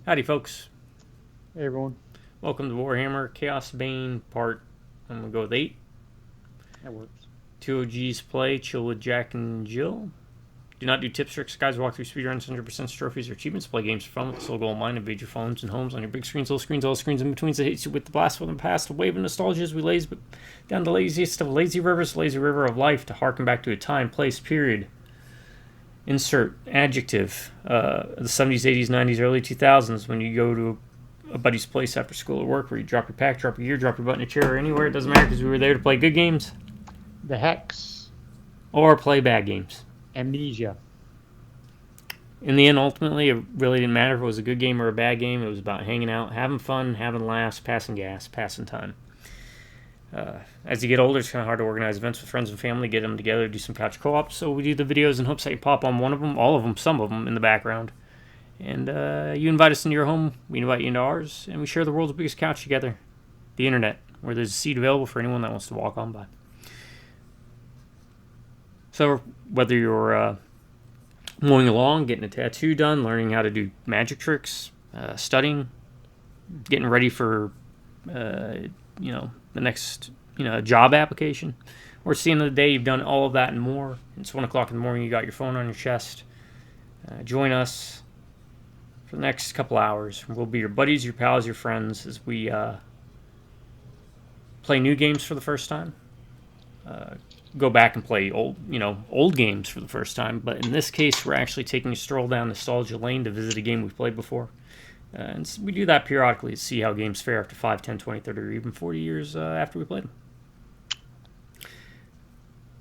Howdy, folks. Hey everyone, Welcome to Warhammer Chaosbane part. I'm gonna go with 8. that works. Two OGs play. Chill with Jack and Jill. Do not do tips, tricks, guides, walkthrough, speedruns, 100% trophies, or achievements. Play games for fun with the sole goal in mind. Invade your phones and homes on your big screens, all screens in between that hits you with the blast from the past. A wave of nostalgia as we laze down the laziest of lazy rivers, lazy river of life, to harken back to a time, place, period. Insert adjective. The 70s, 80s, 90s, early 2000s, when you go to a buddy's place after school or work, where you drop your pack, drop your gear, drop your butt in a chair, or anywhere. It doesn't matter because we were there to play good games The Hex, or play bad games. Amnesia. In the end, ultimately, it really didn't matter if it was a good game or a bad game. It was about hanging out, having fun, having laughs, passing gas, passing time. As you get older, it's kind of hard to organize events with friends and family, get them together, do some couch co-op. So we do the videos in hopes that you pop on one of them, all of them, some of them in the background. And you invite us into your home, we invite you into ours, and we share the world's biggest couch together, the internet, where there's a seat available for anyone that wants to walk on by. So whether you're mowing along, getting a tattoo done, learning how to do magic tricks, studying, getting ready for the next job application, or it's the end of the day, you've done all of that and more. It's 1 o'clock in the morning, you got your phone on your chest. Join us for the next couple hours. We'll be your buddies, your pals, your friends as we play new games for the first time. Go back and play old games for the first time. But in this case, we're actually taking a stroll down nostalgia lane to visit a game we've played before. And we do that periodically to see how games fare after 5, 10, 20, 30, or even 40 years after we played them.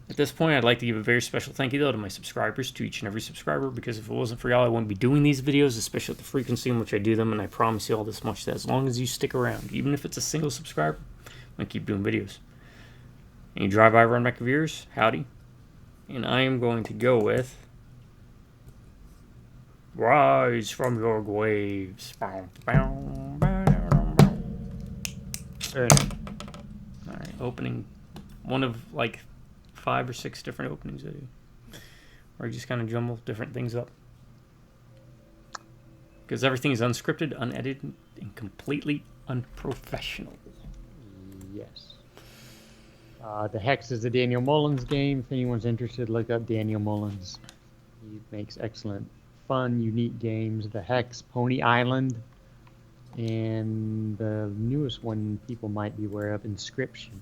At this point, I'd like to give a very special thank you, though, to my subscribers, to each and every subscriber, because if it wasn't for y'all, I wouldn't be doing these videos, especially at the frequency in which I do them, and I promise you all this much, that as long as you stick around, even if it's a single subscriber, I'm going to keep doing videos. And you drive by around back of yours, howdy. And I am going to go with Rise from Your Graves. Very nice. Alright, opening one of like 5 or 6 different openings I do. Or you just kind of jumble different things up. Because everything is unscripted, unedited, and completely unprofessional. Yes. The Hex is a Daniel Mullins game. If anyone's interested, look up Daniel Mullins. He makes excellent, fun, unique games. The Hex, Pony Island, and the newest one people might be aware of, Inscription.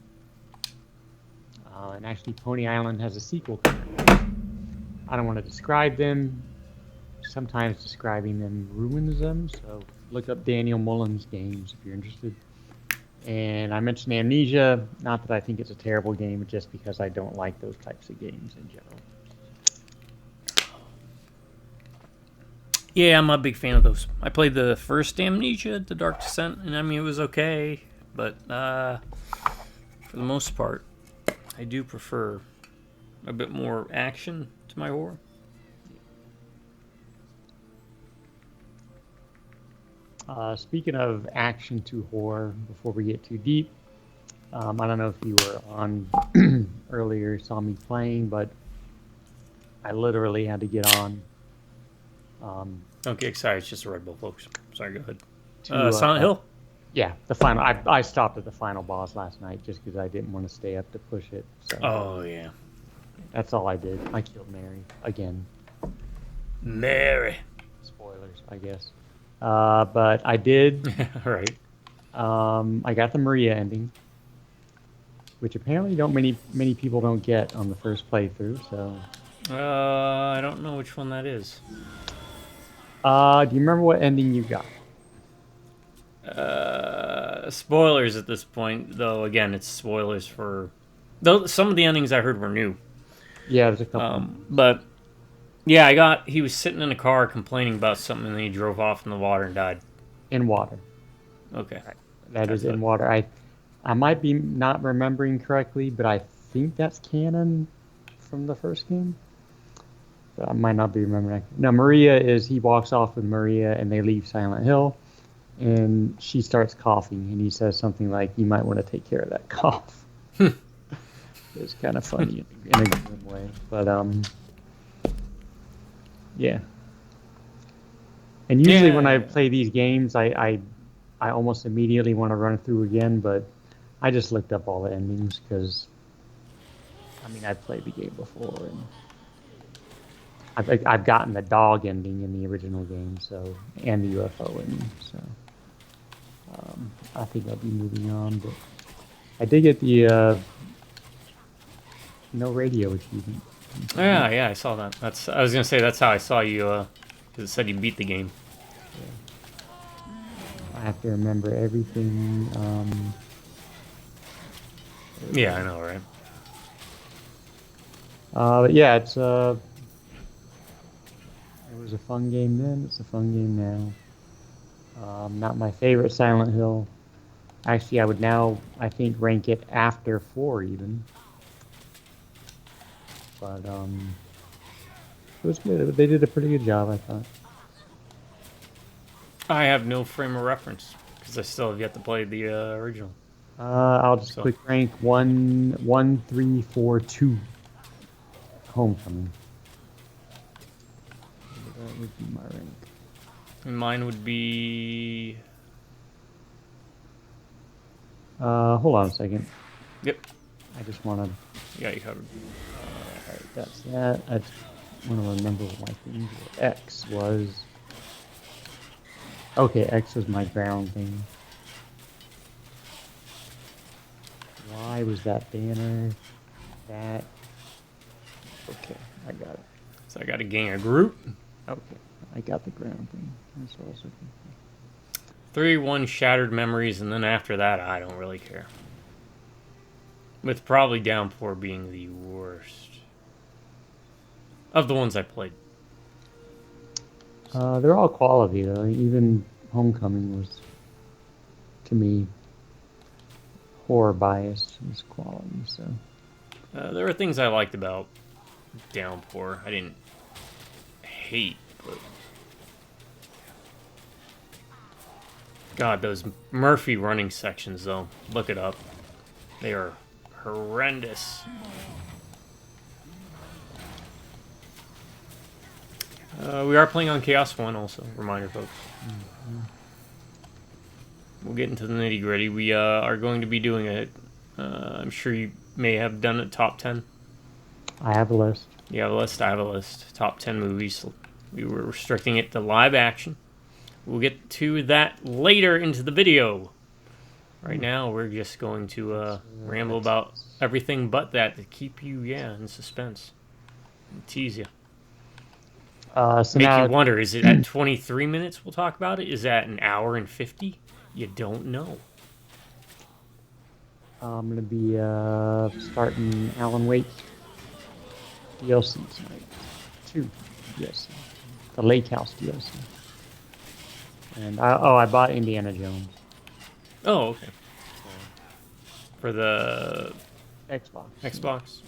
And actually, Pony Island has a sequel coming. I don't want to describe them. Sometimes describing them ruins them, so look up Daniel Mullins games if you're interested. And I mentioned Amnesia, not that I think it's a terrible game, but just because I don't like those types of games in general. Yeah, I'm a big fan of those. I played the first Amnesia, The Dark Descent, and I mean, it was okay, but for the most part, I do prefer a bit more action to my horror. Speaking of action to horror, before we get too deep, I don't know if you were on earlier, saw me playing, but I literally had to get on. Don't get excited, it's just a Red Bull, folks. Sorry, go ahead. To, Silent Hill? Yeah, the final. I stopped at the final boss last night just because I didn't want to stay up to push it. So Oh, yeah. that's all I did. I killed Mary again. Mary. Spoilers, I guess. But I did. All right. I got the Maria ending, which apparently many people don't get on the first playthrough. So, I don't know which one that is. do you remember what ending you got? Spoilers at this point, though. Again, it's spoilers for. Though some of the endings I heard were new. Yeah, there's a couple. But yeah, he was sitting in a car complaining about something, and then he drove off in the water and died. In water. Okay. That is in water. I might be not remembering correctly, but I think that's canon from the first game. But I might not be remembering. No, Maria is he walks off with Maria and they leave Silent Hill, and she starts coughing, and he says something like, "You might want to take care of that cough." It's kind of funny in a good way, but yeah. And usually when I Yeah. play these games, I almost immediately want to run it through again, but I just looked up all the endings because, I mean, I've played the game before, and I've gotten the dog ending in the original game, so, and the UFO ending, so I think I'll be moving on. But I did get the no radio achievement. Yeah, yeah, I saw that. I was gonna say that's how I saw you. Because it said you beat the game. I have to remember everything. Yeah, I know, right? But yeah, it was a fun game then. It's a fun game now. Not my favorite Silent Hill. Actually, I would now, I think, rank it after 4 even. But it was good. They did a pretty good job, I thought. I have no frame of reference because I still have yet to play the original. I'll just So quick rank 1, 1, 3, 4, 2. Homecoming. That would be my rank. and mine would be. Hold on a second. Yep. I just want to. Yeah, you covered. Alright, that's that. I just want to remember what my thing was. X was. Okay, X was my ground thing. Y was that banner. That. Okay, I got it. So I got to gain a group. Okay, I got the ground thing. That's what I was looking for. 3-1 shattered memories, and then after that, I don't really care. With probably Downpour being the worst of the ones I played. They're all quality though. Even Homecoming was, to me, horror biased was quality. So There were things I liked about Downpour. I didn't hate, but God, those Murphy running sections though. Look it up. They are horrendous. We are playing on Chaosbane also. Reminder, folks. We'll get into the nitty gritty. We are going to be doing it. I'm sure you may have done it. Top 10. I have a list. You have a list. I have a list. Top 10 movies. We were restricting it to live action. We'll get to that later into the video. Right now, we're just going to ramble about everything but that to keep you, in suspense. And tease you. So Make now, you wonder, is it at 23 minutes we'll talk about it? Is that an hour and 50? You don't know. I'm gonna be starting Alan Wake DLC tonight. 2 DLC. The Lake House DLC. And I bought Indiana Jones. Oh, okay. For the Xbox. Xbox? So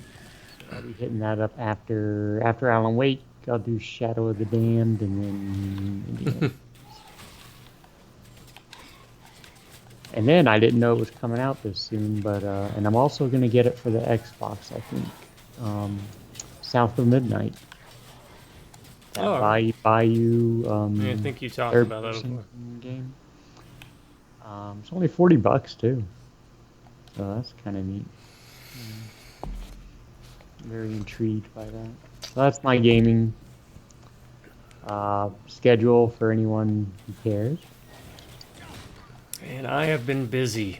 I'll be hitting that up after Alan Wake. I'll do Shadow of the Damned and then Indiana. And then I didn't know it was coming out this soon, but and I'm also gonna get it for the Xbox, I think. South of Midnight. That Bayou. I think you talked about that before. Game. It's only $40 too, so that's kind of neat. Very intrigued by that. So that's my gaming schedule for anyone who cares. And I have been busy.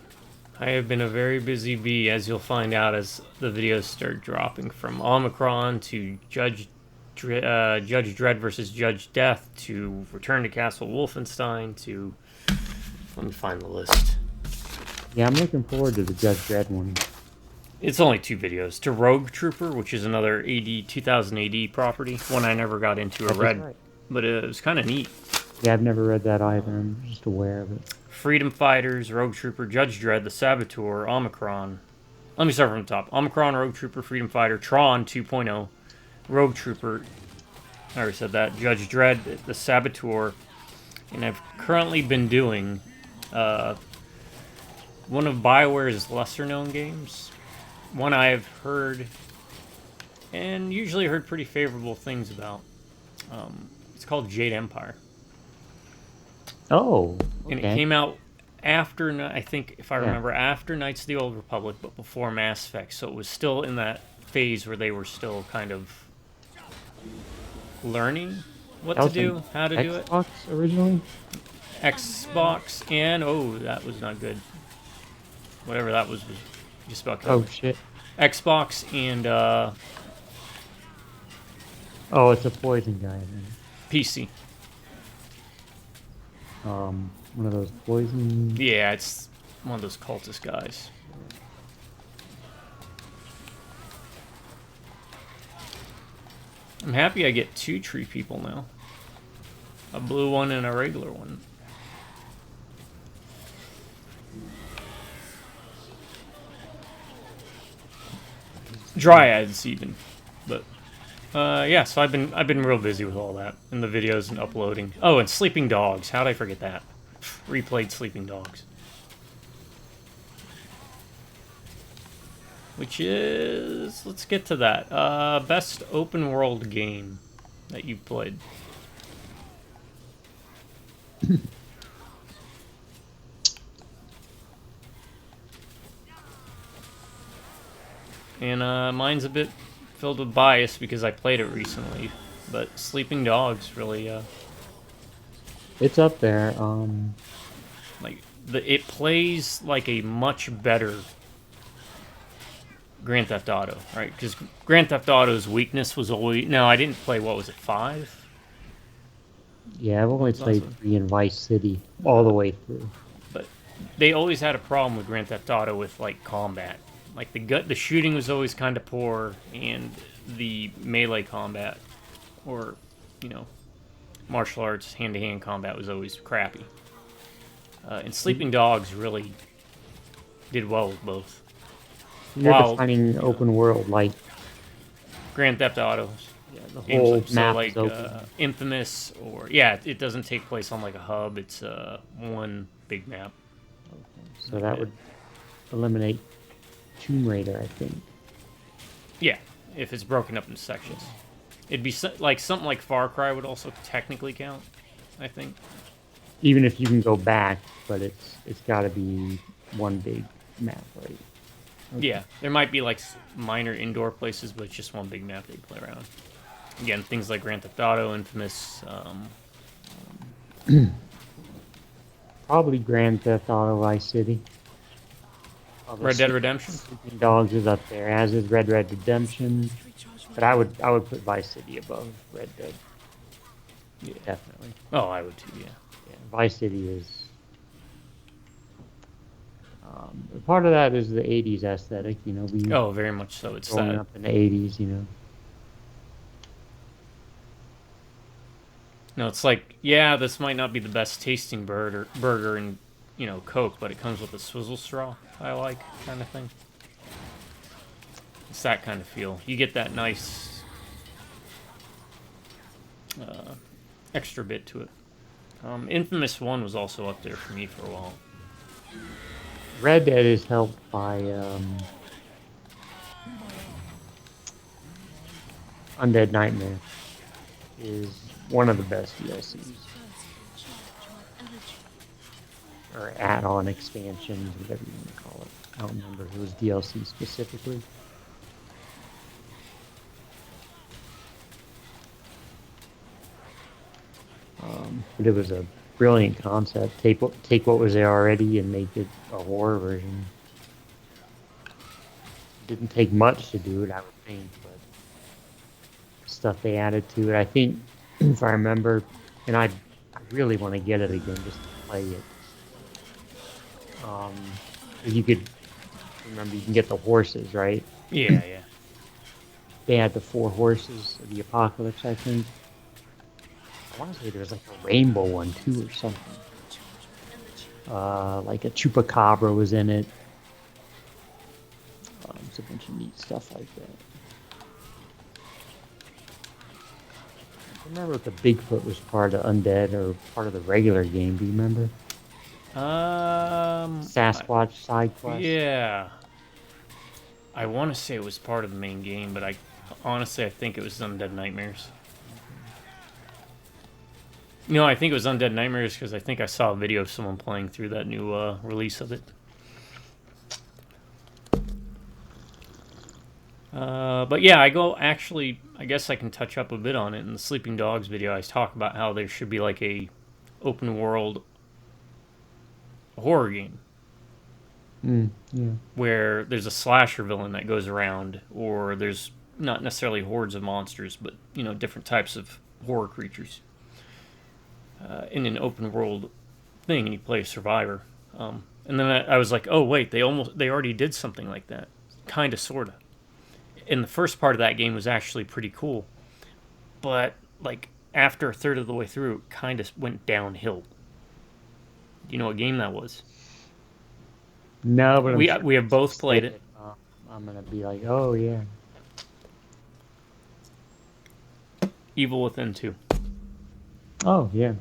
I have been a very busy bee, as you'll find out as the videos start dropping. From Omicron to Judge Dredd versus Judge Death to Return to Castle Wolfenstein to... Let me find the list. Yeah, I'm looking forward to the Judge Dredd one. It's only 2 videos. To Rogue Trooper, which is another 2000 AD property. One I never got into or read. Right. But it was kind of neat. Yeah, I've never read that either. I'm just aware of it. Freedom Fighters, Rogue Trooper, Judge Dredd, The Saboteur, Omicron. Let me start from the top. Omicron, Rogue Trooper, Freedom Fighter, Tron 2.0, Rogue Trooper, I already said that, Judge Dredd, The Saboteur, and I've currently been doing one of BioWare's lesser-known games. One I've heard, and usually heard pretty favorable things about. It's called Jade Empire. Oh, And it okay. came out after, I think, if I Yeah. remember, after Knights of the Old Republic, but before Mass Effect. So it was still in that phase where they were still kind of learning what That to was an do, how to do it. Xbox originally? Xbox and oh, that was not good. Whatever that was just about killed Oh, me. shit. Xbox and Oh, it's a poison guy. Then. PC. One of those poison. Yeah, it's one of those cultist guys. I'm happy I get 2 tree people now. A blue one and a regular one. Dryads even. But yeah, so I've been real busy with all that and the videos and uploading. Oh, and sleeping dogs. How did I forget that? Replayed sleeping dogs. Which is, let's get to that. Best open world game that you've played. And mine's a bit filled with bias because I played it recently. But Sleeping Dogs really, It's up there. like, it plays like a much better Grand Theft Auto, right? Because Grand Theft Auto's weakness was always... No, I didn't play, what was it, 5? Yeah, I've only It was played awesome. 3 in Vice City all the way through. But they always had a problem with Grand Theft Auto with, like, combat. Like, the shooting was always kind of poor, and the melee combat, or, you know, martial arts, hand-to-hand combat was always crappy. And Sleeping Dogs really did well with both. You're While, defining open world, like Grand Theft Auto the games, whole so map is like open. Infamous, or yeah, it doesn't take place on like a hub. It's one big map. So that would eliminate Tomb Raider, I think. Yeah, if it's broken up into sections, it'd be like something like Far Cry would also technically count, I think. Even if you can go back, but it's got to be one big map, right? Okay. Yeah, there might be like minor indoor places, but it's just one big map that you play around. Again, things like Grand Theft Auto, Infamous. Probably Grand Theft Auto Vice City. Although Red Dead Redemption. Sleeping Dogs is up there, as is Red Redemption. But I would put Vice City above Red Dead. Yeah. Definitely. Oh, I would too. Yeah. Yeah, Vice City is. Part of that is the '80s aesthetic, you know. We Oh, very much so. It's growing that. up in the '80s, you know. No, it's like, yeah, this might not be the best tasting burger and, you know, Coke, but it comes with a swizzle straw. I like kind of thing. It's that kind of feel. You get that nice extra bit to it. Infamous 1 was also up there for me for a while. Red Dead is helped by Undead Nightmare. Is one of the best DLCs. Or add-on expansions, whatever you want to call it. I don't remember if it was DLC specifically. But it was a brilliant concept. Take what was there already and make it a horror version. Didn't take much to do it, I would think, but stuff they added to it. I think, if I remember, and I really want to get it again just to play it. You could remember you can get the horses, right? Yeah, yeah. They had the 4 horses of the apocalypse, I think. I want to say there was like a rainbow one too, or something. Like a chupacabra was in it. It's a bunch of neat stuff like that. I remember if the Bigfoot was part of Undead or part of the regular game. Do you remember? Sasquatch side quest. Yeah. I want to say it was part of the main game, but I honestly think it was Undead Nightmares. No, I think it was Undead Nightmares because I think I saw a video of someone playing through that new release of it. But yeah, I guess I can touch up a bit on it. In the Sleeping Dogs video, I talk about how there should be like a open world horror game Yeah. where there's a slasher villain that goes around, or there's not necessarily hordes of monsters, but different types of horror creatures in an open world thing, and you play a survivor. And then I was like, oh wait, they already did something like that, kind of, sorta. And the first part of that game was actually pretty cool, but like after a third of the way through, it kind of went downhill. Do you know what game that was? No, but I'm sure We have both played it. I'm gonna be like, oh yeah. Evil Within 2. Oh yeah.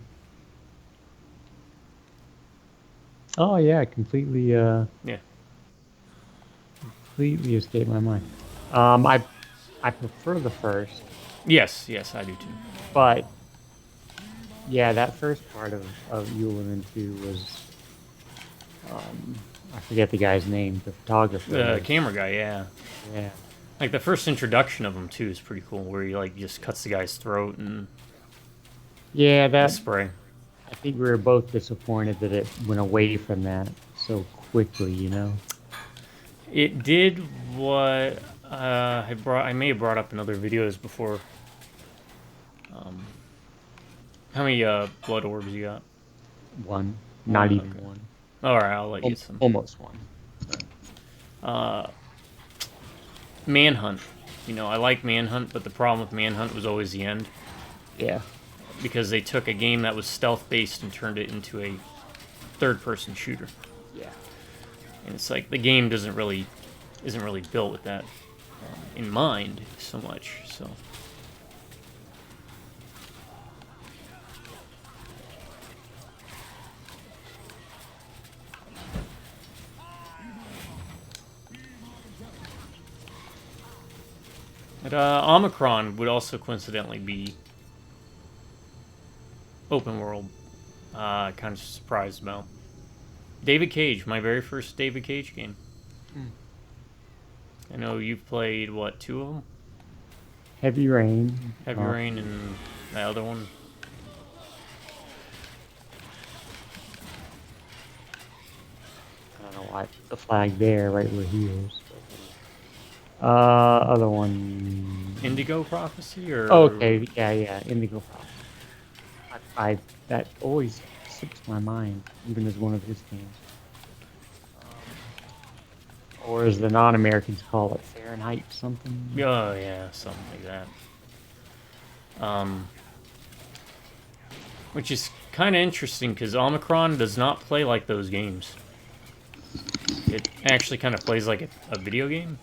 Oh yeah, completely Yeah. completely escaped my mind. I prefer the first, Yes, I do too. but yeah, that first part of Evil Within 2 was I forget the guy's name, the photographer. The camera guy, yeah. Yeah. Like the first introduction of him too is pretty cool, where he like just cuts the guy's throat and Yeah, the that spray. I think we were both disappointed that it went away from that so quickly, you know. It did what I may have brought up in other videos before. How many blood orbs you got? One, not One, even okay. one. All right, I'll let you some. Almost one. Manhunt. I like Manhunt, but the problem with Manhunt was always the end, Yeah. because they took a game that was stealth based and turned it into a third person shooter. Yeah. And it's like the game isn't really built with that in mind so much. So but Omicron would also coincidentally be open world. Kind of surprised about David Cage, my very first David Cage game. I know you've played, what, 2 of them? Heavy Rain. Heavy Rain and the other one. I don't know why the flag there, right where he is. Other one. Indigo Prophecy, or Okay, yeah, Indigo Prophecy. I that always slips my mind, even as one of his games. Or as the non-Americans call it, Fahrenheit something. Oh yeah, something like that. Which is kind of interesting because Omicron does not play like those games. It actually kind of plays like a video game.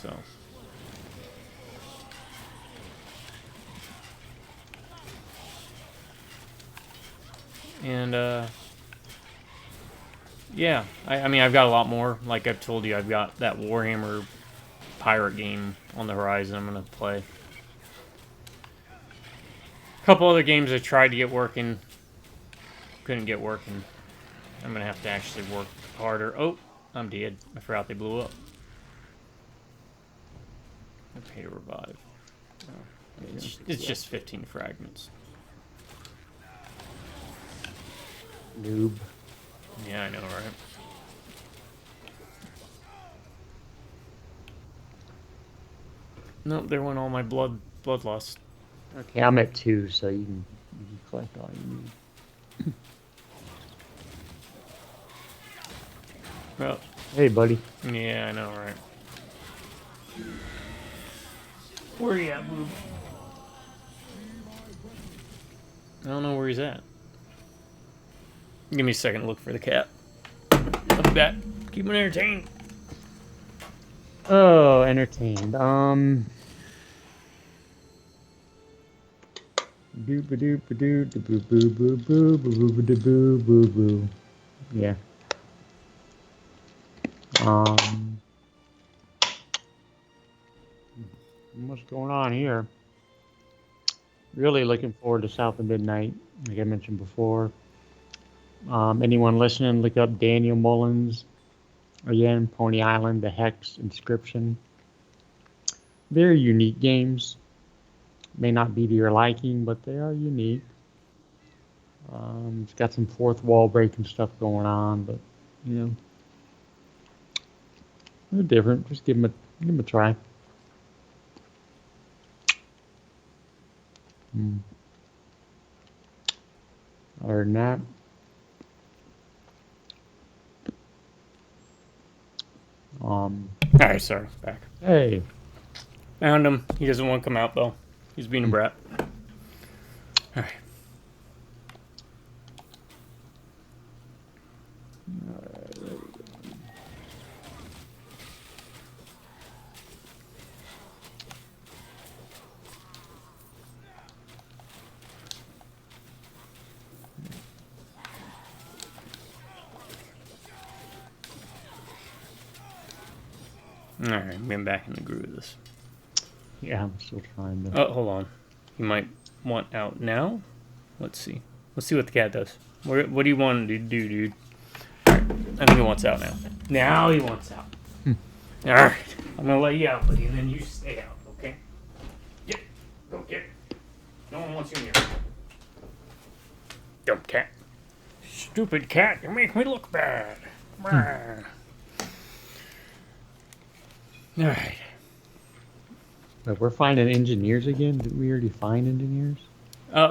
So. And yeah, I mean, I've got a lot more. Like I've told you, I've got that Warhammer pirate game on the horizon I'm going to play. A couple other games I tried to get working. Couldn't get working. I'm going to have to actually work harder. Oh, I'm dead. I forgot they blew up. I pay to revive. Oh, it's just 15 fragments. Noob. Yeah, I know, right? Nope, there went all my bloodlust. Okay, I'm at 2, so you can collect all you need. Well, Hey, buddy. yeah, I know, right? Where you at, boob? I don't know where he's at. Give me a second to look for the cat. I'll be back. Keep him entertained. Oh, entertained. Boo. Yeah. What's going on here? Really looking forward to South of Midnight, like I mentioned before. Anyone listening, look up Daniel Mullins. Again, Pony Island, The Hex, Inscription. Very unique games. May not be to your liking, but they are unique. It's got some fourth wall breaking stuff going on, but you know, they're different. Just give them a try. Other than that, All right, sorry, back. hey, Found him. He doesn't want to come out though. He's being a brat. All right. All right, I'm getting back in the groove of this. yeah, I'm still trying to. Oh, hold on. You might want out now. Let's see. Let's see what the cat does. What do you want to do, dude? All right, I think he wants out now. Now he wants out. All right, I'm gonna let you out, buddy, and then you stay out, okay? Get, go get. No one wants you in here. Dumb cat. Stupid cat, you make me look bad. All right. But we're finding engineers again. Did we already find engineers?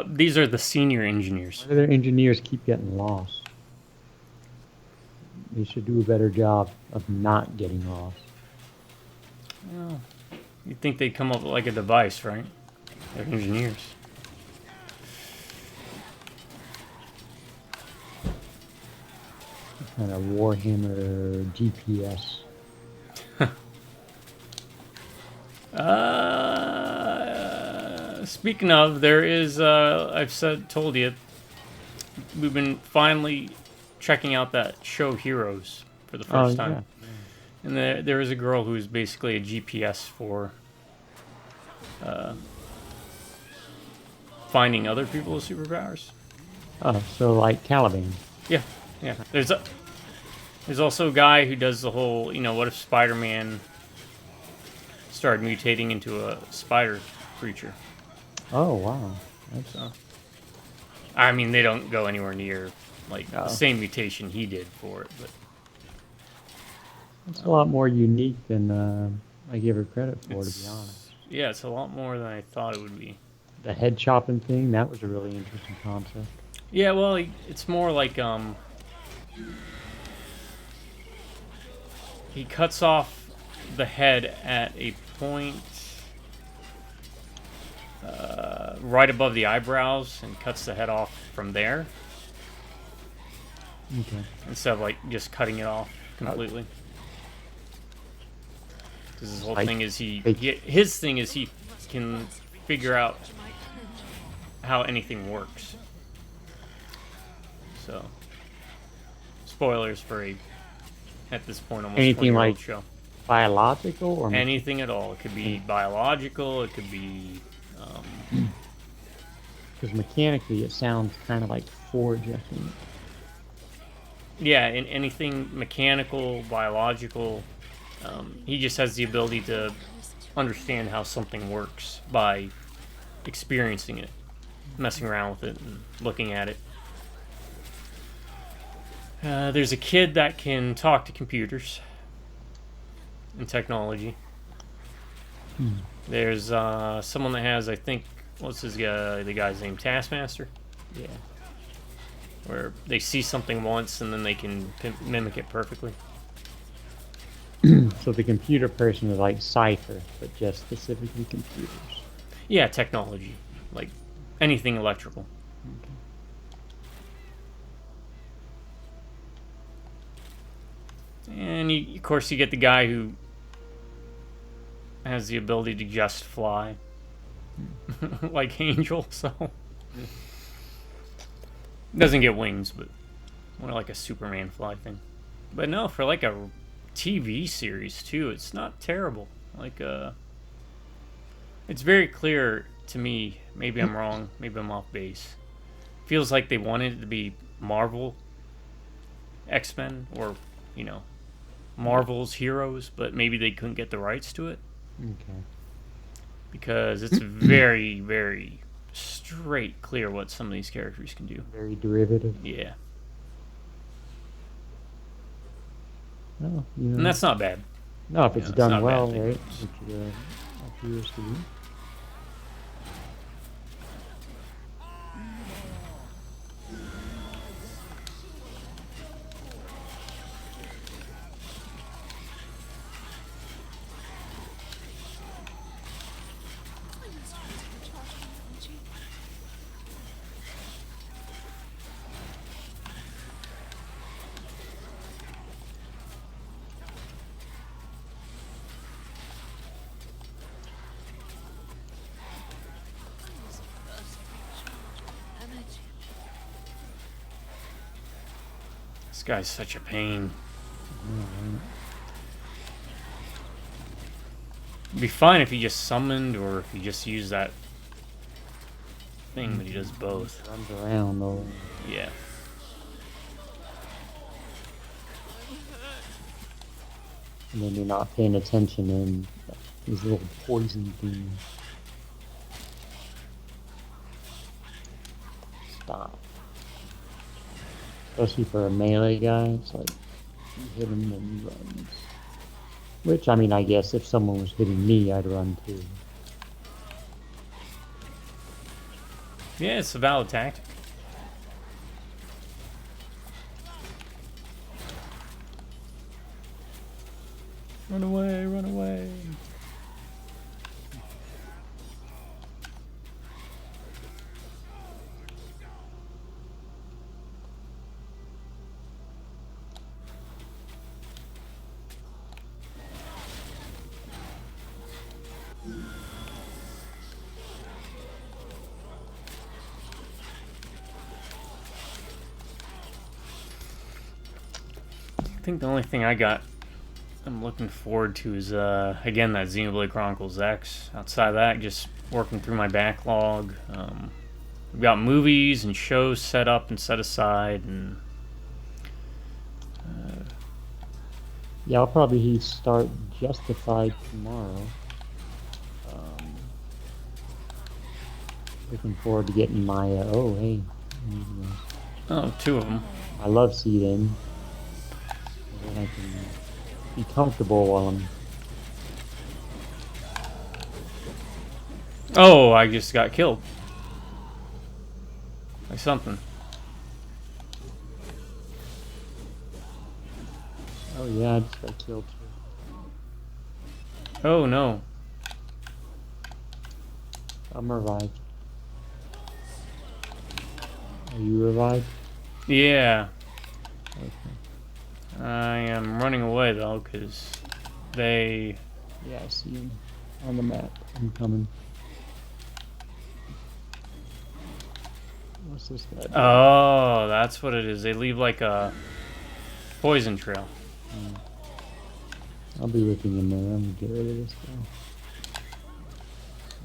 These are the senior engineers. Why do their engineers keep getting lost? They should do a better job of not getting lost. Well, you'd think they'd come up with like a device, right? They're engineers. Kind of Warhammer GPS. Speaking of, there is, told you, we've been finally checking out that show Heroes for the first time. Yeah. And there is a girl who's basically a GPS for finding other people with superpowers. Oh, so like Caliban. Yeah. There's also a guy who does the whole, what if Spider-Man started mutating into a spider creature? Oh, wow. So, I mean, they don't go anywhere near the same mutation he did for it, but it's a lot more unique than I give her credit for, to be honest. Yeah, it's a lot more than I thought it would be. The head chopping thing, that was a really interesting concept. Yeah, well, it's more like he cuts off the head at a point right above the eyebrows and cuts the head off from there. Okay. Instead of just cutting it off completely. Because his whole thing is his thing is he can figure out how anything works. So, spoilers for at this point, almost anything 20-year-old show. Biological or anything at all. It could be biological. It could be. Because mechanically, it sounds kind of like forge, I think. Yeah, in anything mechanical, biological, he just has the ability to understand how something works by experiencing it, messing around with it, and looking at it. There's a kid that can talk to computers and technology. There's someone that has, I think, what's the guy's name? Taskmaster? Yeah. Where they see something once and then they can mimic it perfectly. So the computer person is like Cypher, but just specifically computers. Yeah, technology. Like anything electrical. Okay. And of course you get the guy who has the ability to just fly. Like Angel, so doesn't get wings, but more like a Superman fly thing. But no, for like a TV series too, it's not terrible. It's very clear to me, maybe I'm wrong, maybe I'm off base. Feels like they wanted it to be Marvel X-Men or, you know, Marvel's heroes, but maybe they couldn't get the rights to it. Okay. Because it's very, very straight clear what some of these characters can do. Very derivative. Yeah. Oh, you know. And that's not bad. No, if it's it's done not a bad well, thing. right? Which appears to be. This guy's such a pain. It'd be fine if he just summoned or if he just used that thing, but he does both. Runs around though. Yeah. And then you're not paying attention and these little poison things. Stop. Especially for a melee guy, it's like you hit him and he runs. Which, I mean, I guess if someone was hitting me, I'd run too. Yeah, it's a valid tactic. Run away, run away. I think the only thing I'm looking forward to is again that Xenoblade Chronicles X. Outside of that, just working through my backlog. We've got movies and shows set up and set aside, and Yeah, I'll probably start Justified tomorrow. Looking forward to getting my, oh, hey. two of them. I love seating. Then I can be comfortable while I'm... Oh, I just got killed by something. Oh yeah, I just got killed too. Oh no. I'm revived. Are you revived? Yeah. Okay. I am running away though, because they... Yeah, I see him on the map. I'm coming. What's this guy doing? Oh, that's what it is. They leave like a poison trail. I'll be looking in there. I'm gonna get rid of this guy.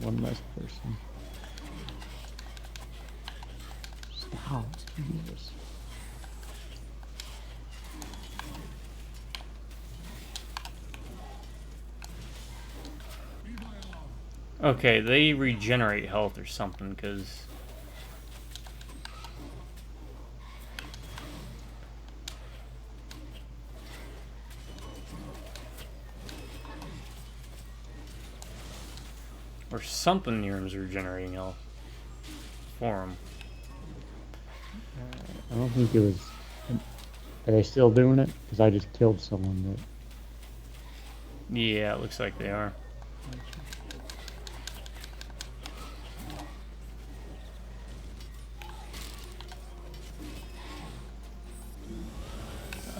One less person. Stop. Jesus. Okay, they regenerate health or something, because... Or something near him is regenerating health for him. I don't think it was... Are they still doing it? Because I just killed someone that... Yeah, it looks like they are.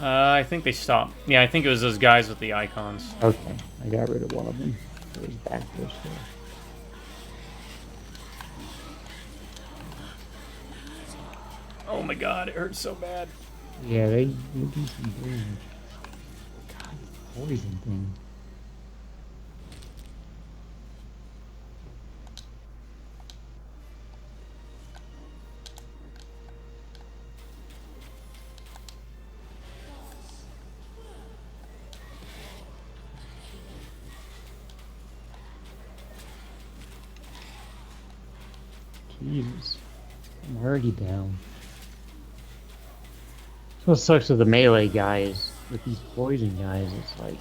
I think they stopped. Yeah, I think it was those guys with the icons. Okay, I got rid of one of them. It was back this way. Oh my god, it hurts so bad. Yeah, they do some damage. God, poison thing. Jesus. I'm already down. That's what sucks with the melee guys. With these poison guys, it's like...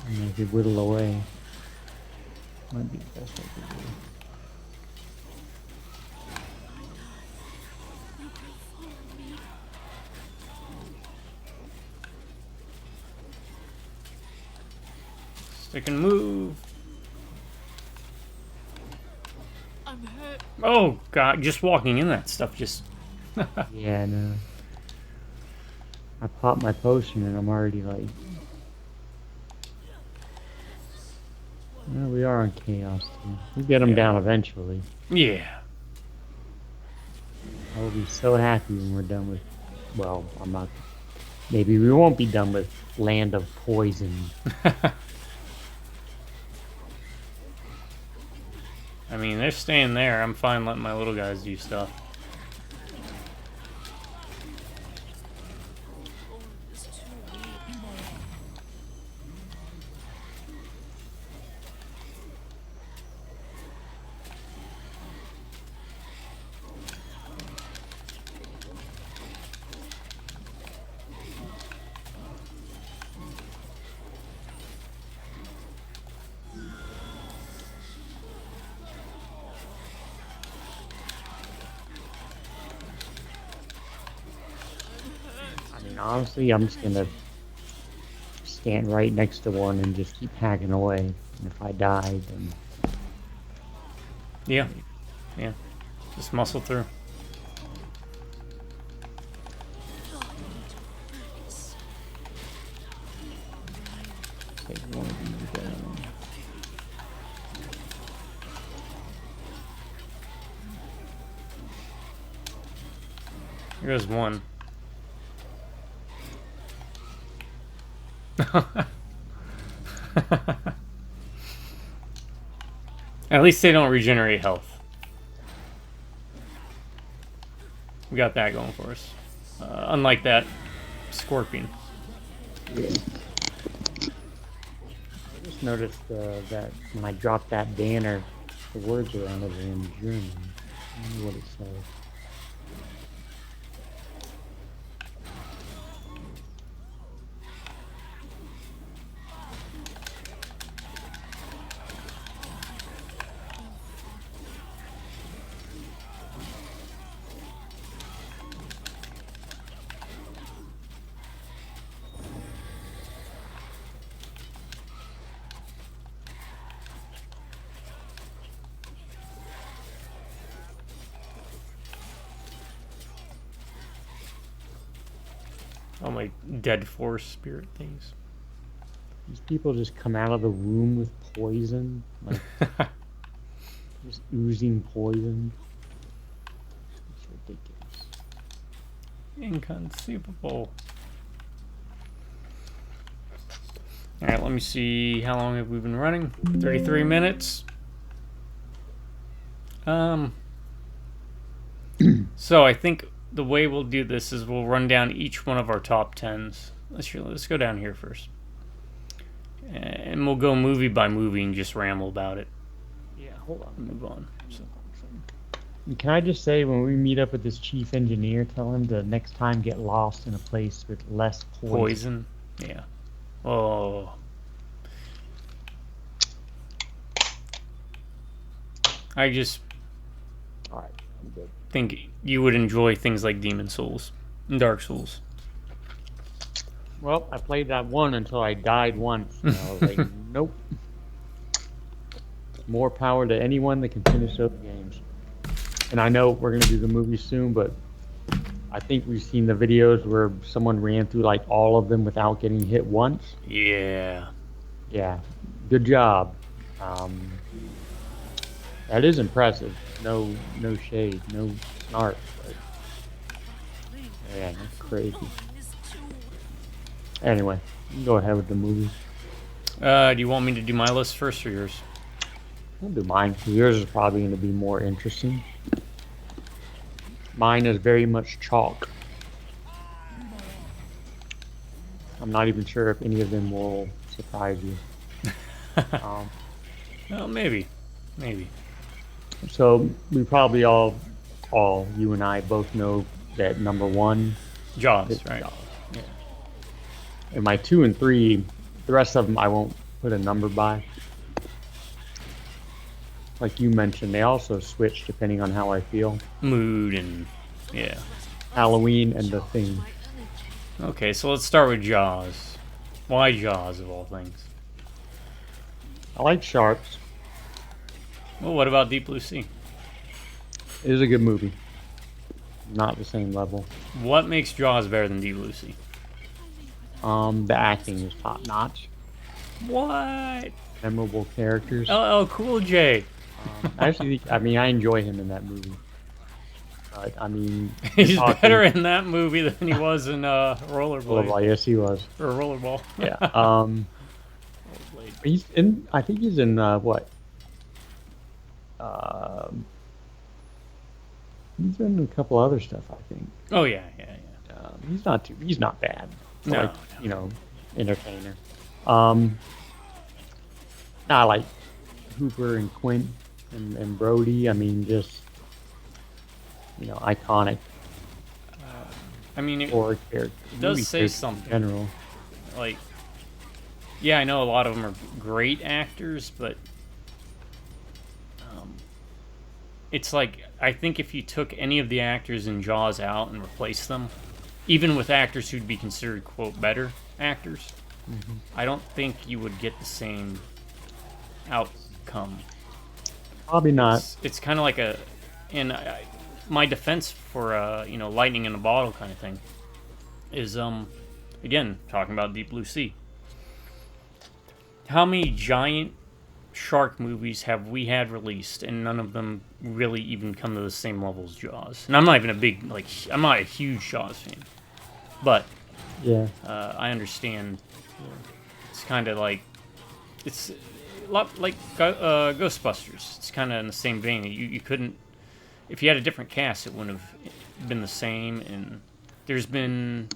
And they could whittle away. Might be the best I could do. Stick and move. I'm hurt. Oh god, just walking in that stuff just... Yeah, no. I popped my potion and I'm already like... Well, we are on chaos too. We'll get them down eventually. Yeah. I will be so happy when we're done with... Well, I'm not... Maybe we won't be done with Land of Poison. I mean, they're staying there. I'm fine letting my little guys do stuff. Oh, it's too weak. I mean, honestly, I'm just gonna stand right next to one and just keep hacking away. And if I die, then... Yeah. Yeah. Just muscle through. Take one of these down. Here goes one. At least they don't regenerate health. We got that going for us. Unlike that scorpion. Yeah. I just noticed that when I dropped that banner, the words around it are in German. I don't know what it says. Oh, my dead forest spirit things. These people just come out of the womb with poison, like just oozing poison. It's ridiculous. Inconceivable. Alright, let me see. How long have we been running? 33 minutes. So I think the way we'll do this is we'll run down each one of our top 10s. Let's go down here first. And we'll go movie by movie and just ramble about it. Yeah, hold on. Move on. So. Can I just say, when we meet up with this chief engineer, tell him to next time get lost in a place with less poison. Yeah. Oh. I just Alright, I'm good. think you would enjoy things like Demon Souls and Dark Souls. Well, I played that one until I died once. And I was like, nope. More power to anyone that can finish those games. And I know we're going to do the movie soon, but I think we've seen the videos where someone ran through like all of them without getting hit once. Yeah. Yeah, good job. That is impressive. No shade, no snark. But yeah, that's crazy. Anyway, you can go ahead with the movie. Do you want me to do my list first or yours? I'll do mine, 'cause yours is probably going to be more interesting. Mine is very much chalk. I'm not even sure if any of them will surprise you. Um, Well, maybe. so we probably all you and I both know that number one is Jaws, right? Jaws. Yeah. And my 2 and 3, the rest of them I won't put a number by. Like you mentioned, they also switch depending on how I feel. Mood and yeah. Halloween and The Thing. Okay, so let's start with Jaws. Why Jaws of all things? I like sharks. Well, what about Deep Blue Sea? It is a good movie. Not the same level. What makes Jaws better than Deep Blue Sea? The acting is top notch. What? Memorable characters. LL Cool J. Actually, I mean, I enjoy him in that movie. But I mean, He's talking- better in that movie than he was in Rollerblade. Well, yes, he was. Or Rollerball. Yeah. Rollerblade. He's in. I think he's in what? He's in a couple other stuff. I think. Oh, yeah. He's not too. He's not bad. No, Like, no. you know, entertainer. I like Hooper and Quint and Brody. I mean, just iconic I mean, it horror characters. does movie say characters something. In general. like, yeah, I know a lot of them are great actors, but it's like, I think if you took any of the actors in Jaws out and replaced them, even with actors who'd be considered, quote, better actors, I don't think you would get the same outcome. Probably not. It's kind of like my defense for lightning in a bottle kind of thing is again talking about Deep Blue Sea. How many giant shark movies have we had released, and none of them really even come to the same level as Jaws? And I'm not even I'm not a huge Jaws fan, but Yeah. I understand. It's kind of like it's a lot like Ghostbusters. It's kind of in the same vein. You couldn't, if you had a different cast, it wouldn't have been the same. And there's been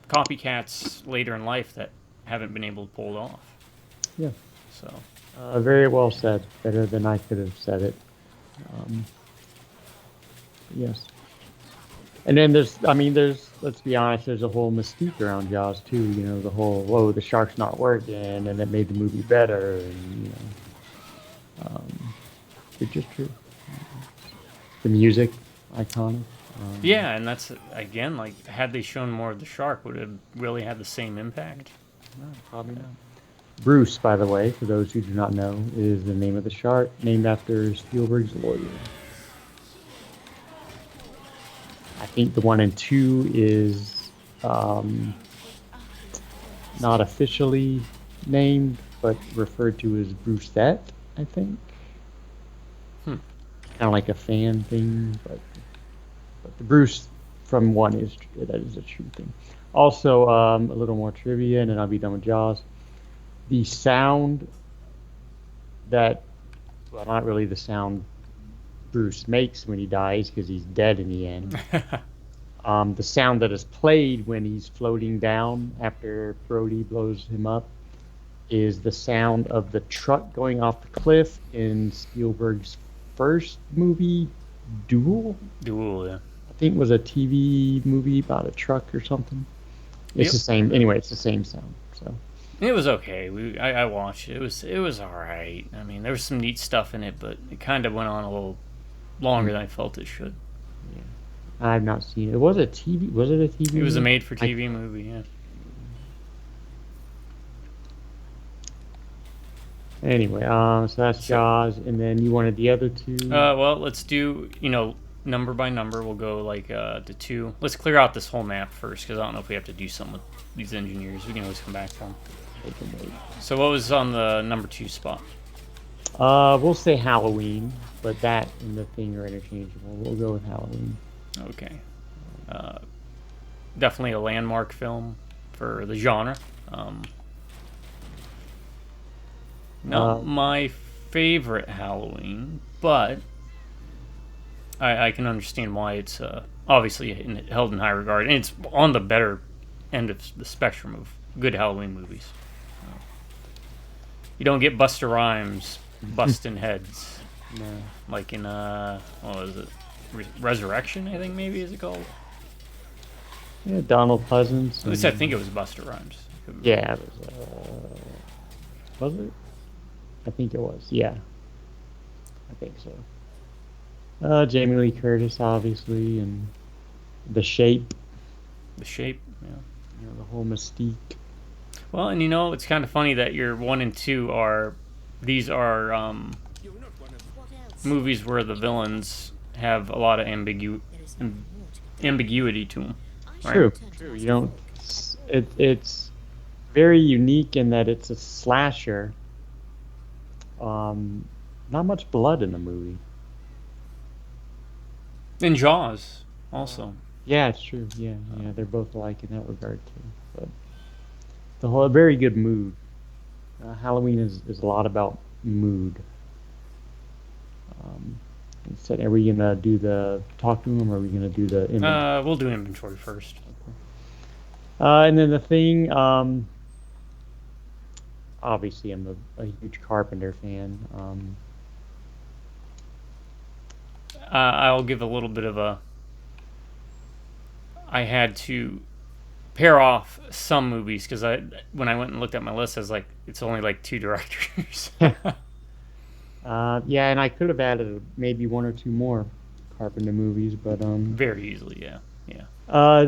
copycats later in life that haven't been able to pull it off. Yeah. So Very well said. Better than I could have said it. Yes. And then there's, let's be honest, there's a whole mystique around Jaws too. You know, the whole, whoa, the shark's not working, and it made the movie better, and it's just true. The music, iconic. yeah, and that's again, like, had they shown more of the shark, would it have really had the same impact? No, probably not. Bruce, by the way, for those who do not know, is the name of the shark, named after Spielberg's lawyer. I think the 1 and 2 is not officially named, but referred to as Brucette, I think. Kind of like a fan thing, but the Bruce from 1 that is a true thing. Also, a little more trivia, and then I'll be done with Jaws. The sound well, not really the sound Bruce makes when he dies, because he's dead in the end. The sound that is played when he's floating down after Brody blows him up is the sound of the truck going off the cliff in Spielberg's first movie, Duel. Yeah. I think it was a TV movie about a truck or something. It's Yep. the same. Anyway, it's the same sound. So. It was okay. I watched it. It was all right. I mean, there was some neat stuff in it, but it kind of went on a little longer than I felt it should. I've not seen it. Was it TV? Was it a TV? It was a movie? made-for-TV movie. Yeah. Anyway, so that's Jaws, and then you wanted the other two. Well, let's do number by number. We'll go like to 2. Let's clear out this whole map first, because I don't know if we have to do something with these engineers. We can always come back to them. They can wait. So what was on the number 2 spot? We'll say Halloween, but that and The Thing are interchangeable. We'll go with Halloween. Okay. Definitely a landmark film for the genre. Not my favorite Halloween, but I can understand why it's obviously held in high regard, and it's on the better end of the spectrum of good Halloween movies. You don't get Busta Rhymes busting heads No. like in what was it? Resurrection, I think maybe is it called? Yeah, Donald Pleasance. At least I think it was Busta Rhymes. Yeah, was it? I think it was. Yeah, I think so. Jamie Lee Curtis, obviously, and The Shape. The Shape, yeah. You know, the whole mystique. Well, and it's kind of funny that your 1 and 2 are movies where the villains have a lot of ambiguity to them. Right? True. You don't. It's very unique in that it's a slasher. Not much blood in the movie. And Jaws, also. Yeah, it's true. Yeah, they're both alike in that regard too. But the whole a very good mood. Halloween is a lot about mood. Are we gonna do the talk to him, or are we gonna do the inventory? We'll do inventory first. And then the thing. Obviously, I'm a huge Carpenter fan. I'll give a little bit of a. I had to pair off some movies because when I went and looked at my list, I was like, it's only like 2 directors. Yeah, and I could have added maybe 1 or 2 more Carpenter movies, but very easily, yeah.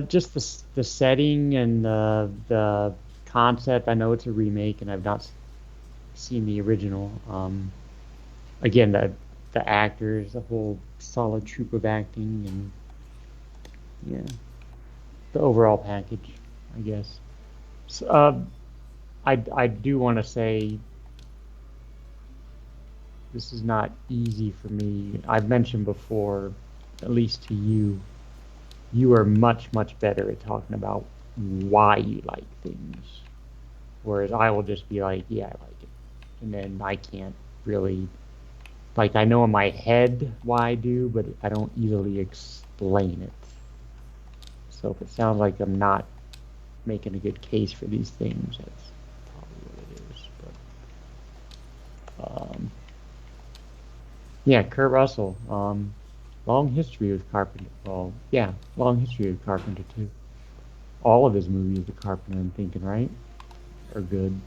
just the setting and the concept. I know it's a remake, and I've not seen the original. Again, the actors, the whole solid troupe of acting, and yeah, the overall package, I guess. So, I do want to say this is not easy for me. I've mentioned before, at least to you, you are much better at talking about why you like things, whereas I will just be like, yeah, I like it, and then I can't really, like, I know in my head why I do, but I don't easily explain it. So if it sounds like I'm not making a good case for these things, that's probably what it is. But yeah, Kurt Russell, long history with Carpenter. Well, yeah, long history with Carpenter too. All of his movies with Carpenter, I'm thinking, right, are good.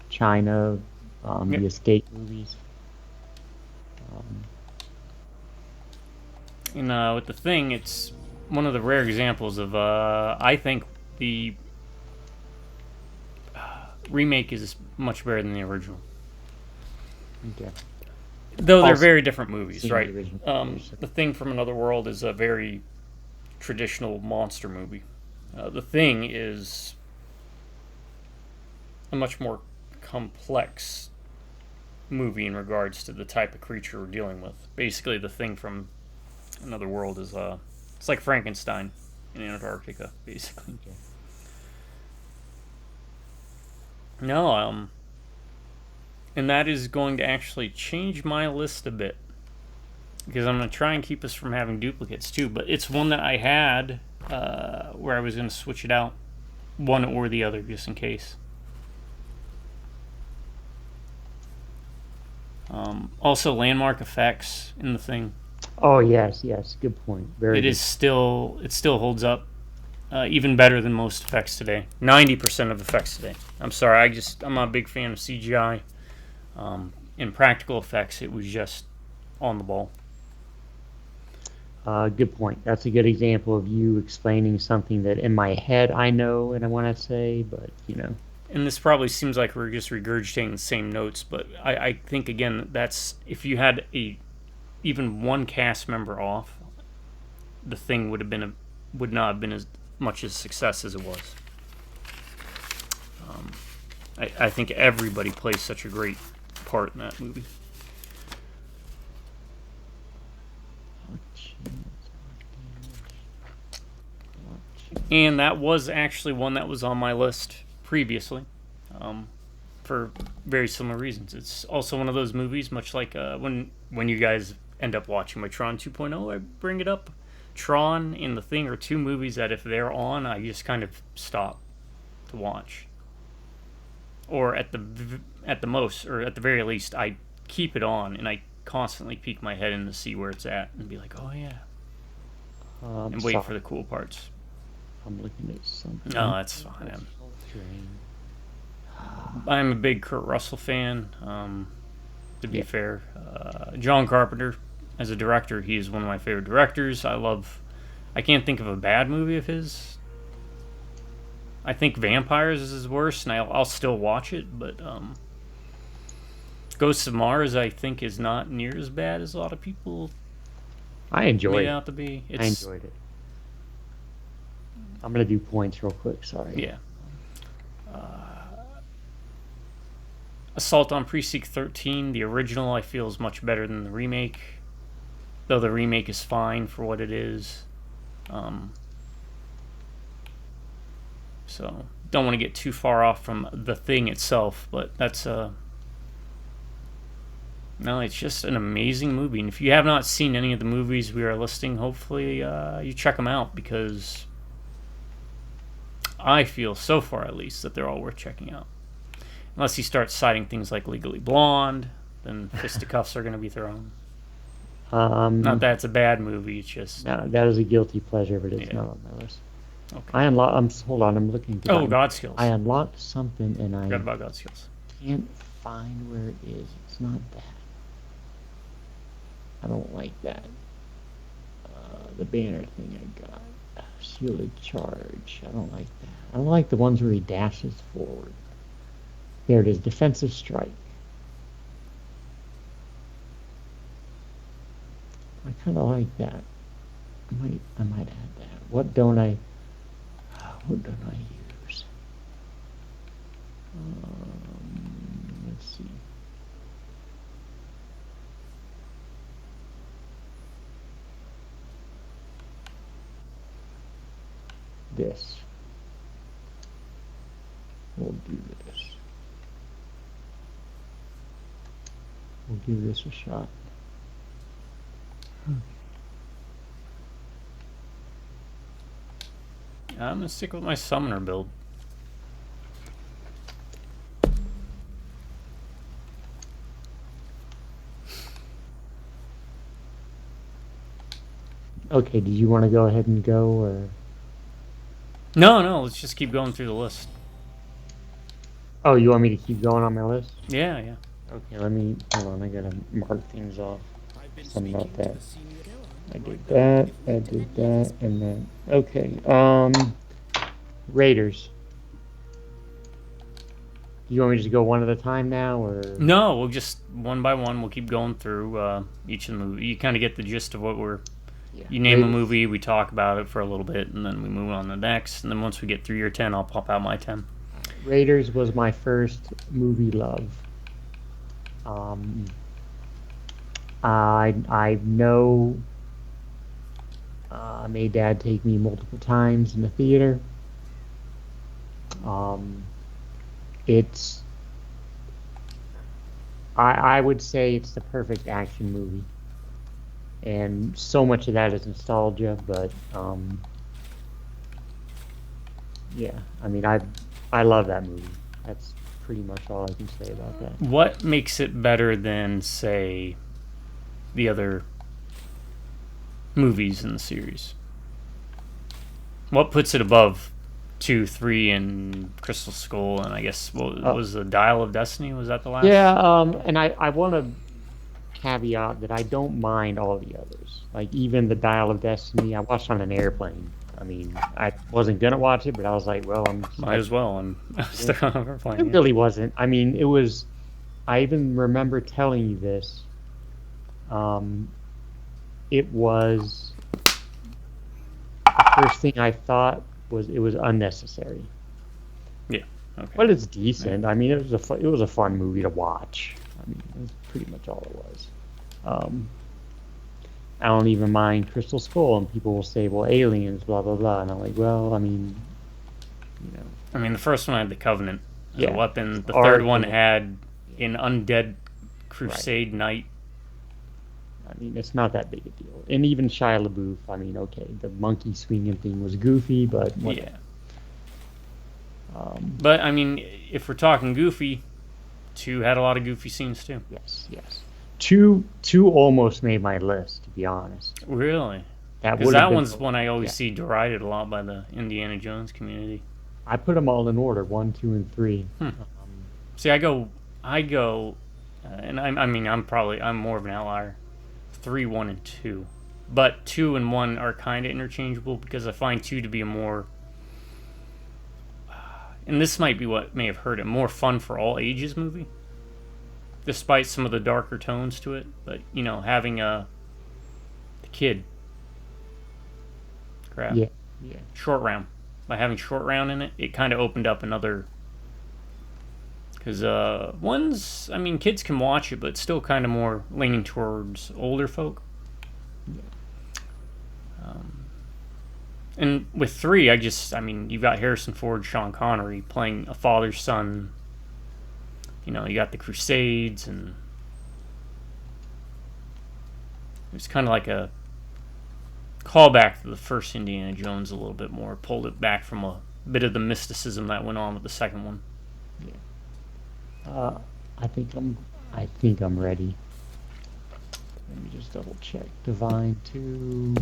China, the Escape movies. And with The Thing, it's one of the rare examples of, I think the remake is much better than the original. Okay. Though they're very different movies, seen right? the original. The Thing from Another World is a very traditional monster movie. The Thing is a much more complex movie in regards to the type of creature we're dealing with. Basically, The Thing from Another World is it's like Frankenstein in Antarctica, basically. Okay. No, and that is going to actually change my list a bit because I'm going to try and keep us from having duplicates too. But it's one that I had where I was going to switch it out, one or the other, just in case. Also, landmark effects in The Thing. Oh yes, good point. Very. It still holds up even better than most effects today. 90% of effects today. I'm sorry, I'm not a big fan of CGI. In practical effects, it was just on the ball. Good point. That's a good example of you explaining something that in my head I know and I want to say, but And this probably seems like we're just regurgitating the same notes, but I think, again, that's if you had even one cast member off, The Thing would not have been as much a success as it was. I think everybody plays such a great part in that movie. And that was actually one that was on my list previously, for very similar reasons. It's also one of those movies, much like when you guys end up watching my Tron 2.0, I bring it up. Tron and The Thing are 2 movies that if they're on, I just kind of stop to watch. or at the most, or at the very least, I keep it on and I constantly peek my head in to see where it's at and be like, oh yeah, and wait sorry, for the cool parts. I'm looking at something. No, that's fine. I'm a big Kurt Russell fan. To be fair, John Carpenter, as a director, he's one of my favorite directors. I can't think of a bad movie of his. I think Vampires is his worst, and I'll still watch it, but Ghosts of Mars, I think, is not near as bad as a lot of people I enjoyed made it. out to be. I enjoyed it. I'm gonna do points real quick. Sorry. Yeah. Assault on Precinct 13, the original, I feel, is much better than the remake, though the remake is fine for what it is. So, don't want to get too far off from the thing itself, but that's no, it's just an amazing movie. And if you have not seen any of the movies we are listing, hopefully you check them out, because I feel, so far at least, that they're all worth checking out. Unless you start citing things like Legally Blonde, then fisticuffs are going to be thrown. Not that it's a bad movie, it's just... No, that is a guilty pleasure, but it's not on my list. Okay. Hold on, I'm looking. Oh, God Skills. I unlocked something and I Forgot about God Skills. can't find where it is. It's not that. I don't like that. The banner thing I got. Shielded Charge. I don't like that. I don't like the ones where he dashes forward. There it is, Defensive Strike. I kind of like that. I might add that. What don't I use? Let's see. This. We'll do this. We'll give this a shot. I'm going to stick with my Summoner build. Okay, do you want to go ahead and go, or? No, let's just keep going through the list. Oh, you want me to keep going on my list? Yeah. Okay, hold on, I gotta mark things off. Something about that. I did that, and then, okay, Raiders. Do you want me to just go one at a time now, or? No, we'll just, one by one, we'll keep going through each of the movies. You kind of get the gist of what we're... Yeah. You name Raiders. a movie, we talk about it for a little bit, and then we move on to the next. And then once we get through your 10, I'll pop out my 10. Raiders was my first movie love. I know I made Dad take me multiple times in the theater. I would say it's the perfect action movie, and so much of that is nostalgia. But yeah, I mean, I love that movie. That's pretty much all I can say about that. What makes it better than, say, the other movies in the series? What puts it above 2, 3, and Crystal Skull, and I guess what was the Dial of Destiny? Was that the last? Yeah, and I want to caveat that I don't mind all the others. Like, even the Dial of Destiny, I watched on an airplane. I mean, I wasn't gonna watch it, but I was like, well, Might as well. I'm stuck on an airplane. It really wasn't. I mean, it was. I even remember telling you this. It was the first thing I thought was it was unnecessary. Yeah. Okay. But it's decent. Yeah. I mean, it was a fun movie to watch. I mean, that's pretty much all it was. I don't even mind Crystal Skull, and people will say, well, aliens, blah, blah, blah. And I'm like, well, I mean, you know. I mean, the first one had the Covenant as a weapon. The Art, third one had an undead crusade knight. I mean, it's not that big a deal. And even Shia LaBeouf, I mean, okay, the monkey swinging thing was goofy, but whatever. But I mean, if we're talking goofy, 2 had a lot of goofy scenes too. Yes, yes. Two almost made my list, to be honest. Really? That Because would that have been one's one I always yeah. see derided a lot by the Indiana Jones community. I put them all in order, 1, 2, and 3. See, I go, and I'm more of an outlier. 3, 1, and 2, but 2 and 1 are kind of interchangeable because I find 2 to be a more, and this might be what may have hurt it, more fun for all ages movie, despite some of the darker tones to it. But having the kid, crap, Yeah. Short Round, by having Short Round in it, it kind of opened up another. Because one's, I mean, kids can watch it, but it's still kind of more leaning towards older folk. And with 3, you've got Harrison Ford, Sean Connery playing a father son. You got the Crusades, and it's kind of like a callback to the first Indiana Jones a little bit more. Pulled it back from a bit of the mysticism that went on with the second one. I think I'm ready. Let me just double check. Divine 2.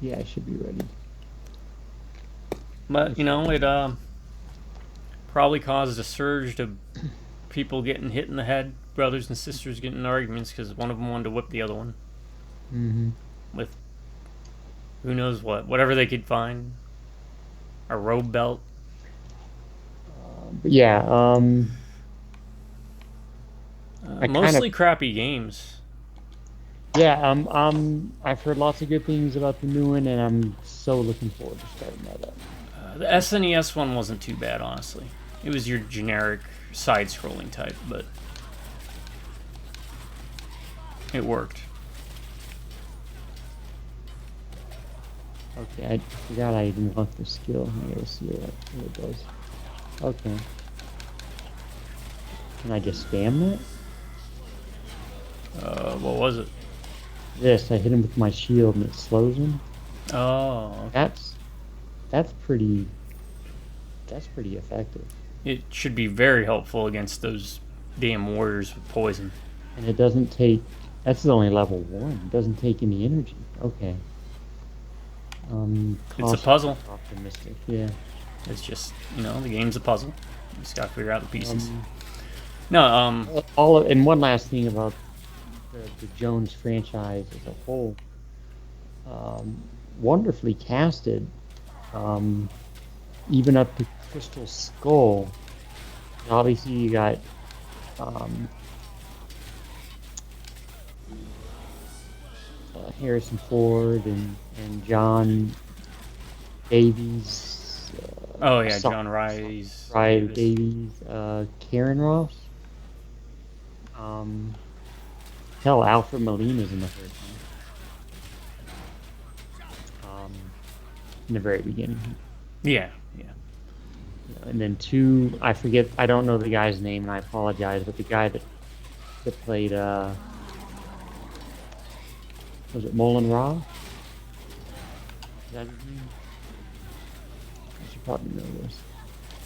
Yeah, I should be ready. But it probably caused a surge of people getting hit in the head, brothers and sisters getting in arguments because one of them wanted to whip the other one with who knows whatever they could find, a robe belt. But yeah, Mostly crappy games. Yeah, I've heard lots of good things about the new one, and I'm so looking forward to starting that up. The SNES one wasn't too bad, honestly. It was your generic side-scrolling type, but it worked. Okay, I forgot I even unlocked the skill. I gotta see what it does. Okay. Can I just spam that? What was it? This, I hit him with my shield and it slows him. Oh, okay. That's pretty effective. It should be very helpful against those damn warriors with poison. And it doesn't take, that's only level 1. It doesn't take any energy. Okay. It's a puzzle. Optimistic, yeah. It's just, the game's a puzzle. You just gotta figure out the pieces. No, And one last thing about the Jones franchise as a whole. Wonderfully casted, even up to Crystal Skull. Obviously, you got Harrison Ford and John Davies. John Rhys Davies. Karen Ross. Hell, Alfred Molina's in the third one. In the very beginning. Yeah. And then 2, I forget, I don't know the guy's name, and I apologize, but the guy that played, was it Mullen Ra? Is that his name? I should probably know this.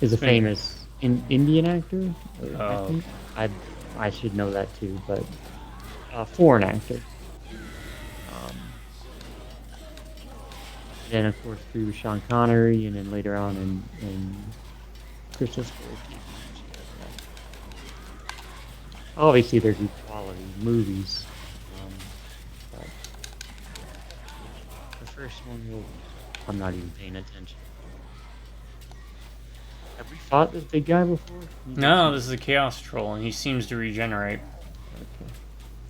Is a famous Indian actor, I think. I should know that too, but foreign actor. Then of course 3 was Sean Connery, and then later on in Crystal Skull. Obviously, they're good quality movies, but the first one, I'm not even paying attention. Have we fought this big guy before? No, this is a Chaos Troll, and he seems to regenerate. Okay.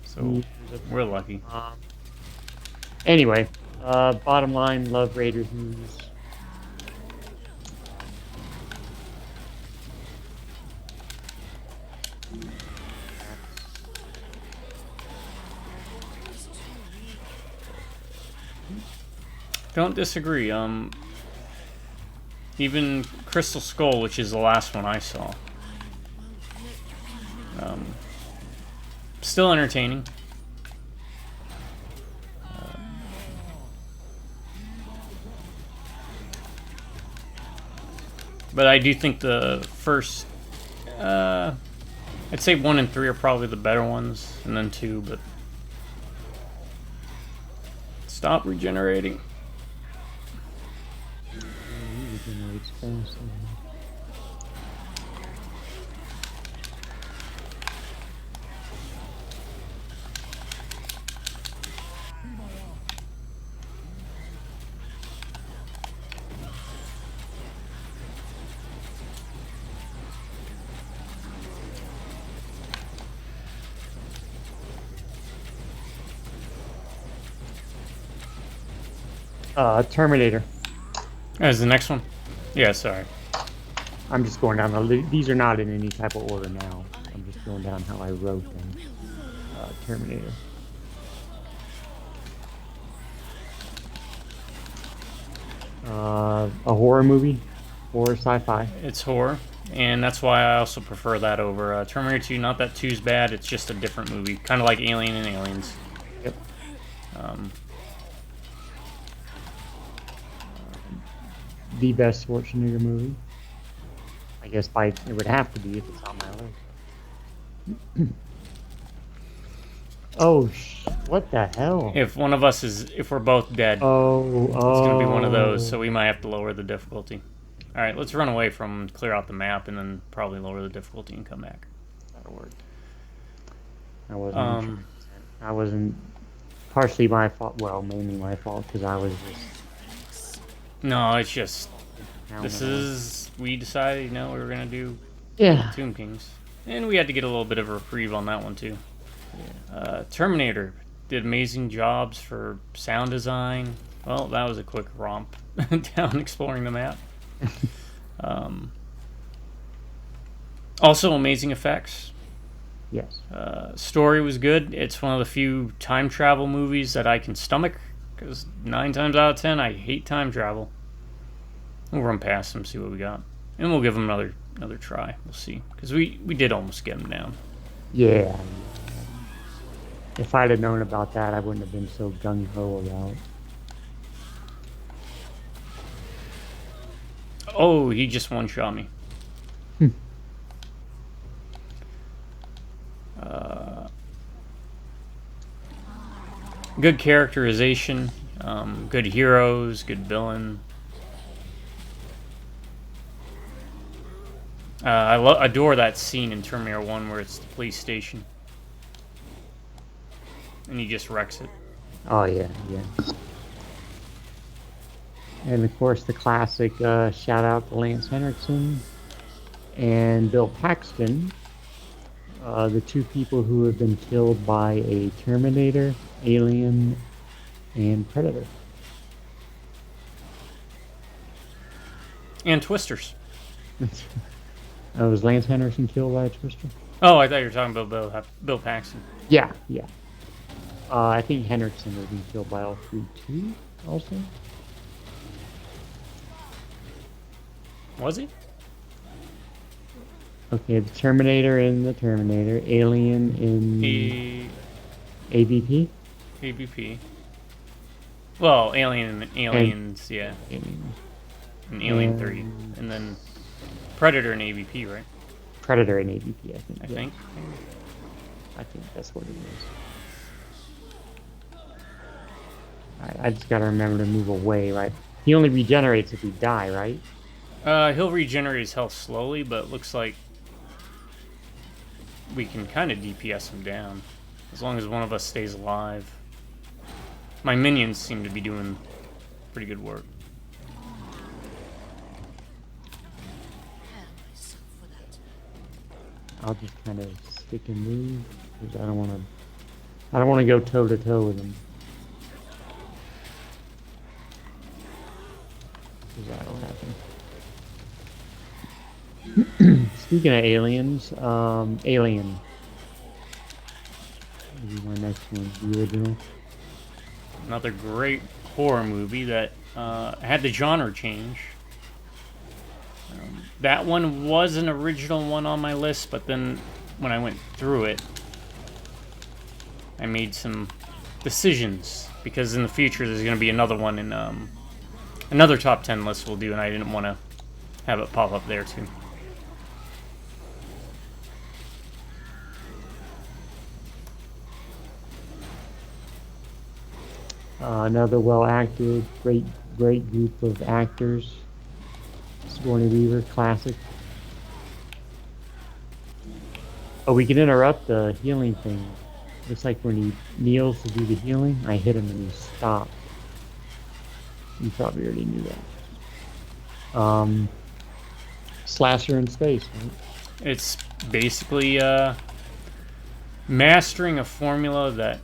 So we're lucky. Anyway, bottom line, love Raiders movies. Don't disagree. Even Crystal Skull, which is the last one I saw, still entertaining. But I do think the first, I'd say 1 and 3 are probably the better ones, and then 2. But stop regenerating. Regenerates fast. Terminator. As the next one. Yeah, sorry. I'm just going down these are not in any type of order now. I'm just going down how I wrote them. Terminator. A horror movie, horror sci-fi. It's horror, and that's why I also prefer that over Terminator 2. Not that 2's bad, it's just a different movie. Kind of like Alien and Aliens. Yep. The best Schwarzenegger movie. I guess it would have to be if it's on my list. Oh, what the hell? If one of us if we're both dead, it's gonna be one of those, so we might have to lower the difficulty. Alright, let's run away from, clear out the map, and then probably lower the difficulty and come back. That'll work. I wasn't partially my fault, well, mainly my fault, because I was just... No, it's just, we decided, we were gonna do Tomb Kings. And we had to get a little bit of a reprieve on that one, too. Yeah. Terminator did amazing jobs for sound design. Well, that was a quick romp down exploring the map. Also, amazing effects. Yes. Story was good. It's one of the few time travel movies that I can stomach, because 9 times out of 10, I hate time travel. We'll run past them, see what we got, and we'll give them another try. We'll see, because we did almost get them down. Yeah. If I'd have known about that, I wouldn't have been so gung-ho about. Oh, he just one-shot me. Good characterization, good heroes, good villain. I adore that scene in Terminator 1 where it's the police station. And he just wrecks it. Oh, yeah. And, of course, the classic shout-out to Lance Henriksen and Bill Paxton, the 2 people who have been killed by a Terminator, Alien, and Predator. And Twisters. Was Lance Henriksen killed by a Twister? Oh, I thought you were talking about Bill Paxton. Yeah. I think Henriksen has been killed by all 3 too, also. Was he? Okay, the Terminator in the Terminator, Alien in AVP? AVP. Well, Alien and Aliens, yeah. Alien. And Alien 3. And then Predator and AVP, right? Predator and AVP, I think. I think. I think that's what it is. I just gotta remember to move away, right? He only regenerates if we die, right? He'll regenerate his health slowly, but it looks like we can kind of DPS him down. As long as one of us stays alive. My minions seem to be doing pretty good work. I'll just kind of stick and move because I don't want to go toe to toe with him. Because that'll happen. Speaking of aliens, Alien. Maybe my next one, the original. Another great horror movie that had the genre change. That one was an original one on my list, but then when I went through it, I made some decisions, because in the future there's going to be another one in another top 10 list we'll do, and I didn't want to have it pop up there too. Another well-acted, great group of actors. Sigourney Weaver, classic. Oh, we can interrupt the healing thing. Looks like when he kneels to do the healing, I hit him and he stopped. You probably already knew that. Slasher in space, right? It's basically mastering a formula that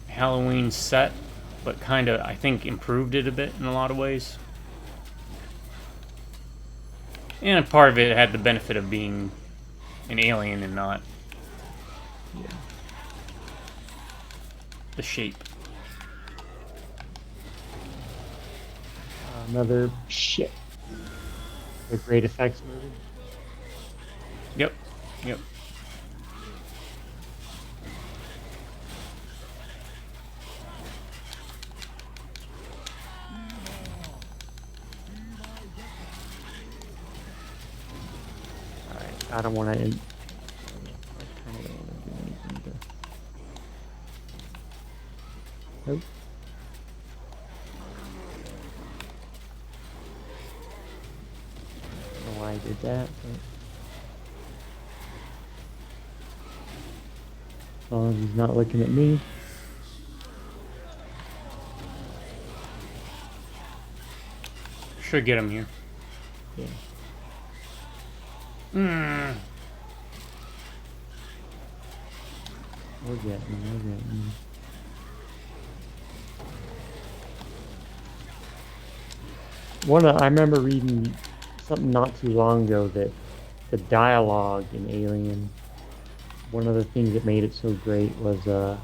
Halloween set, but kind of, I think, improved it a bit in a lot of ways. And part of it had the benefit of being an alien and not the shape. Another shit. A great effects movie. Yep. Alright, I don't want to. I kind of don't want to do anything to. Nope. I don't know why I did that. As long as he's not looking at me. Should get him here. Yeah. We're getting. I remember reading something not too long ago that the dialogue in Alien, one of the things that made it so great was it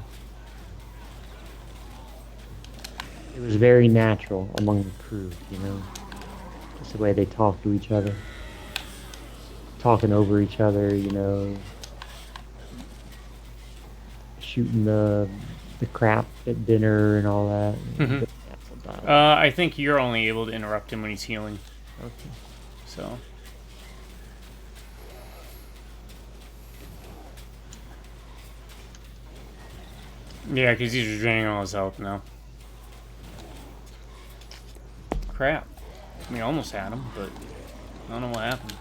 was very natural among the crew, you know, just the way they talk to each other, talking over each other, you know, shooting the crap at dinner and all that. Mhm. I think you're only able to interrupt him when he's healing. Okay. So. Yeah, because he's draining all his health now. Crap. I mean, I almost had him, but I don't know what happened.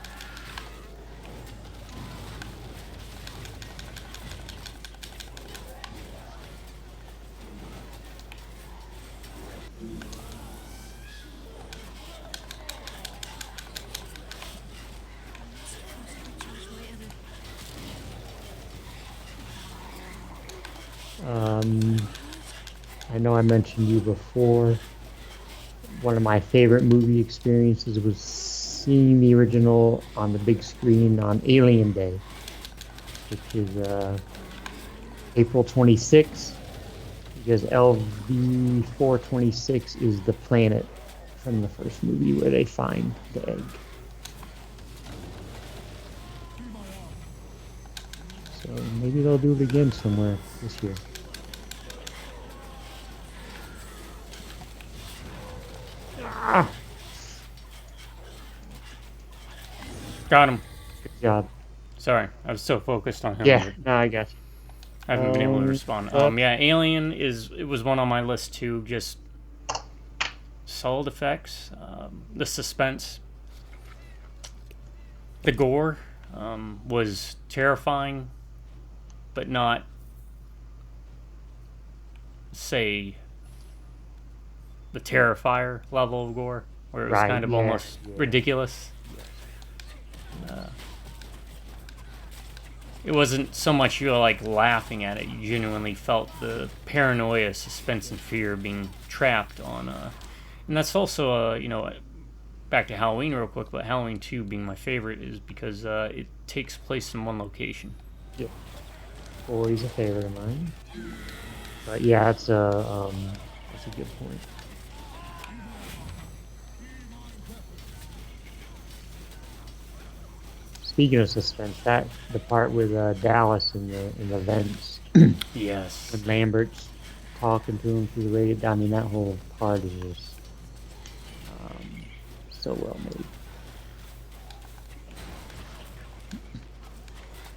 I know I mentioned you before. One of my favorite movie experiences was seeing the original on the big screen on Alien Day, which is April 26th, because LV-426 is the planet from the first movie where they find the egg. So maybe they'll do it again somewhere this year. Got him. Good job. Sorry, I was so focused on him. Yeah, no, I got you. I haven't been able to respond. Yeah, Alien was one on my list too. Just solid effects, the suspense, the gore was terrifying, but not, say, the Terrifier level of gore, where it was Right, kind of yeah, almost yeah. ridiculous. It wasn't so much you were like laughing at it; you genuinely felt the paranoia, suspense, and fear being trapped on. And that's also back to Halloween real quick. But Halloween 2 being my favorite is because it takes place in one location. Yep. Always a favorite of mine. But yeah, that's a good point. Speaking of suspense, the part with Dallas in the vents, Yes. when Lambert's talking to him through the radio. I mean, that whole part is just so well made.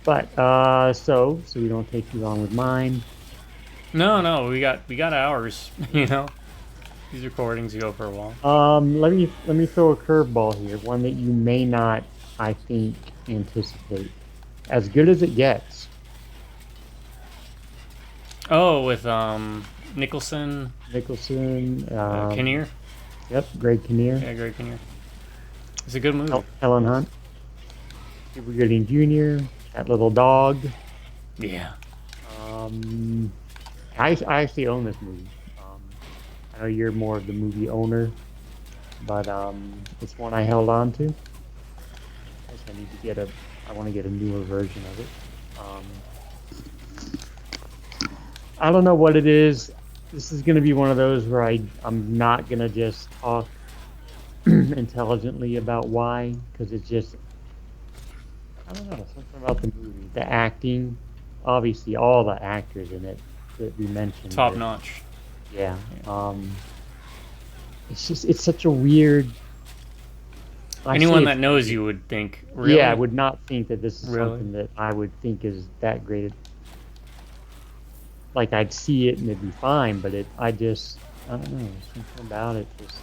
But so we don't take too long with mine. No, we got hours. You know, these recordings go for a while. Let me throw a curveball here, one that you may not, I think, anticipate. As good as it gets. Oh, with Nicholson, Kinnear. Kinnear. Yep, Greg Kinnear. Yeah, Greg Kinnear. It's a good movie. Helen Hunt. Cuba Gooding Jr. That little dog. Yeah. I actually own this movie. I know you're more of the movie owner, but it's one I held on to. I guess I want to get a newer version of it. I don't know what it is. This is going to be one of those where I'm not going to just talk intelligently about why, because it's just, I don't know, something about the movie. The acting, obviously all the actors in it that we mentioned. Top notch. Yeah. It's such a weird. Anyone that knows you would think, really? Yeah, I would not think that this is Really? something that I would think is that great. Like, I'd see it and it'd be fine, but I don't know, something about it just,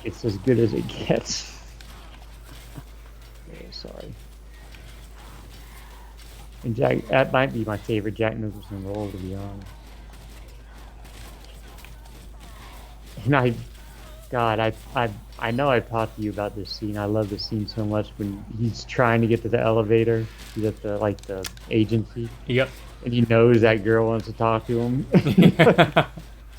it's as good as it gets. Oh, sorry. And that might be my favorite Jack Nicholson role, to be honest. And I know I've talked to you about this scene. I love this scene so much when he's trying to get to the elevator. He's at the agency. Yep. And he knows that girl wants to talk to him.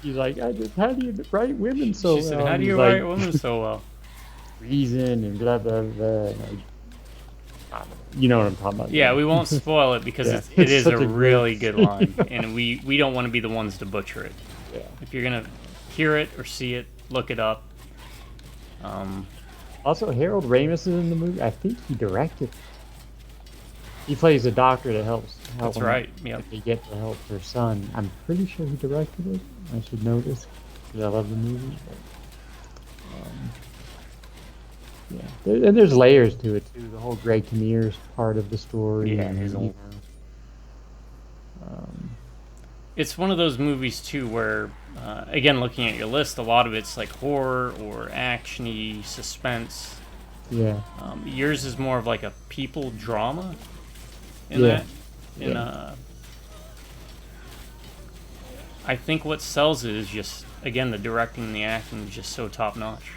He's like, how do you write women so well? She said, how do He's you like, write women so well? Reason and blah, blah, blah. You know what I'm talking about. Yeah, we won't spoil it because Yeah. it is Such a a really great good line. And we don't want to be the ones to butcher it. Yeah. If you're going to hear it or see it, look it up. Also, Harold Ramis is in the movie. I think he directed. He plays a doctor that helps. That's right. Yep. They get to help their son. I'm pretty sure he directed it. I should know this because I love the movie. But, yeah, and there's layers to it too. The whole Greg Kinnear's part of the story. Yeah, and, his whole. It's one of those movies too where, again, looking at your list, a lot of it's like horror or actiony suspense. Yeah. Yours is more of like a people drama. Yeah. I think what sells it is just, again, the directing and the acting is just so top notch.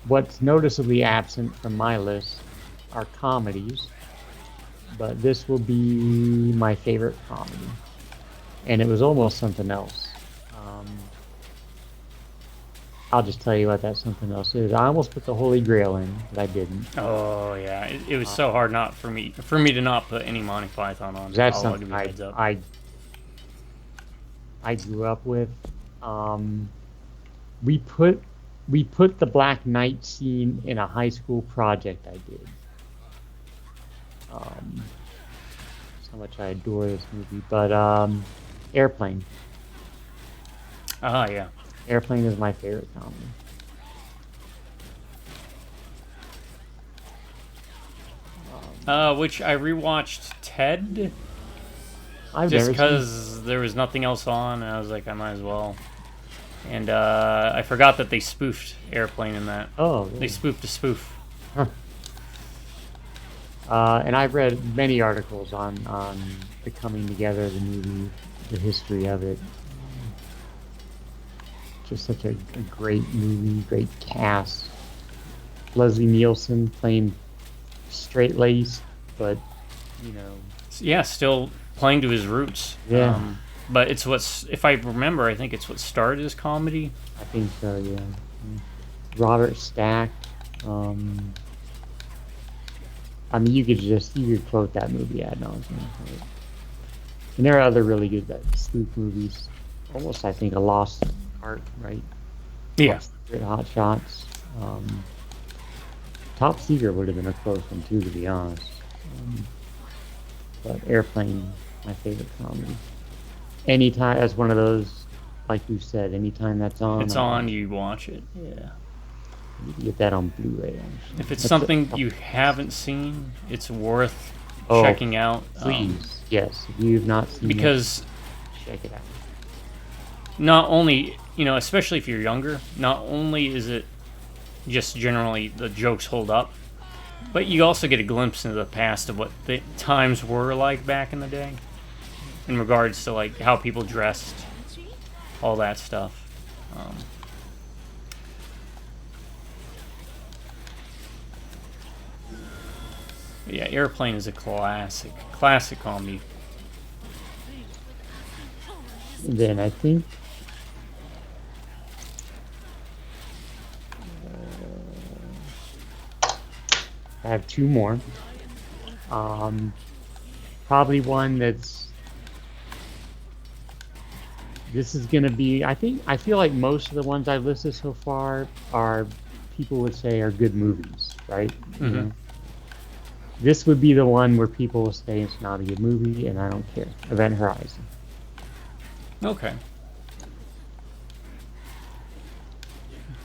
What's noticeably absent from my list are comedies, but this will be my favorite comedy, and it was almost something else. I'll just tell you what that something else is. I almost put the Holy Grail in, but I didn't. Oh yeah, it was so hard not for me to not put any Monty Python on. That's I'll something give you a heads up. I grew up with. We put the Black Knight scene in a high school project I did. That's how much I adore this movie. But Airplane. Ah, yeah. Airplane is my favorite comedy. Which I rewatched Ted I've just never because there was nothing else on, and I was like, I might as well. And I forgot that they spoofed Airplane in that. Oh, really? They spoofed a spoof. Huh. And I've read many articles on the coming together of the movie, the history of it. Just such a great movie, great cast. Leslie Nielsen playing straight-laced, but, you know... Yeah, still playing to his roots. Yeah. But it's if I remember, I think it's what started his comedy. I think so, yeah. Robert Stack. I mean, you could quote that movie ad nauseam. Right? And there are other really good spook movies. Almost, I think, a lost art, right? Yeah. Great Hot Shots. Top Secret would have been a close one too, to be honest. But Airplane, my favorite comedy. anytime, as one of those, like you said, anytime that's on. It's on, you watch it. Yeah. You can get that on Blu-ray. Actually. If it's That's something you haven't seen, it's worth Oh, checking out. Please, yes. If you've not seen Because it, check it out. not only, especially if you're younger, not only is it just generally the jokes hold up, but you also get a glimpse into the past of what the times were like back in the day in regards to like how people dressed, all that stuff. Yeah, Airplane is a classic comedy. Then I think I have two more. Probably one that's. This is gonna be. I feel like most of the ones I've listed so far are people would say are good movies, right? You know? This would be the one where people will say it's not a good movie, and I don't care. Event Horizon. Okay.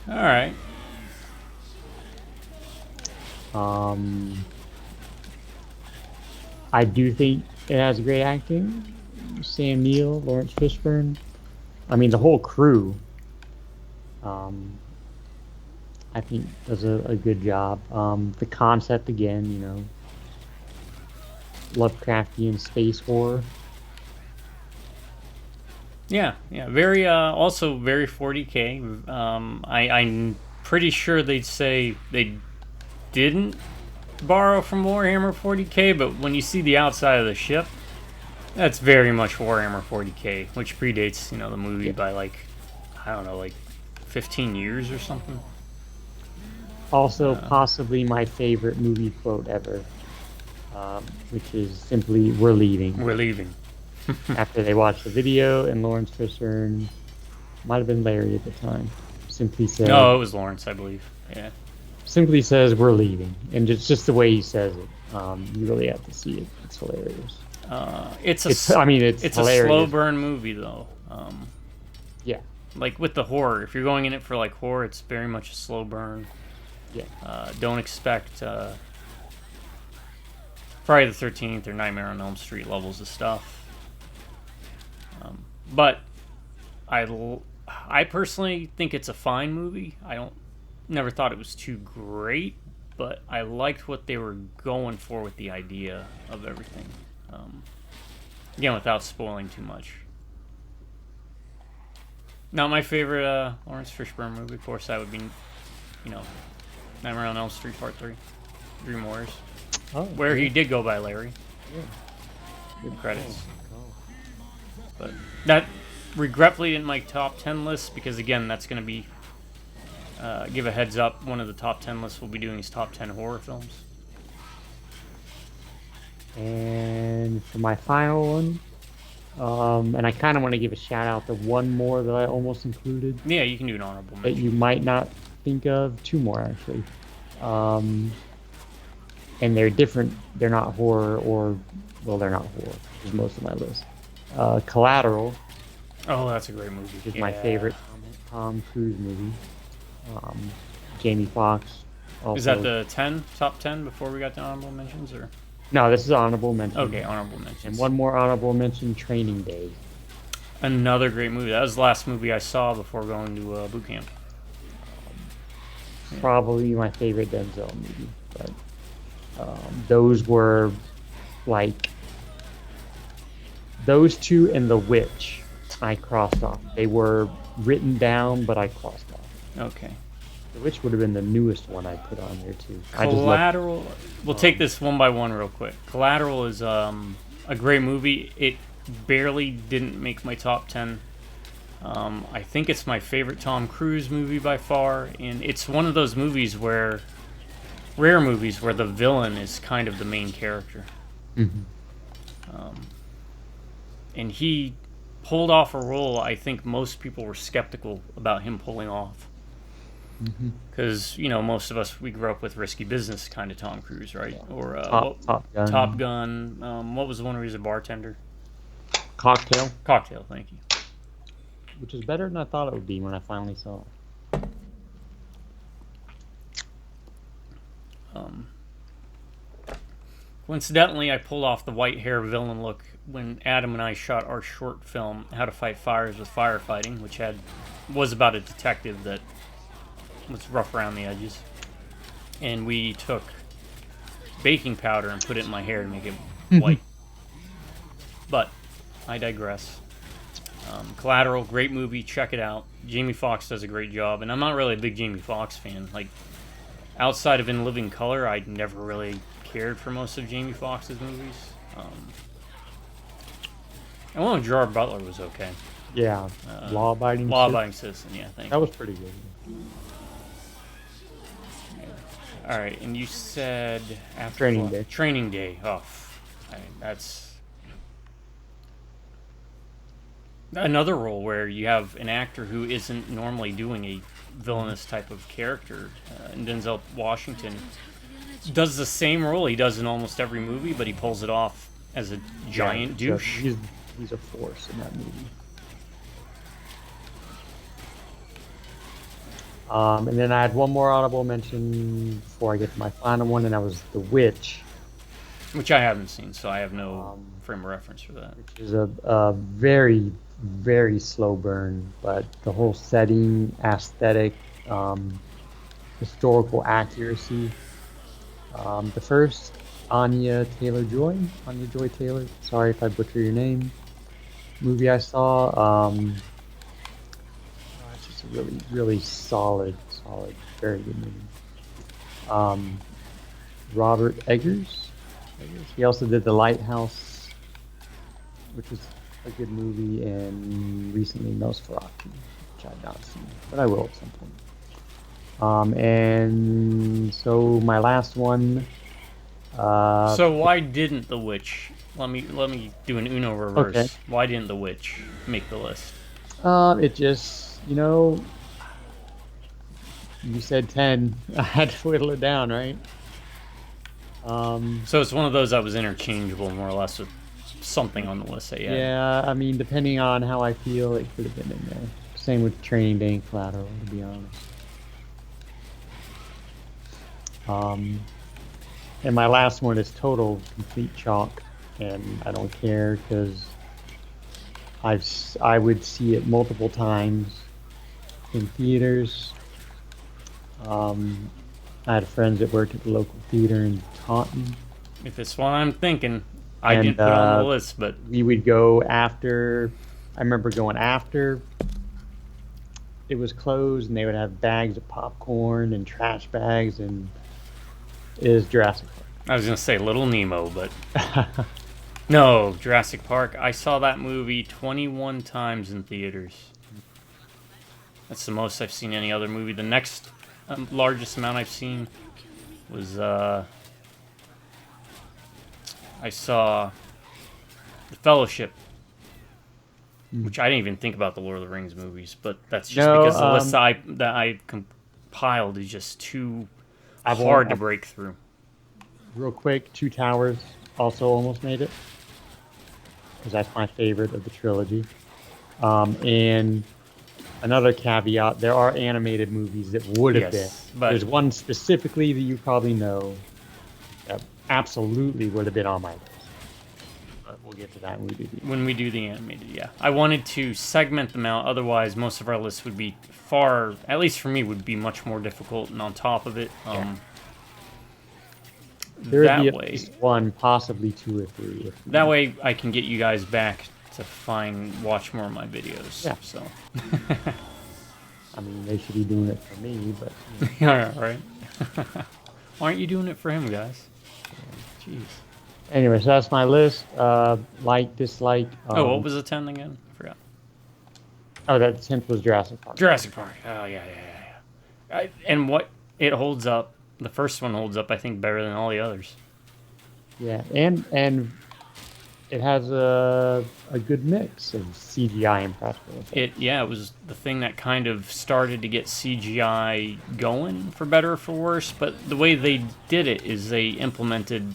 All right. I do think it has great acting. Sam Neill, Lawrence Fishburne. I mean, the whole crew. I think does a good job. The concept again, Lovecraftian space horror. Yeah. Very, also very 40K. I'm pretty sure they'd say they didn't borrow from Warhammer 40K, but when you see the outside of the ship, that's very much Warhammer 40K, which predates, the movie by like 15 years or something. Also, possibly my favorite movie quote ever, which is simply, "We're leaving." We're leaving. After they watched the video, and Lawrence Fishburne, might have been Larry at the time, simply said, No, it was Lawrence, I believe. Yeah. Simply says, "We're leaving," and just the way he says it, you really have to see it. It's hilarious. It's It's hilarious. A slow burn movie though. Yeah. Like with the horror, if you're going in it for like horror, it's very much a slow burn. Yeah. Don't expect Friday the 13th or Nightmare on Elm Street levels of stuff. But I personally think it's a fine movie. Never thought it was too great, but I liked what they were going for with the idea of everything. Again, without spoiling too much. Not my favorite Lawrence Fishburne movie. Of course, that would be, Nightmare on Elm Street Part 3, Dream Warriors, where he did go by Larry. Yeah. Good credits. But that regretfully didn't make top 10 lists because, again, that's going to be, give a heads up, one of the top 10 lists we'll be doing is top 10 horror films. And for my final one, and I kind of want to give a shout out to one more that I almost included. Yeah, you can do an honorable That mention. you might not think of. Two more, actually. And they're different. They're not horror they're not horror. Is most of my list. Collateral Oh, that's a great movie. is my favorite Tom Cruise movie. Jamie Foxx. Is that the top 10 before we got to honorable mentions, or? No, this is honorable mention. Okay, honorable mentions. And one more honorable mention, Training Day. Another great movie. That was the last movie I saw before going to boot camp. Probably my favorite Denzel movie. But those were like those two and The Witch. I crossed off. They were written down, but I crossed off. Okay. The Witch would have been the newest one I put on there too. Collateral. We'll take this one by one real quick. Collateral is a great movie. It barely didn't make my top 10. I think it's my favorite Tom Cruise movie by far, and it's one of those movies where rare movies where the villain is kind of the main character. Mm-hmm. And he pulled off a role I think most people were skeptical about him pulling off. Because, most of us, we grew up with Risky Business kind of Tom Cruise, right? Or Top Gun. Top Gun. What was the one where he was a bartender? Cocktail, Cocktail, thank you. which is better than I thought it would be when I finally saw it. Coincidentally, I pulled off the white hair villain look when Adam and I shot our short film, How to Fight Fires with Firefighting, which was about a detective that was rough around the edges. And we took baking powder and put it in my hair to make it white. But I digress. Collateral, great movie, check it out. Jamie Foxx does a great job, and I'm not really a big Jamie Foxx fan. Like, outside of In Living Color, I never really cared for most of Jamie Foxx's movies. And one with Gerard Butler was okay. Yeah, Law-Abiding Citizen, yeah, thank That you. was pretty good. Alright, and you said after Training Day. Training Day. Oh, that's another role where you have an actor who isn't normally doing a villainous type of character. And Denzel Washington does the same role he does in almost every movie, but he pulls it off as a giant douche. He's a force in that movie. And then I had one more audible mention before I get to my final one, and that was The Witch. Which I haven't seen, so I have no frame of reference for that. Which is a very, very slow burn, but the whole setting, aesthetic, historical accuracy. The first, Anya Taylor-Joy, sorry if I butcher your name, movie I saw, it's just a really, really solid, very good movie. Robert Eggers, he also did The Lighthouse, which was a good movie, and recently Nosferatu, which I've not seen, but I will at some point. And so my last one. So why didn't The Witch? Let me do an Uno reverse. Okay. Why didn't The Witch make the list? It just, you said 10. I had to whittle it down, right? So it's one of those that was interchangeable more or less with something on the list that you had. Yeah, I mean, depending on how I feel, it could have been in there. Same with Training Day and Collateral, to be honest. And my last one is total, complete chalk, and I don't care because I would see it multiple times in theaters. I had friends that worked at the local theater in Taunton. If it's what I'm thinking, I didn't put it on the list, but we would go after. I remember going after it was closed, and they would have bags of popcorn and trash bags, and it is Jurassic Park. I was gonna say Little Nemo, but no, Jurassic Park. I saw that movie 21 times in theaters. That's the most I've seen any other movie. The next largest amount I've seen was I saw The Fellowship, which I didn't even think about the Lord of the Rings movies, but that's just because the list that I compiled is just too hard to break through. Real quick, Two Towers also almost made it, because that's my favorite of the trilogy. And another caveat, there are animated movies that would have been. But there's one specifically that you probably know that absolutely would have been on my list. But we'll get to that when we do the animated, yeah. I wanted to segment them out, otherwise most of our lists would be at least for me, would be much more difficult, and on top of it, there would be at least one, possibly two or three. That way I can get you guys back to watch more of my videos. Yeah. So. I mean, they should be doing it for me, but... Yeah, right. Why aren't you doing it for him, guys? Jeez. Anyway, so that's my list. Like, dislike. What was the 10 again? I forgot. Oh, that 10th was Jurassic Park. Jurassic Park. Oh, yeah. And what it holds up, the first one holds up, I think, better than all the others. Yeah, and it has a good mix of CGI and practical effects. It was the thing that kind of started to get CGI going, for better or for worse, but the way they did it is they implemented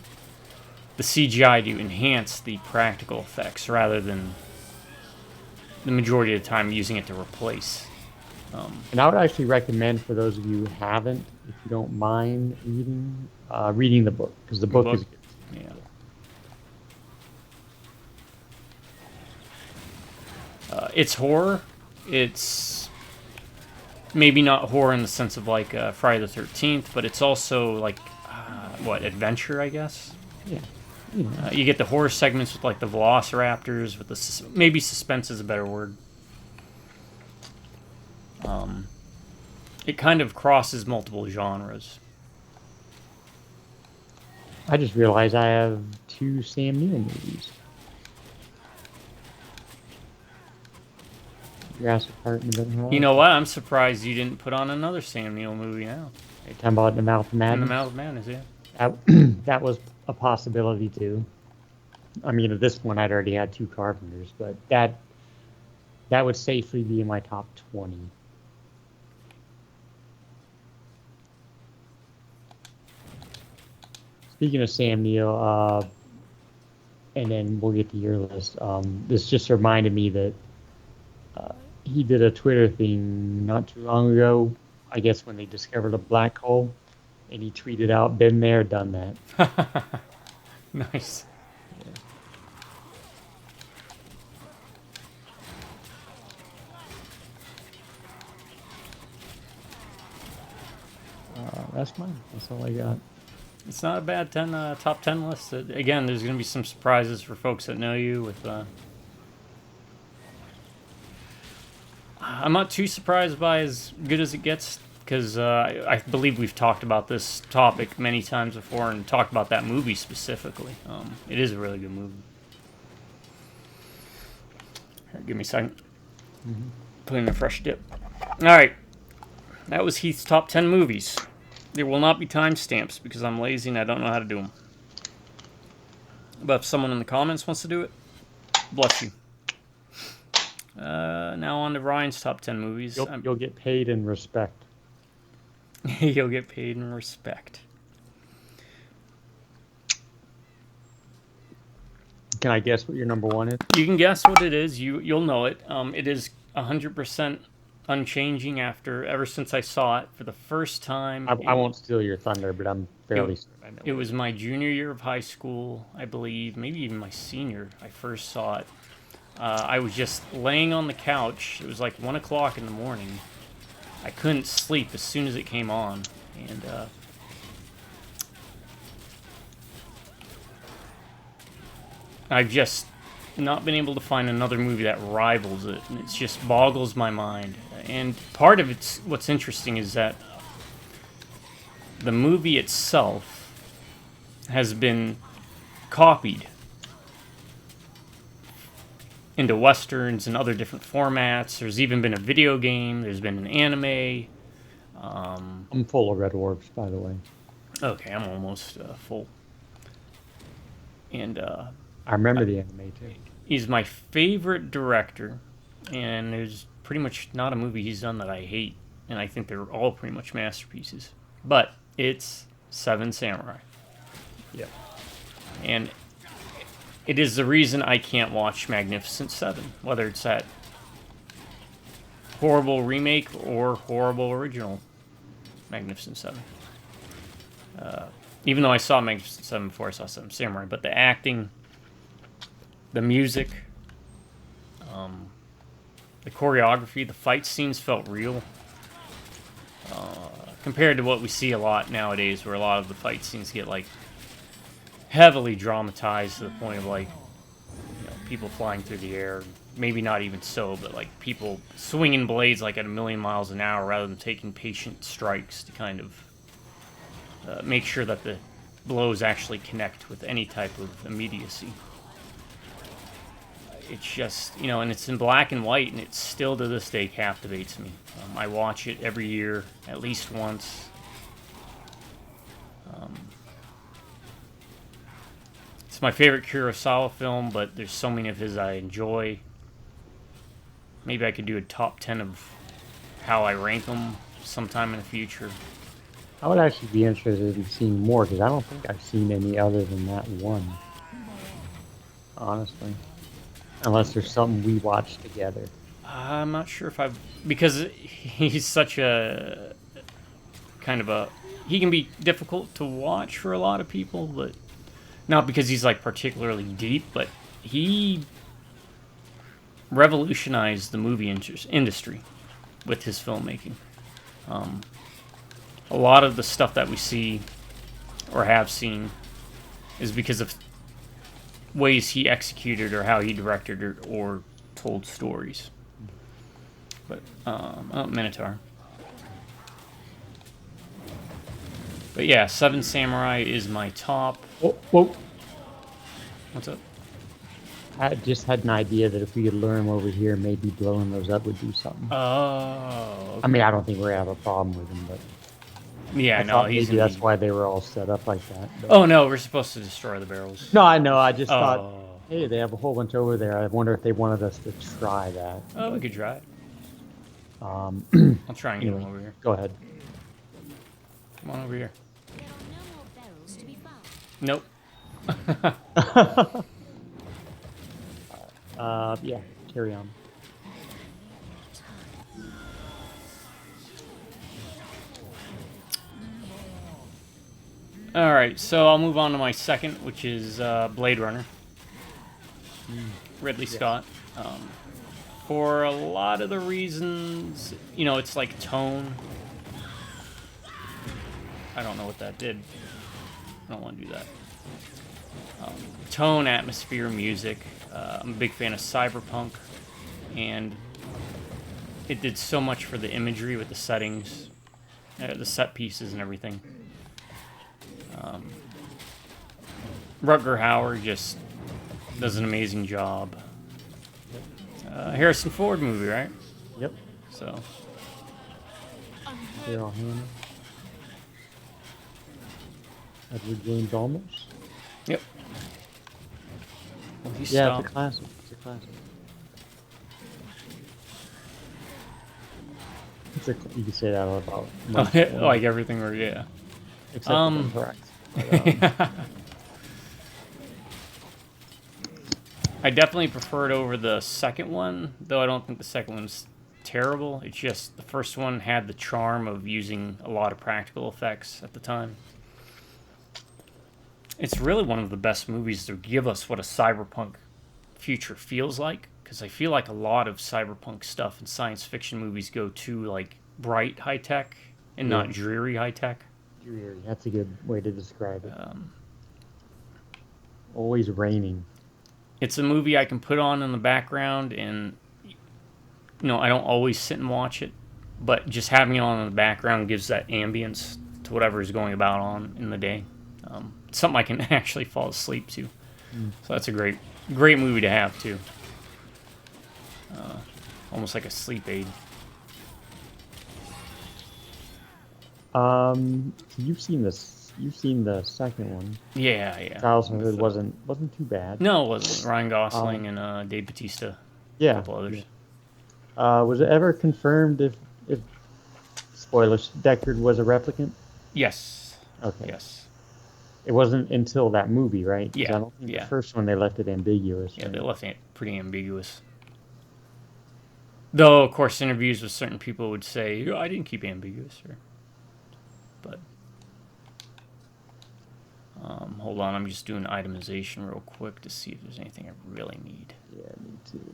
the CGI to enhance the practical effects rather than the majority of the time using it to replace. And I would actually recommend for those of you who haven't, if you don't mind reading the book, because the book is good. Yeah. It's horror. It's maybe not horror in the sense of like Friday the 13th, but it's also like adventure, I guess. Yeah. You get the horror segments with like the velociraptors, with the maybe suspense is a better word. It kind of crosses multiple genres. I just realized I have 2 Sam Neill movies. Jurassic Park and Event Horizon. You know what? I'm surprised you didn't put on another Sam Neill movie now. You're talking about The Mouth of In Madness? the Mouth of Madness, yeah. That was a possibility too. I mean, at this point, I'd already had 2 Carpenters, but that would safely be in my top 20. Speaking of Sam Neill, and then we'll get to your list. This just reminded me that he did a Twitter thing not too long ago, I guess when they discovered a black hole, and he tweeted out, "Been there, done that." Nice. That's mine. That's all I got. It's not a bad top 10 list. Again, there's going to be some surprises for folks that know you. I'm not too surprised by as good as it gets, because I believe we've talked about this topic many times before and talked about that movie specifically. It is a really good movie. Here, give me a second. Put in a fresh dip. All right. That was Heath's top 10 movies. There will not be timestamps because I'm lazy and I don't know how to do them. But if someone in the comments wants to do it, bless you. Now on to Ryan's top 10 movies. You'll get paid in respect. You'll get paid in respect. Can I guess what your number 1 is? You can guess what it is. You'll know it. It is 100% unchanging ever since I saw it for the first time. I won't steal your thunder, but I'm fairly certain I know. It was my junior year of high school, I believe, maybe even my senior. I first saw it. I was just laying on the couch. It was like 1 o'clock in the morning. I couldn't sleep as soon as it came on, and I've just not been able to find another movie that rivals it, and it just boggles my mind. And part of what's interesting is that the movie itself has been copied into westerns and other different formats. There's even been a video game. There's been an anime. I'm full of Red Orbs, by the way. Okay, I'm almost full. And I remember the anime too. he's my favorite director, and there's pretty much not a movie he's done that I hate, and I think they're all pretty much masterpieces. But it's Seven Samurai. Yeah. And it is the reason I can't watch Magnificent Seven, whether it's that horrible remake or horrible original Magnificent Seven. Even though I saw Magnificent Seven before I saw Seven Samurai, but the acting, the music, the choreography, the fight scenes felt real. Compared to what we see a lot nowadays, where a lot of the fight scenes get like heavily dramatized to the point of like, people flying through the air. Maybe not even so, but like people swinging blades like at 1,000,000 miles an hour rather than taking patient strikes to kind of make sure that the blows actually connect with any type of immediacy. It's just, and it's in black and white, and it still to this day captivates me. I watch it every year, at least once. It's my favorite Kurosawa film, but there's so many of his I enjoy. Maybe I could do a top 10 of how I rank them sometime in the future. I would actually be interested in seeing more, because I don't think I've seen any other than that one. Honestly. Unless there's something we watch together. I'm not sure if I've because he's such a kind of a he can be difficult to watch for a lot of people, but not because he's like particularly deep, but he revolutionized the movie industry with his filmmaking. A lot of the stuff that we see or have seen is because of ways he executed or how he directed or told stories. But Minotaur. But yeah, Seven Samurai is my top. Whoa, whoa. What's up? I just had an idea that if we could lure them over here, maybe blowing those up would do something. Oh. I mean, I don't think we're gonna have a problem with them, but Yeah, I no, thought he's maybe gonna that's be... why they were all set up like that. But... Oh no, we're supposed to destroy the barrels. No, I know. I just thought, Oh. hey, they have a whole bunch over there. I wonder if they wanted us to try that. Oh, we could try it. I'll try and get Anyway, him over here. go ahead. Come on over here. There are no more barrels to be found. Nope. Yeah, carry on. Alright, so I'll move on to my second, which is Blade Runner. Ridley Scott. For a lot of the reasons, you know, it's like tone. I don't know what that did. I don't want to do that. Tone, atmosphere, music. I'm a big fan of cyberpunk, and it did so much for the imagery with the settings, the set pieces, and everything. Rutger Hauer just does an amazing job. Harrison Ford movie, right? Yep. So, I'm hurt. Daryl Hannah. Edward James Olmos. yep. Well, he Yeah, stopped. it's a classic. It's a classic. You can say that about most Like everything, or yeah. except for the correct. But, I definitely prefer it over the second one, though I don't think the second one's terrible. It's just the first one had the charm of using a lot of practical effects at the time. It's really one of the best movies to give us what a cyberpunk future feels like, because I feel like a lot of cyberpunk stuff and science fiction movies go too like bright high tech and not dreary high tech. dreary. That's a good way to describe it. Always raining. It's a movie I can put on in the background, and you know, I don't always sit and watch it, but just having it on in the background gives that ambience to whatever is going about on in the day. It's something I can actually fall asleep to. So that's a great movie to have too. Almost like a sleep aid. You've seen this. You've seen the second one. Yeah. Childhood wasn't too bad. No, it wasn't. Ryan Gosling and Dave Bautista. Yeah. A couple others. Was it ever confirmed if spoilers, Deckard was a replicant? Yes. Okay. Yes. It wasn't until that movie, right? 'Cause Yeah, I don't think yeah. the first one they left it ambiguous. Yeah, right? they left it pretty ambiguous. Though, of course, interviews with certain people would say, "Oh, I didn't keep ambiguous." But hold on, I'm just doing itemization real quick to see if there's anything I really need. Yeah, me too.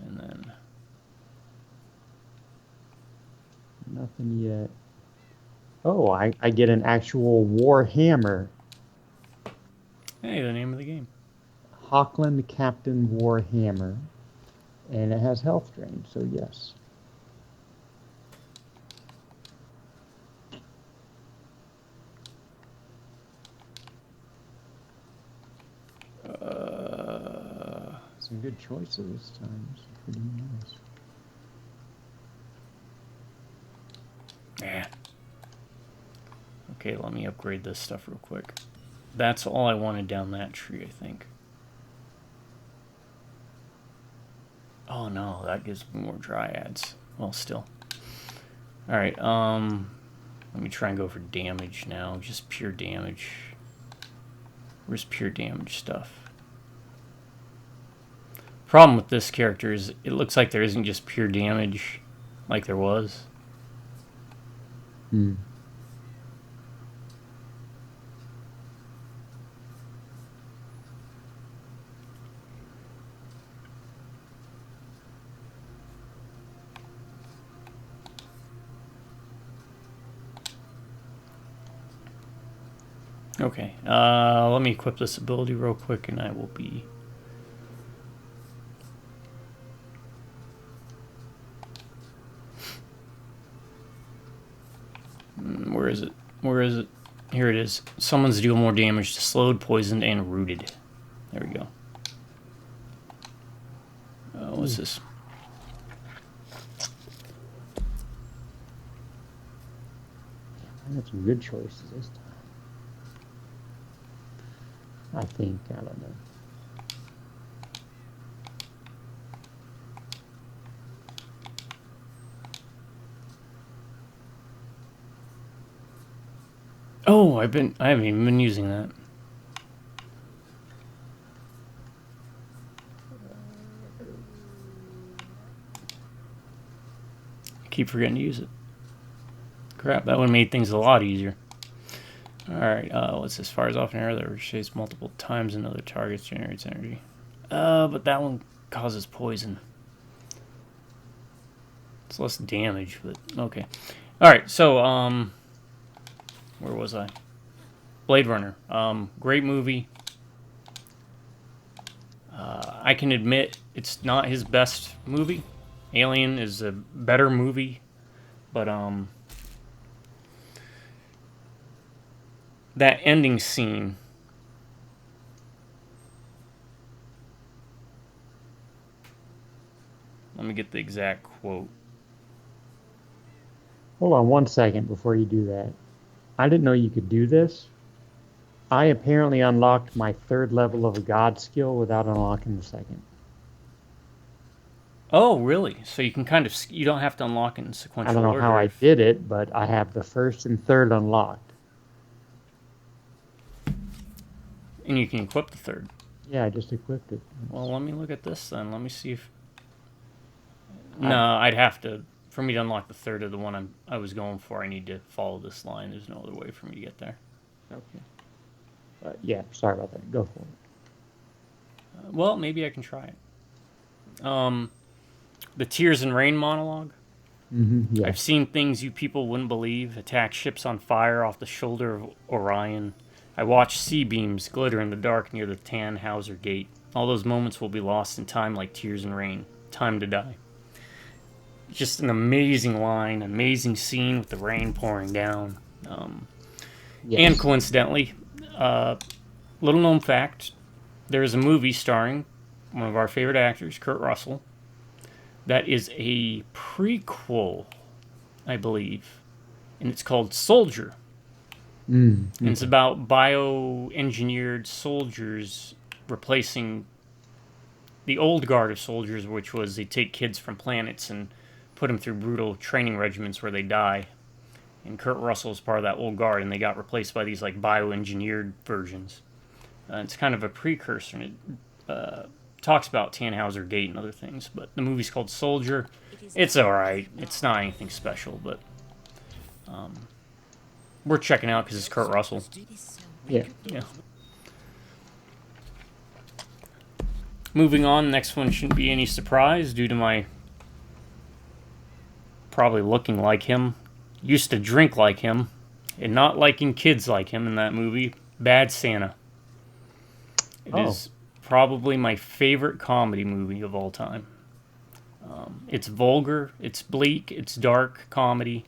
And then, Nothing yet. Oh, I get an actual Warhammer. hey, the name of the game. Hochland Captain Warhammer. And it has health drain, so yes. Some good choices this time. It's pretty nice. Yeah. Okay, let me upgrade this stuff real quick. That's all I wanted down that tree, I think. Oh no, that gives me more dryads. Well, still. Alright, let me try and go for damage now. Just pure damage. Where's pure damage stuff? Problem with this character is it looks like there isn't just pure damage like there was. Hmm. Okay, let me equip this ability real quick and I will be... Where is it? Where is it? Here it is. Summons deal more damage to slowed, poisoned, and rooted. There we go. What's this? I got some good choices this time. I think, I don't know. Oh, I haven't even been using that. I keep forgetting to use it. Crap, that would have made things a lot easier. Alright, what's this? Fires off an arrow that ricochets multiple times and other targets, generates energy. But that one causes poison. It's less damage, but okay. Alright, so, where was I? Blade Runner. Great movie. I can admit it's not his best movie. Alien is a better movie, but, that ending scene. Let me get the exact quote. Hold on one second before you do that. I didn't know you could do this. I apparently unlocked my 3rd level of a god skill without unlocking the 2nd. Oh, really? So you can kind of... You don't have to unlock it in sequential I don't know order. how I did it, but I have the 1st and 3rd unlocked. And you can equip the 3rd. Yeah, I just equipped it. Well, let me look at this then. Let me see if... No, I'd have to... For me to unlock the 3rd of the one I was going for, I need to follow this line. There's no other way for me to get there. Okay. Yeah, sorry about that. Go for it. Well, maybe I can try it. The Tears and Rain monologue. Yeah. I've seen things you people wouldn't believe. Attack ships on fire off the shoulder of Orion. I watched sea beams glitter in the dark near the Tannhauser Gate. All those moments will be lost in time like tears and rain. Time to die. Just an amazing line, amazing scene with the rain pouring down. Yes. And coincidentally, little known fact, there is a movie starring one of our favorite actors, Kurt Russell, that is a prequel, I believe, and it's called Soldier. And it's about bioengineered soldiers replacing the old guard of soldiers, which was they take kids from planets and put them through brutal training regimens where they die. And Kurt Russell is part of that old guard, and they got replaced by these like bioengineered versions. It's kind of a precursor, and it talks about Tannhauser Gate and other things. But the movie's called Soldier. It's alright. It's not anything special, but we're checking out because it's Kurt Russell. Yeah. Yeah. Moving on, next one shouldn't be any surprise due to my probably looking like him, used to drink like him, and not liking kids like him in that movie, Bad Santa. It is probably my favorite comedy movie of all time. It's vulgar, it's bleak, it's dark comedy.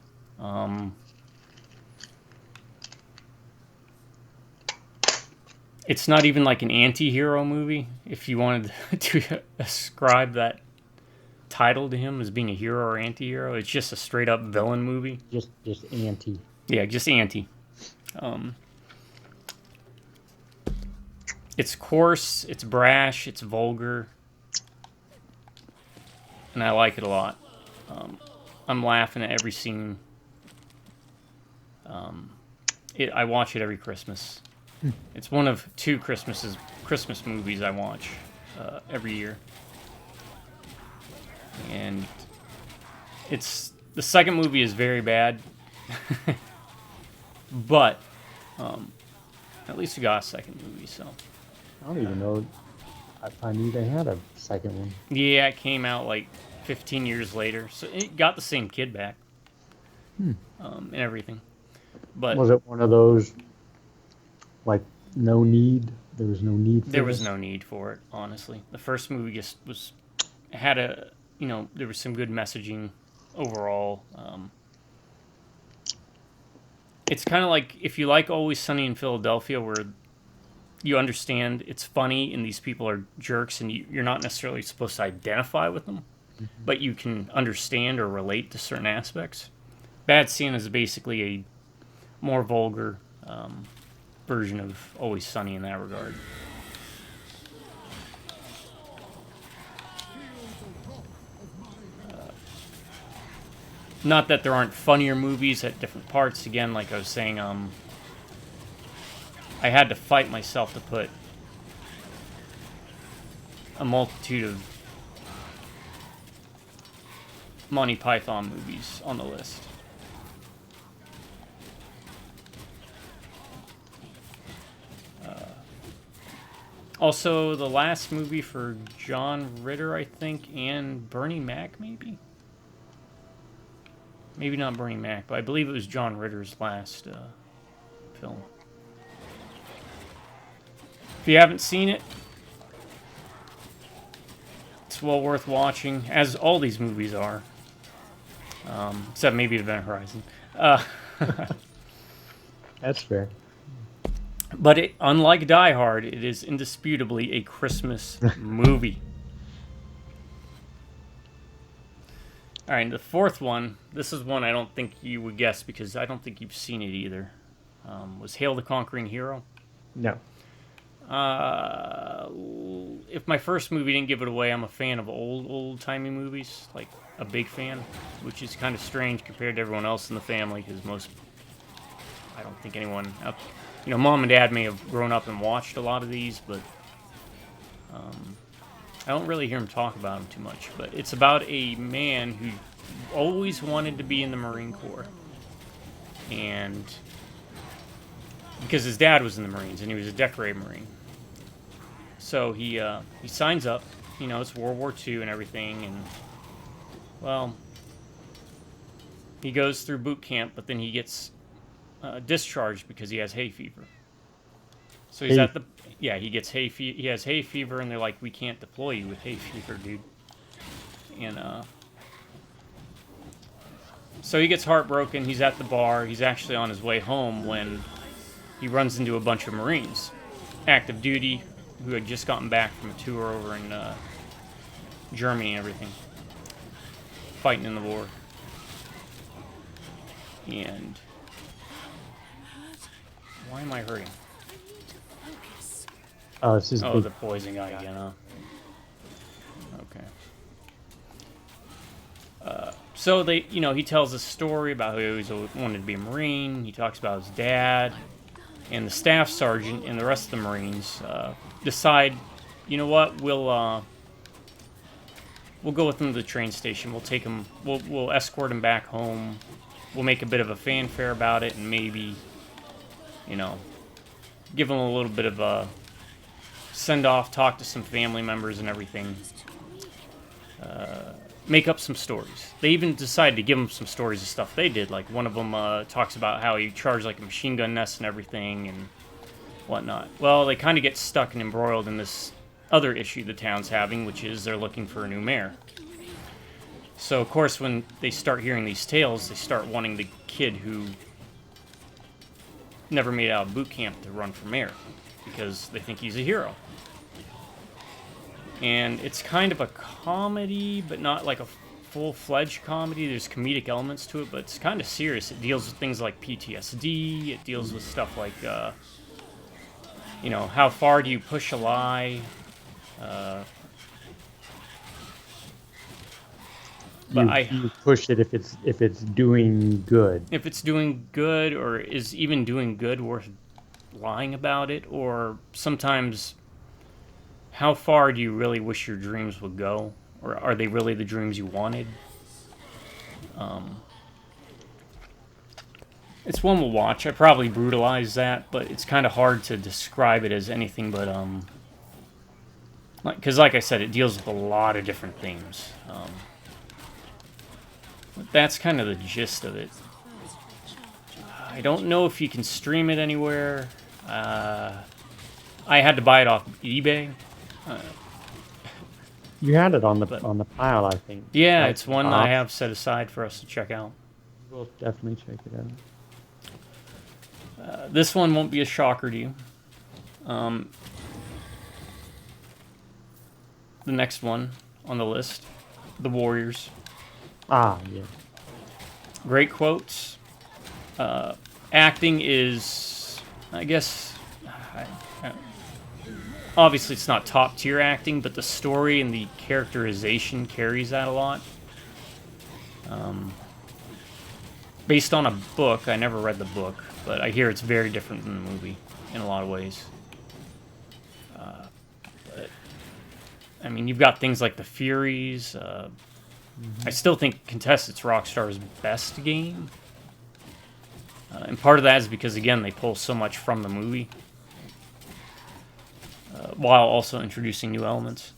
It's not even like an anti-hero movie, if you wanted to ascribe that title to him as being a hero or anti-hero. It's just a straight-up villain movie. Just anti. Yeah, just anti. It's coarse, it's brash, it's vulgar, and I like it a lot. I'm laughing at every scene. I watch it every Christmas. It's one of 2 Christmas movies I watch every year. And the second movie is very bad, but at least we got a second movie, so. I don't even know if I knew they had a second one. Yeah, it came out like 15 years later, so it got the same kid back, and everything. But Was it one of those, like, no need? There was no need for there was this? no need for it, honestly. The first movie just had there was some good messaging overall. It's kind of like if you like Always Sunny in Philadelphia, where you understand it's funny and these people are jerks and you're not necessarily supposed to identify with them, but you can understand or relate to certain aspects. Bad Santa is basically a more vulgar version of Always Sunny in that regard. Not that there aren't funnier movies at different parts. Again, like I was saying, I had to fight myself to put a multitude of Monty Python movies on the list. Also, the last movie for John Ritter, I think, and Bernie Mac, maybe? Maybe not Bernie Mac, but I believe it was John Ritter's last film. If you haven't seen it, it's well worth watching, as all these movies are. Except maybe Event Horizon. That's fair. But unlike Die Hard, it is indisputably a Christmas movie. All right, the fourth one, this is one I don't think you would guess because I don't think you've seen it either, was Hail the Conquering Hero. No. If my first movie didn't give it away, I'm a fan of old-timey movies, like a big fan, which is kind of strange compared to everyone else in the family because I don't think anyone out. Mom and Dad may have grown up and watched a lot of these, but I don't really hear them talk about them too much. But it's about a man who always wanted to be in the Marine Corps. And because his dad was in the Marines, and he was a decorated Marine. So he signs up. It's World War II and everything. And, well, he goes through boot camp, but then he gets discharged because he has hay fever. So he's he gets he has hay fever, and they're like, we can't deploy you with hay fever, dude. And so he gets heartbroken. He's at the bar. He's actually on his way home when he runs into a bunch of Marines, active duty, who had just gotten back from a tour over in Germany and everything, fighting in the war. And why am I hurting? Oh, it's just the poison guy again, huh? Okay. So he tells a story about how he always wanted to be a Marine. He talks about his dad, and the staff sergeant and the rest of the Marines decide, you know what, we'll go with him to the train station. We'll take him. We'll escort him back home. We'll make a bit of a fanfare about it, and maybe, give him a little bit of a send-off, talk to some family members and everything. Make up some stories. They even decided to give him some stories of stuff they did. Like, one of them talks about how he charged, like, a machine gun nest and everything and whatnot. Well, they kind of get stuck and embroiled in this other issue the town's having, which is they're looking for a new mayor. So, of course, when they start hearing these tales, they start wanting the kid who never made it out of boot camp to run for mayor because they think he's a hero. And it's kind of a comedy, but not like a full-fledged comedy. There's comedic elements to it, but it's kind of serious. It deals with things like PTSD. It deals with stuff like, how far do you push a lie? You push it if it's doing good. If it's doing good, or is even doing good worth lying about it, or sometimes how far do you really wish your dreams would go? Or are they really the dreams you wanted? It's one we'll watch. I probably brutalized that, but it's kind of hard to describe it as anything but, because like I said, it deals with a lot of different themes. But that's kind of the gist of it. I don't know if you can stream it anywhere. I had to buy it off eBay. You had it on the But- pile, I think. Yeah, Right? it's one I have set aside for us to check out. We'll definitely check it out. This one won't be a shocker to you. The next one on the list, The Warriors. Ah, yeah. Great quotes. Acting is, I guess, obviously it's not top tier acting, but the story and the characterization carries that a lot. Based on a book, I never read the book, but I hear it's very different than the movie in a lot of ways. But, I mean, you've got things like the Furies. I still think Contestant's Rockstar's best game. And part of that is because, again, they pull so much from the movie, while also introducing new elements.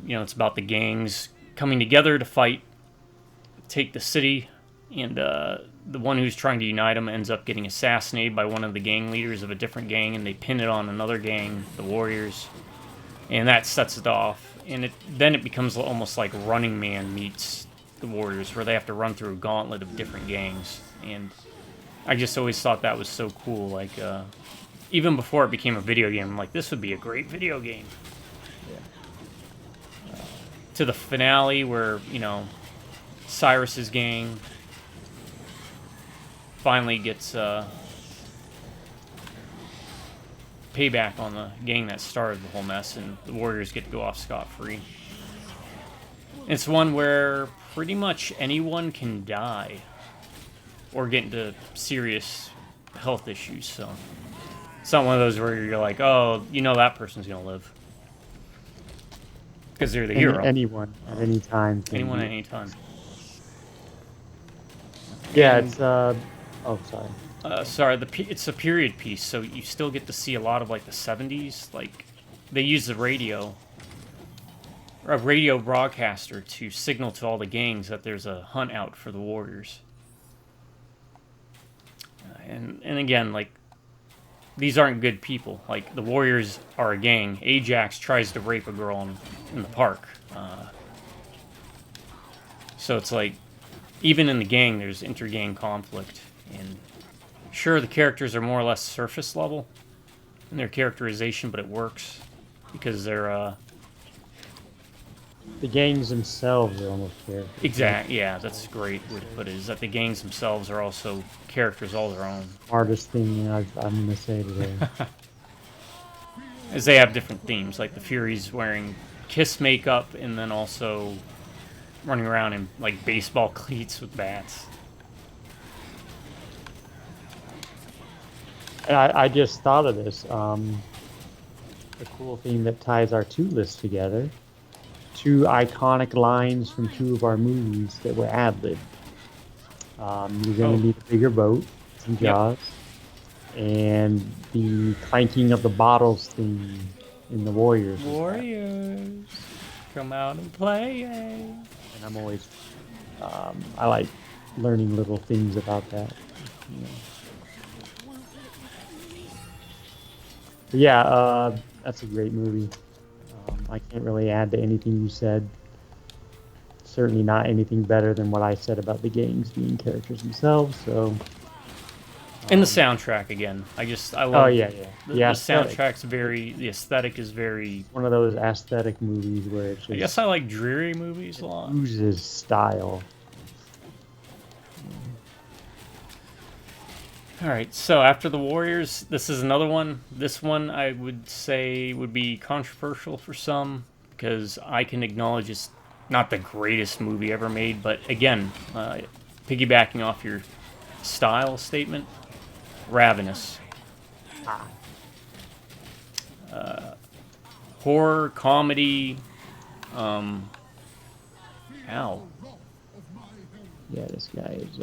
It's about the gangs coming together to fight, take the city, and the one who's trying to unite them ends up getting assassinated by one of the gang leaders of a different gang, and they pin it on another gang, the Warriors, and that sets it off. And then it becomes almost like Running Man meets the Warriors, where they have to run through a gauntlet of different gangs. And I just always thought that was so cool. Like, even before it became a video game, I'm like, this would be a great video game. Yeah. To the finale where, Cyrus's gang finally gets payback on the gang that started the whole mess, and the Warriors get to go off scot-free. It's one where pretty much anyone can die or get into serious health issues, so it's not one of those where you're like, oh, that person's gonna live. Because they're the hero. Anyone at any time. Anyone at any time. Yeah, And- it's oh, sorry. It's a period piece, so you still get to see a lot of like the 70s. Like they use a radio broadcaster to signal to all the gangs that there's a hunt out for the Warriors. And again, like these aren't good people. Like the Warriors are a gang. Ajax tries to rape a girl in the park. So it's like even in the gang, there's inter-gang conflict. And sure, the characters are more or less surface level in their characterization, but it works because they're The gangs themselves are almost characters. exact. Yeah, that's a great way to put it. Is that the gangs themselves are also characters all their own, Hardest thing I'm going to say today. as they have different themes. Like the Furies wearing Kiss makeup, and then also running around in like baseball cleats with bats. And I just thought of this. The cool thing that ties our two lists together. Two iconic lines from two of our movies that were ad-libbed. You're going to need a bigger boat, some Jaws, and the clanking of the bottles theme in The Warriors. Warriors, come out and play. And I'm always, I like learning little things about that. But yeah, that's a great movie. I can't really add to anything you said. Certainly not anything better than what I said about the gangs being characters themselves. So. And the soundtrack again. I love. Oh yeah, yeah. The soundtrack's the aesthetic is very. One of those aesthetic movies where it's just I guess I like dreary movies a lot. oozes style. All right, so after the Warriors, this is another one. This one I would say would be controversial for some because I can acknowledge it's not the greatest movie ever made, but again, piggybacking off your style statement, Ravenous. Horror, comedy, Ow. Yeah, this guy is,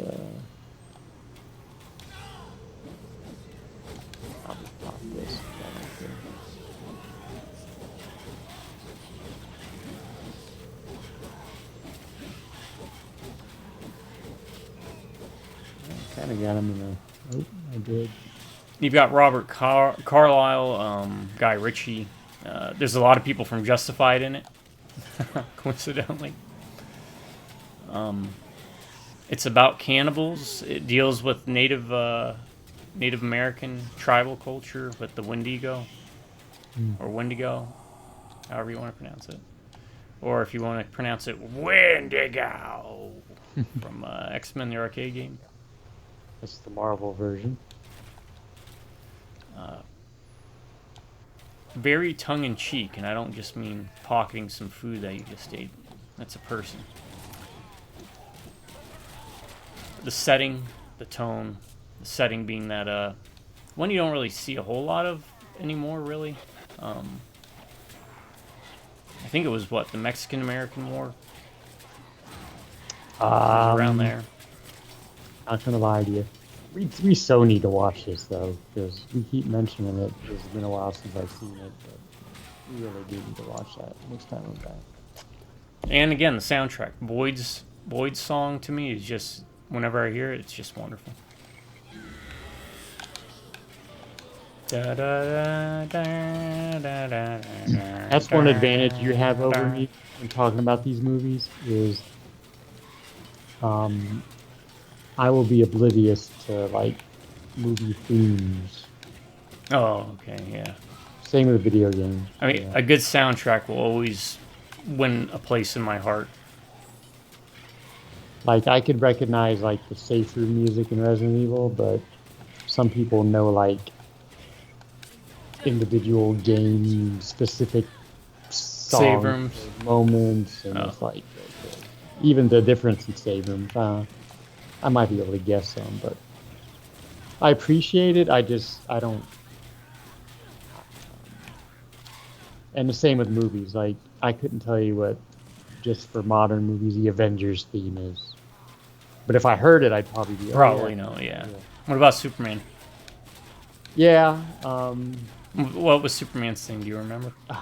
I'll just pop this guy right there. Kind of got him in a... Oh, I did. You've got Robert Carlyle, Guy Ritchie. There's a lot of people from Justified in it, coincidentally. It's about cannibals. It deals with Native American tribal culture with the Wendigo, or Wendigo, however you want to pronounce it. Or if you want to pronounce it, Wendigo, from X-Men, the arcade game. That's the Marvel version. Very tongue-in-cheek, and I don't just mean pocketing some food that you just ate. That's a person. The setting, the tone, the setting being that one you don't really see a whole lot of anymore, really. I think it was what, the Mexican-American War? Around there. Not gonna lie to you. We so need to watch this though, because we keep mentioning it. It's been a while since I've seen it, but we really do need to watch that next time we're back. And again, the soundtrack. Boyd's song to me is just, whenever I hear it, it's just wonderful. That's one advantage you have over me when talking about these movies is I will be oblivious to like movie themes. Oh, okay, yeah. Same with video games. I mean, yeah. a good soundtrack will always win a place in my heart. Like I could recognize like the safe room music in Resident Evil, but some people know like individual game specific songs, Save rooms, moments, and it's like even the difference in save rooms. I might be able to guess some, but I appreciate it. I don't. And the same with movies. Like I couldn't tell you what, just for modern movies, the Avengers theme is. But if I heard it, I'd probably be probably know. Yeah. What about Superman? Yeah. What was Superman's theme? Do you remember? No,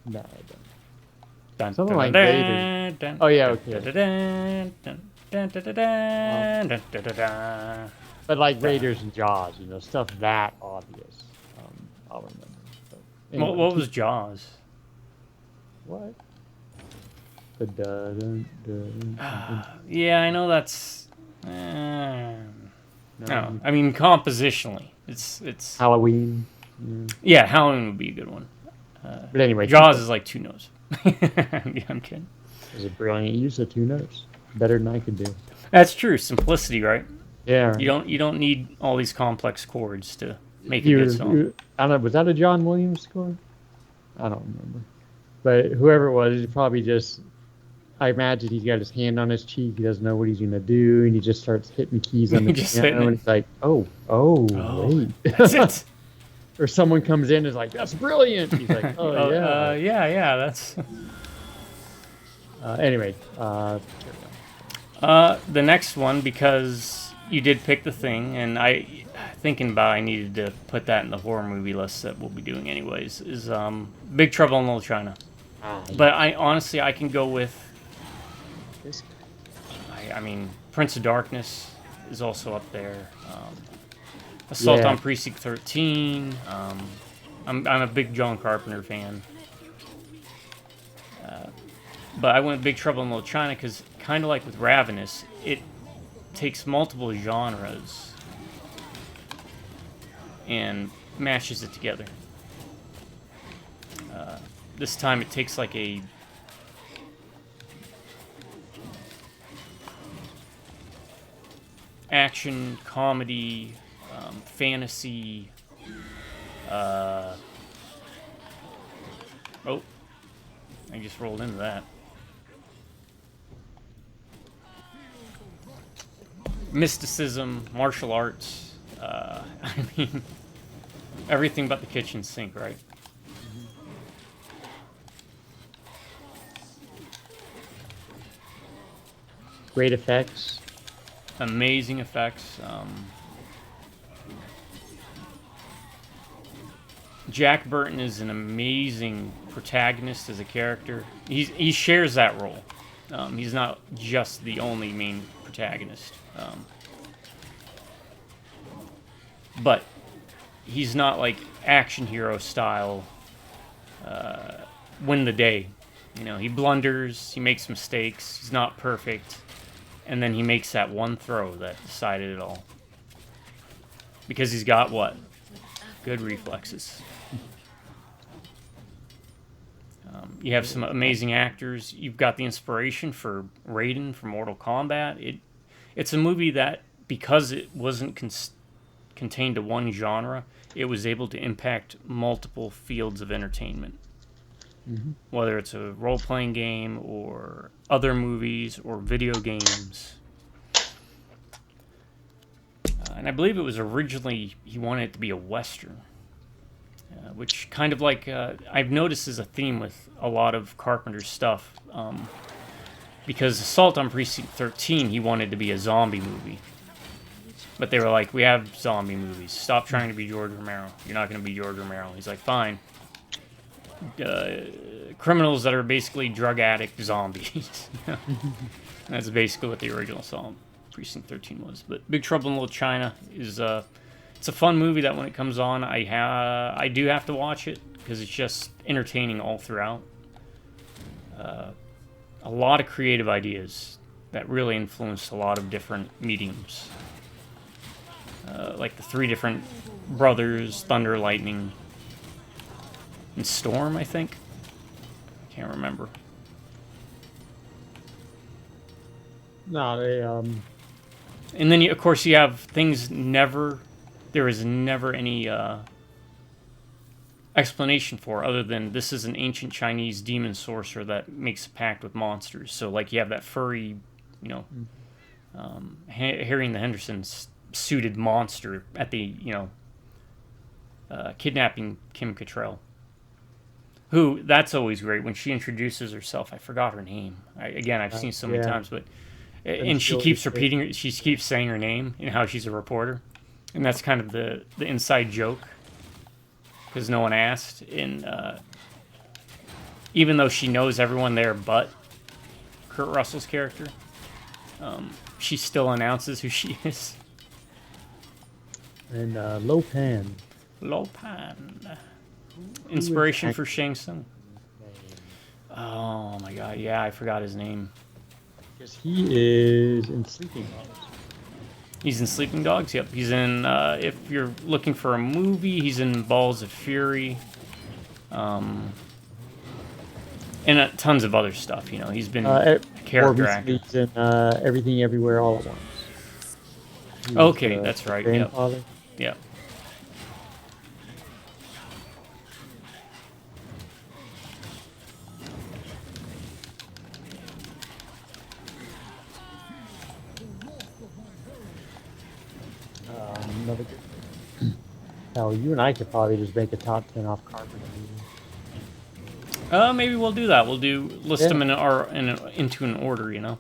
I don't. Dun, Something dun, like dun, Vader. dun, Oh yeah, dun, okay. dun, dun, dun, dun, dun, dun, dun, dun, dun, dun, dun. But like Raiders and Jaws, stuff that obvious. I'll remember. But anyway, What was Jaws? What? The dun, dun, dun. Yeah, I know that's. No, No, I mean compositionally, it's. Halloween. Yeah, Halloween would be a good one. But anyway, Jaws is like 2 notes. Yeah, I'm kidding. It was a brilliant use of 2 notes. Better than I could do. That's true. Simplicity, right? Yeah. You don't need all these complex chords to make a good song. I don't know. Was that a John Williams score? I don't remember. But whoever it was, he probably just. I imagine he's got his hand on his cheek. He doesn't know what he's gonna do, and he just starts hitting keys on the piano. And he's like, "Oh, wait." That's it. Or someone comes in and is like, "That's brilliant." He's like, "Oh yeah." Yeah. That's. Anyway, the next one, because you did pick The Thing, and thinking about I needed to put that in the horror movie list that we'll be doing anyways, is Big Trouble in Little China. But I can go with. This I mean, Prince of Darkness is also up there. Assault on Precinct 13. I'm a big John Carpenter fan. But I went Big Trouble in Little China because, kind of like with Ravenous, it takes multiple genres and mashes it together. This time it takes like a action, comedy, fantasy. Oh, I just rolled into that. Mysticism, martial arts. I mean, everything but the kitchen sink, right? Great effects. Amazing effects. Jack Burton is an amazing protagonist as a character. He shares that role. He's not just the only main protagonist. But he's not like action hero style win the day. You know, he blunders, he makes mistakes, he's not perfect, and then he makes that one throw that decided it all. Because he's got what? Good reflexes. You have some amazing actors. You've got the inspiration for Raiden from Mortal Kombat. It's a movie that, because it wasn't contained to one genre, it was able to impact multiple fields of entertainment. Mm-hmm. Whether it's a role-playing game or other movies or video games. And I believe it was originally, he wanted it to be a Western. Which kind of like, I've noticed is a theme with a lot of Carpenter's stuff. Because Assault on Precinct 13, he wanted to be a zombie movie. But they were like, we have zombie movies. Stop trying to be George Romero. You're not going to be George Romero. He's like, fine. Criminals that are basically drug addict zombies. That's basically what the original Assault on Precinct 13 was. But Big Trouble in Little China is... it's a fun movie that when it comes on, I do have to watch it because it's just entertaining all throughout. A lot of creative ideas that really influenced a lot of different mediums. Like the three different brothers, Thunder, Lightning, and Storm, I think. Can't remember. No, they And then, of course, you have things never... There is never any explanation for, other than this is an ancient Chinese demon sorcerer that makes a pact with monsters. So, like, you have that furry, you know, Harry and the Hendersons suited monster at the, you know, kidnapping Kim Cattrall. Who, that's always great when she introduces herself. I forgot her name. I've seen so many times, but and she keeps repeating. She keeps saying her name and how she's a reporter. And that's kind of the inside joke, because no one asked. And even though she knows everyone there but Kurt Russell's character, she still announces who she is. And Lopan. Lopan. Inspiration for Shang Tsung. Oh my god, yeah, I forgot his name. Because he is in Sleeping Dogs. He's in Sleeping Dogs, yep. He's in, if you're looking for a movie, he's in Balls of Fury. And tons of other stuff, you know. He's been a character actor. He's in Everything Everywhere All at Once. Okay, that's right, yep. Yep. Another good. Hell, you and I could probably just make a top 10 off Carpenter. Maybe we'll do that. We'll list them into an order, you know.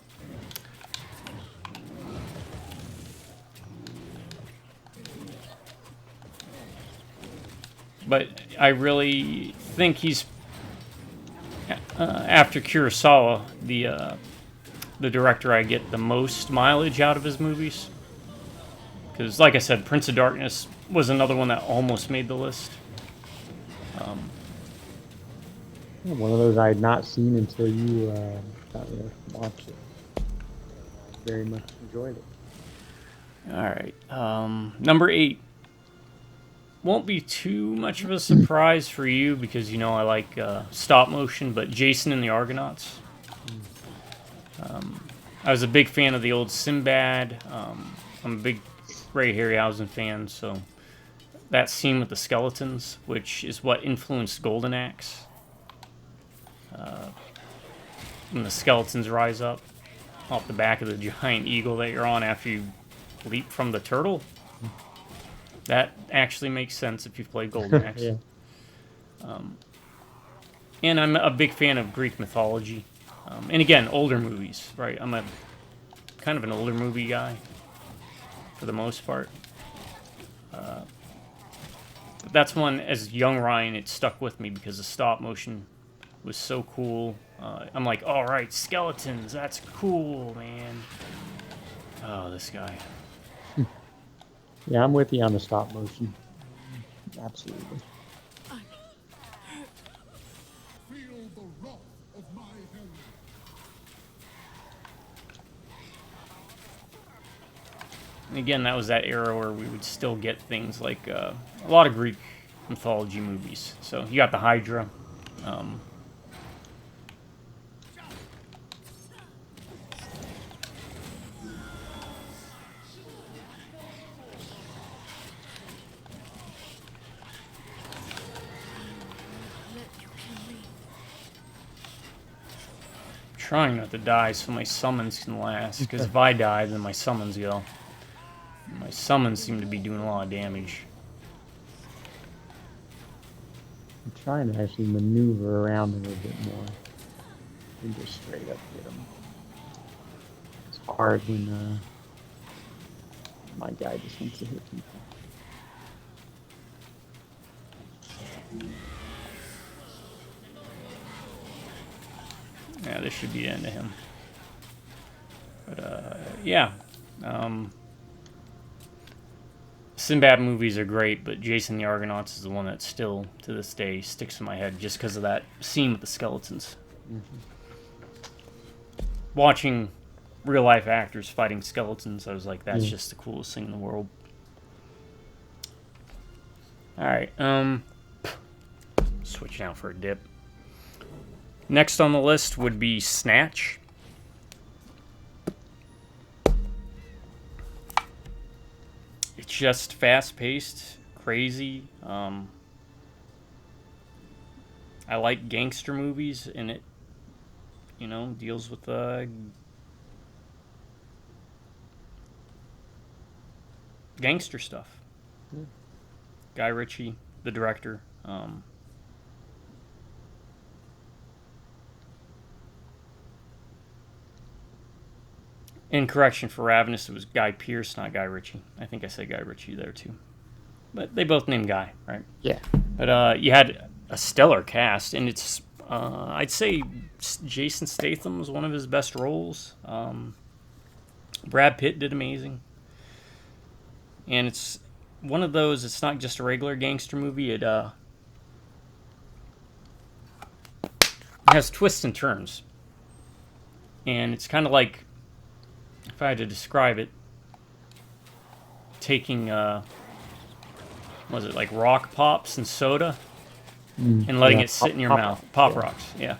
But I really think he's after Kurosawa, the director I get the most mileage out of his movies. Because, like I said, Prince of Darkness was another one that almost made the list. One of those I had not seen until you got me to watch it. Very much enjoyed it. All right. Number 8. Won't be too much of a surprise for you because, you know, I like stop motion, but Jason and the Argonauts. I was a big fan of the old Sinbad. I'm a big Ray Harryhausen fan, so that scene with the skeletons, which is what influenced Golden Axe. When the skeletons rise up off the back of the giant eagle that you're on after you leap from the turtle. That actually makes sense if you've played Golden Axe. Yeah. And I'm a big fan of Greek mythology. And again, older movies, right? I'm a kind of an older movie guy, for the most part. But that's one, as young Ryan, it stuck with me because the stop motion was so cool. I'm like, all right, skeletons, that's cool, man. Oh, this guy. Yeah, I'm with you on the stop motion. Absolutely. Feel the wrath of my hand. And again, that was that era where we would still get things like a lot of Greek mythology movies. So you got the Hydra. Trying not to die so my summons can last, because if I die, then my summons go. My summons seem to be doing a lot of damage. I'm trying to actually maneuver around a little bit more and just straight up get them. It's hard when my guy just wants to hit people. Yeah, this should be the end of him. But, yeah. Sinbad movies are great, but Jason the Argonauts is the one that still, to this day, sticks in my head just because of that scene with the skeletons. Mm-hmm. Watching real-life actors fighting skeletons, I was like, that's just the coolest thing in the world. Alright, switching out for a dip. Next on the list would be Snatch. It's just fast-paced, crazy. I like gangster movies, and it, deals with gangster stuff. Yeah. Guy Ritchie, the director. In correction for Ravenous, it was Guy Pearce, not Guy Ritchie. I think I said Guy Ritchie there too. But they both named Guy, right? Yeah. But you had a stellar cast, and it's, I'd say Jason Statham was one of his best roles. Brad Pitt did amazing. And it's one of those, it's not just a regular gangster movie, it has twists and turns. And it's kind of like, if I had to describe it, taking, was it like rock pops and soda and letting it sit in your mouth. Pop rocks, yeah.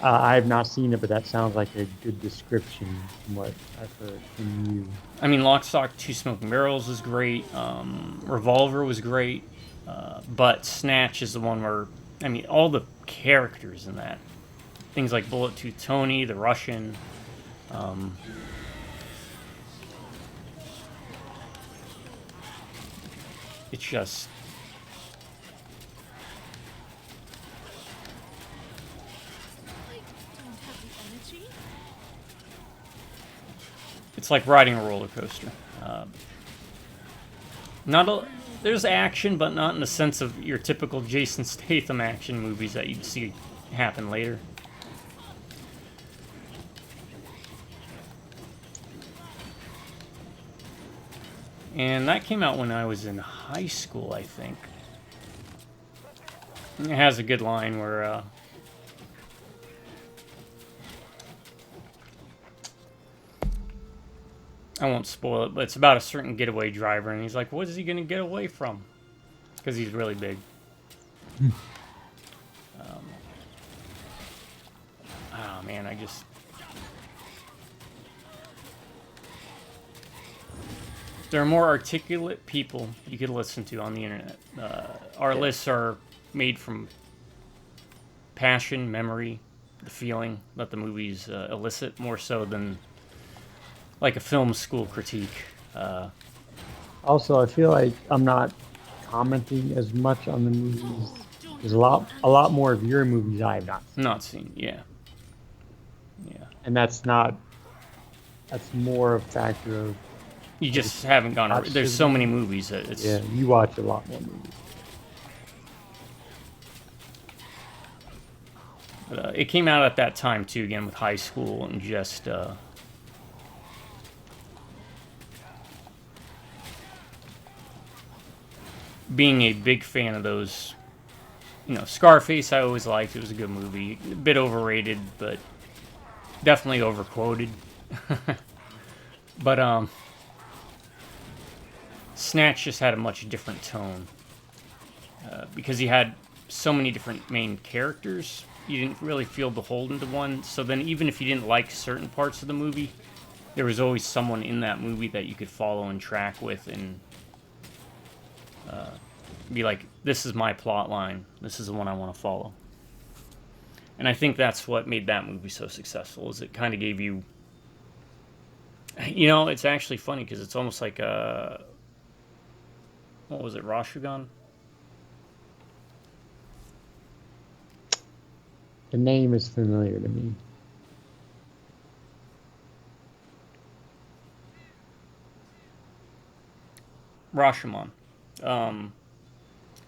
I have not seen it, but that sounds like a good description from what I've heard from you. I mean, Lock, Stock, Two Smoking Barrels was great. Revolver was great. But Snatch is the one where, I mean, all the characters in that. Things like Bullet Tooth Tony, the Russian. It's just... I don't have the energy. It's like riding a roller coaster. There's action, but not in the sense of your typical Jason Statham action movies that you'd see happen later. And that came out when I was in high school, I think. And it has a good line where I won't spoil it, but it's about a certain getaway driver, and he's like, what is he going to get away from? Because he's really big. Oh, man, there are more articulate people you could listen to on the internet. Our lists are made from passion, memory, the feeling that the movies elicit, more so than like a film school critique. Also, I feel like I'm not commenting as much on the movies. There's a lot more of your movies I have not seen. Not seen, yeah. Yeah. And that's not. That's more a factor of. You just haven't gone. Watch There's the so many movie. movies that it's. Yeah, you watch a lot more movies. But, it came out at that time too, again with high school and just. Being a big fan of those, Scarface I always liked. It was a good movie. A bit overrated, but definitely overquoted. But Snatch just had a much different tone. Because he had so many different main characters, you didn't really feel beholden to one. So then even if you didn't like certain parts of the movie, there was always someone in that movie that you could follow and track with and be like, this is my plot line. This is the one I want to follow. And I think that's what made that movie so successful, is it kind of gave you... it's actually funny because it's almost like what was it, Rashugan? The name is familiar to me. Rashomon.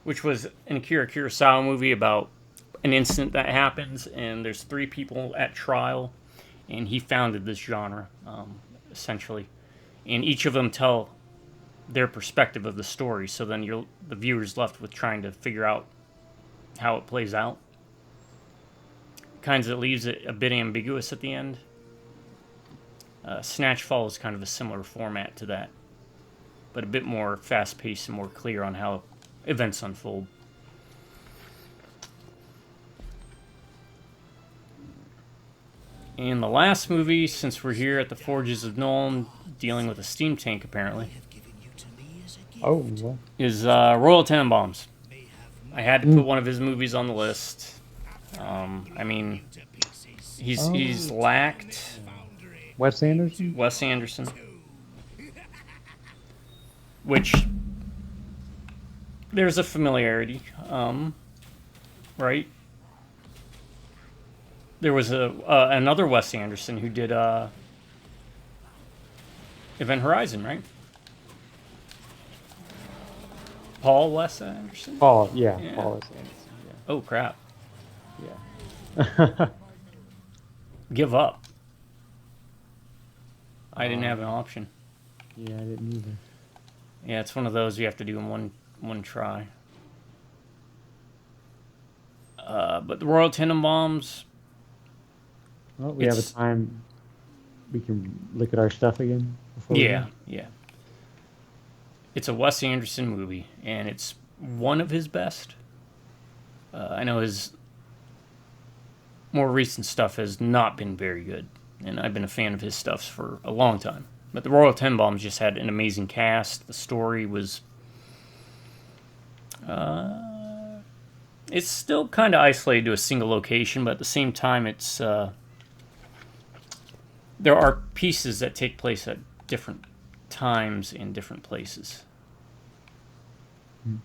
Which was an Akira Kurosawa movie about an incident that happens, and there's 3 people at trial, and he founded this genre, essentially. And each of them tell their perspective of the story, so then the viewer's left with trying to figure out how it plays out. Kinds of leaves it a bit ambiguous at the end. Snatch follows kind of a similar format to that, but a bit more fast-paced and more clear on how events unfold. And the last movie, since we're here at the Forges of Nuln, dealing with a steam tank apparently, Oh, well. is Royal Tenenbaums. I had to put one of his movies on the list. I mean, he's lacked Wes Anderson? Wes Anderson, which there's a familiarity, right? There was another Wes Anderson who did Event Horizon, right? Paul Wes Anderson? Paul, yeah. Yeah. Paul Wes Anderson. Oh, crap. Yeah. Give up. I didn't have an option. Yeah, I didn't either. Yeah, it's one of those you have to do in one try. But the Royal Tenenbaums... Well, we have a time we can look at our stuff again. Yeah. It's a Wes Anderson movie, and it's one of his best. I know his more recent stuff has not been very good, and I've been a fan of his stuff for a long time. But the Royal Tenenbaums just had an amazing cast. The story was... it's still kind of isolated to a single location, but at the same time, it's... there are pieces that take place at different times in different places. All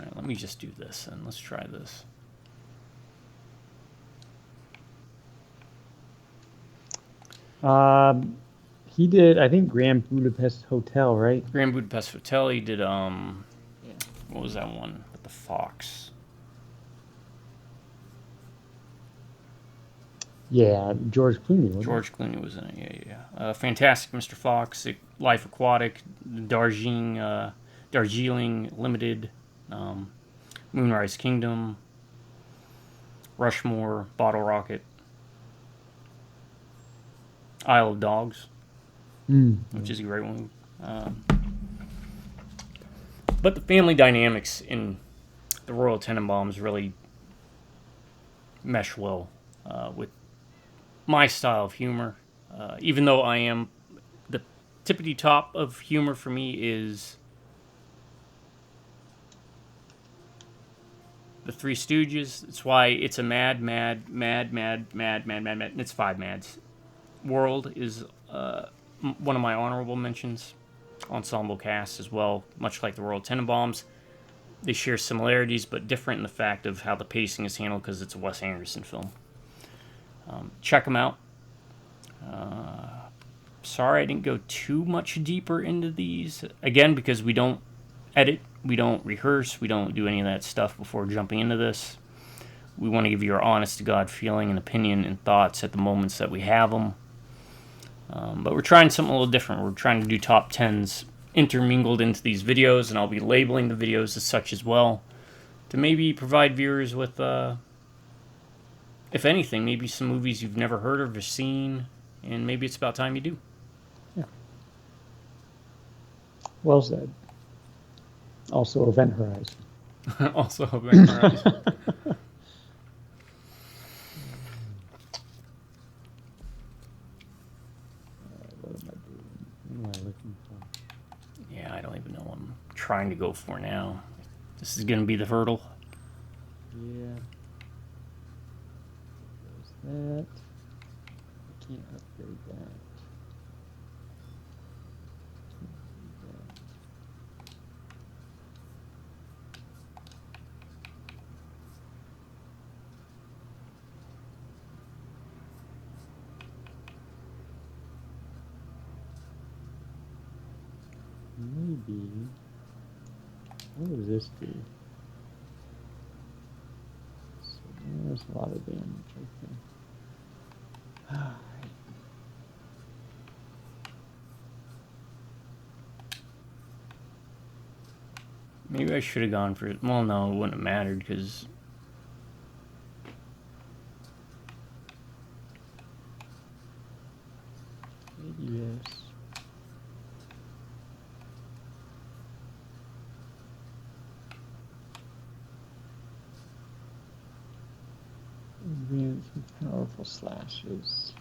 right, let me just do this, and let's try this. He did, I think, Grand Budapest Hotel, right? Grand Budapest Hotel. He did what was that one with the fox? Yeah, George Clooney. Wasn't George Clooney was in it. Yeah. Fantastic Mr. Fox, Life Aquatic, Darjeeling Limited, Moonrise Kingdom, Rushmore, Bottle Rocket, Isle of Dogs, which is a great one. But the family dynamics in the Royal Tenenbaums really mesh well with my style of humor. Even though I am... the tippity top of humor for me is the Three Stooges. It's why it's a mad. It's 5 mads. World is one of my honorable mentions. Ensemble cast as well, much like the Royal Tenenbaums. They share similarities, but different in the fact of how the pacing is handled because it's a Wes Anderson film. Check them out. Sorry I didn't go too much deeper into these. Again, because we don't edit, we don't rehearse, we don't do any of that stuff before jumping into this. We want to give you our honest-to-God feeling and opinion and thoughts at the moments that we have them. But we're trying something a little different. We're trying to do top 10s intermingled into these videos, and I'll be labeling the videos as such as well to maybe provide viewers with, if anything, maybe some movies you've never heard of or seen, and maybe it's about time you do. Yeah. Well said. Also, Event Horizon. Also, Event Horizon. What am I doing? What am I looking for? Yeah, I don't even know what I'm trying to go for now. This is going to be the hurdle. Yeah. There's that. I can't upgrade that. Maybe. What does this do? So there's a lot of damage right there. Alright. Maybe I should have gone for it. Well, no, it wouldn't have mattered because Maybe yes. Advanced and powerful slashes.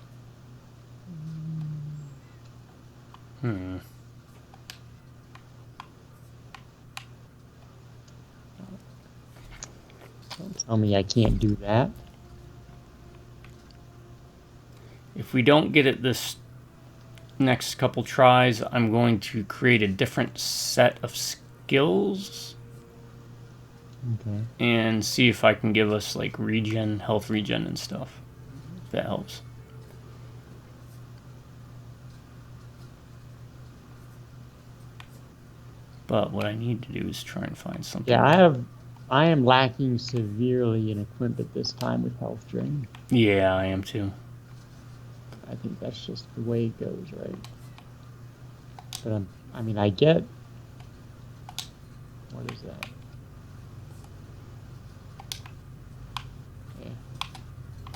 Don't tell me I can't do that. if we don't get it this next couple tries, I'm going to create a different set of skills Okay. and see if I can give us like regen, health regen and stuff. If that helps. But what I need to do is try and find something. Yeah, I am lacking severely in equipment this time with health drain. Yeah, I am too. I think that's just the way it goes, right? But I mean, I get. What is that? Yeah.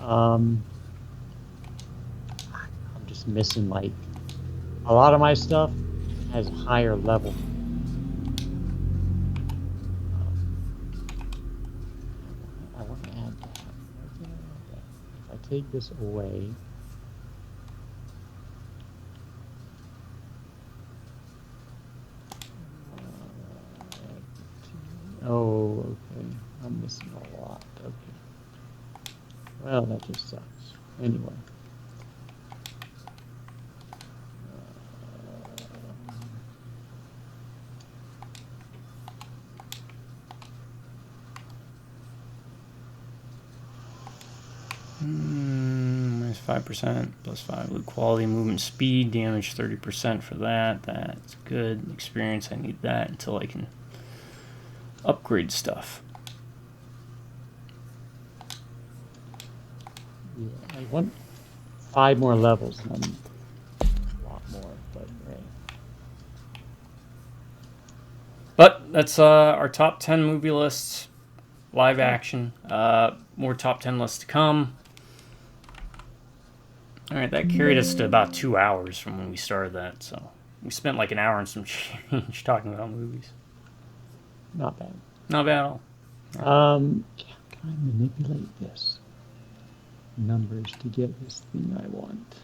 I'm just missing like a lot of my stuff has higher level. I want to add that. Why can't I add that? If I take this away. Oh, okay. I'm missing a lot. Okay. Well, that just sucks. Anyway. Minus 5%, plus 5 with quality, movement, speed, damage 30% for that. That's good. Experience, I need that until I can upgrade stuff. Yeah, I want 5 more levels. And a lot more, but right. But that's our top 10 movie lists, live action. More top 10 lists to come. All right, that carried us to about 2 hours from when we started that. So we spent like an hour and some change talking about movies. Not bad. Not bad at all. Can I manipulate this? Numbers to get this thing I want.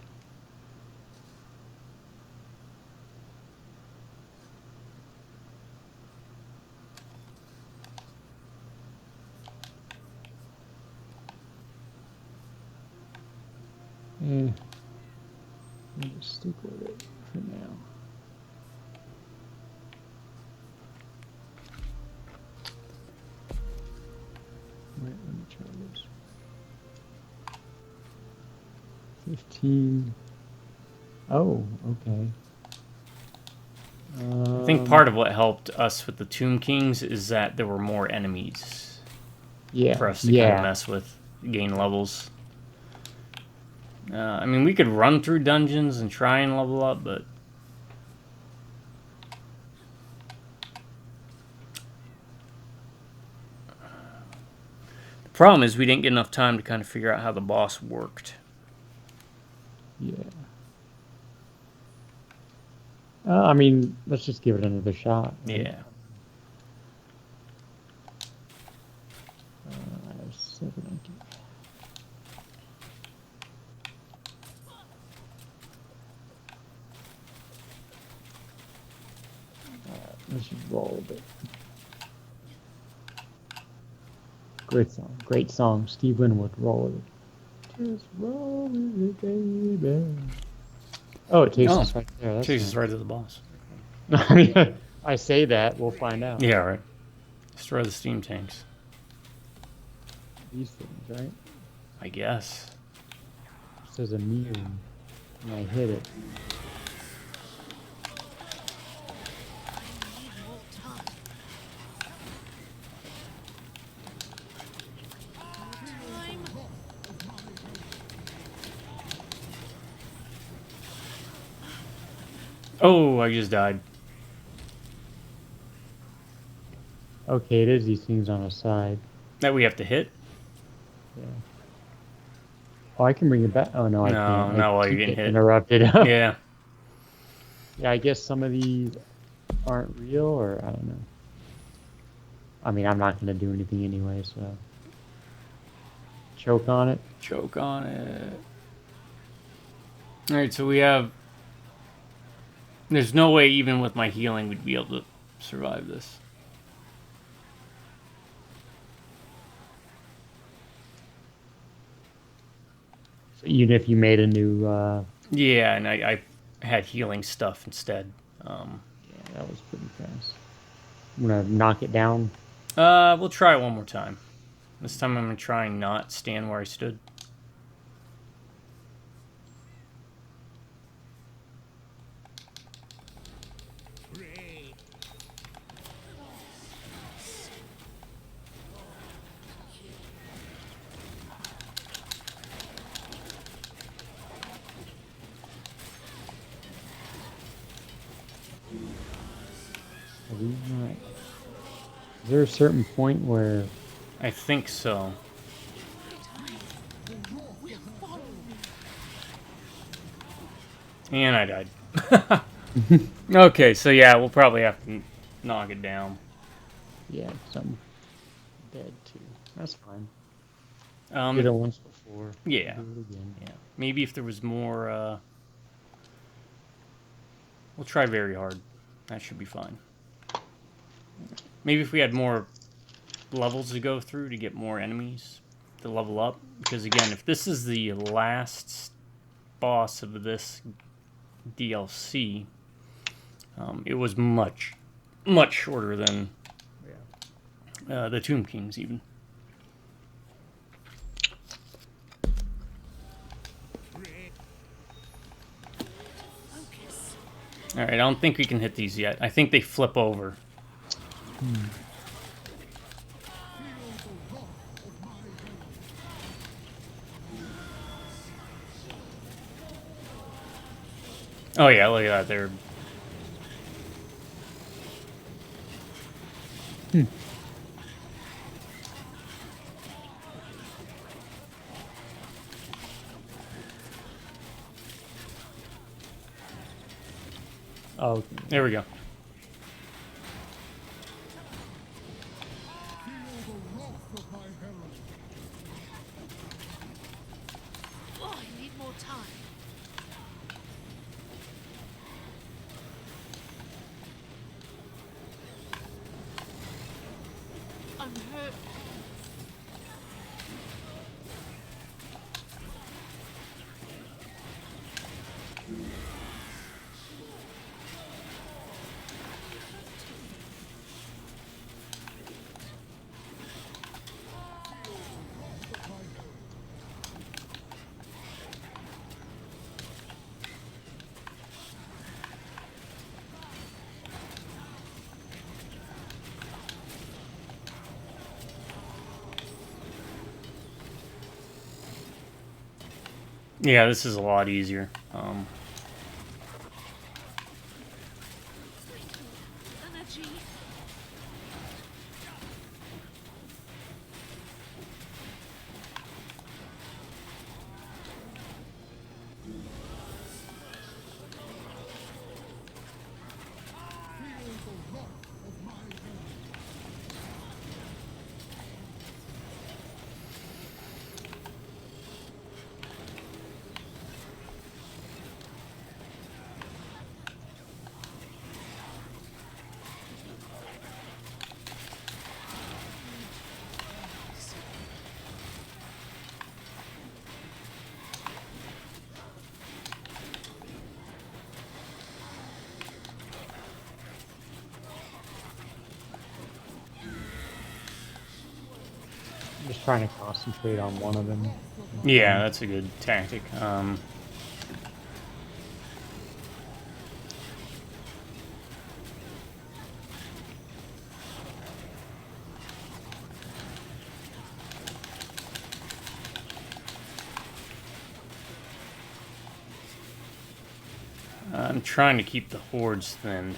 I'll just stick with it for now. Wait, let me try this. 15. Oh, okay. I think part of what helped us with the Tomb Kings is that there were more enemies Yeah, for us to kind of mess with, gain levels. I mean, we could run through dungeons and try and level up, but the problem is we didn't get enough time to kind of figure out how the boss worked. Yeah. I mean, let's just give it another shot. Right? Yeah. I have 7. Let's just roll a bit. Great song. Great song. Steve Winwood, roll with it. Just roll with it, baby. Oh, it takes us right there. That's Takes us nice. right to the boss. I mean, I say that, we'll find out. Yeah, right. Destroy the steam tanks. These things, right? I guess. It says immune, and I hit it. I need more time. Time. Oh, I just died. Okay, it is these things on the side. That we have to hit? Yeah. Oh, I can bring it back. Oh no, I No, can't. not while I you're keep getting hit. interrupted. Yeah. Yeah, I guess some of these aren't real, or I don't know. I mean, I'm not going to do anything anyway, so. Choke on it. Choke on it. Alright, so we have... There's no way, even with my healing, we'd be able to survive this. So even if you made a new, Yeah, and I had healing stuff instead. yeah, that was pretty fast. I'm gonna knock it down. We'll try it one more time. This time I'm gonna try and not stand where I stood. Are these not? Is there a certain point where? I think so. And I died. Okay, so yeah, we'll probably have to knock it down. Yeah, some dead too. That's fine. Um, Did it once before. yeah. Do it again. Yeah. Maybe if there was more, we'll try very hard. That should be fine. Maybe if we had more levels to go through to get more enemies to level up. Because again, if this is the last boss of this DLC, it was much, much shorter than the Tomb Kings even. Focus. Alright, I don't think we can hit these yet. I think they flip over. Oh yeah, look at that. They're... Oh, okay. There we go. Feel the wrath of my herald. Oh, I need more time. I'm hurt. Yeah, this is a lot easier. Energy. Feel the wrath of my helmet. I'm just trying to concentrate on one of them. Yeah, that's a good tactic. I'm trying to keep the hordes thinned.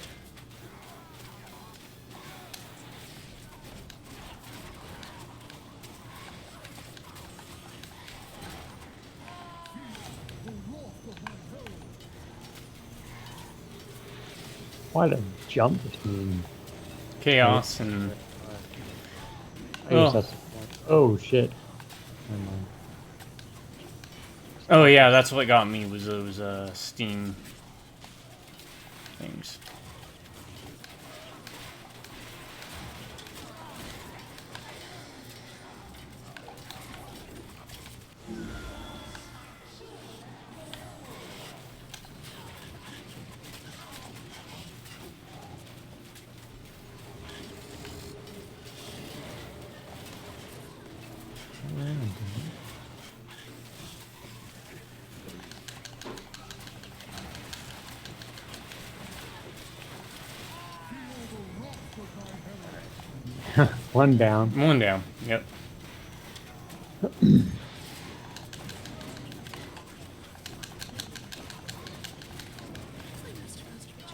Quite a jump between. Chaos and I guess that's the point. Oh shit. Never mind. oh yeah, that's what got me was those steam things. One down. One down. Yep.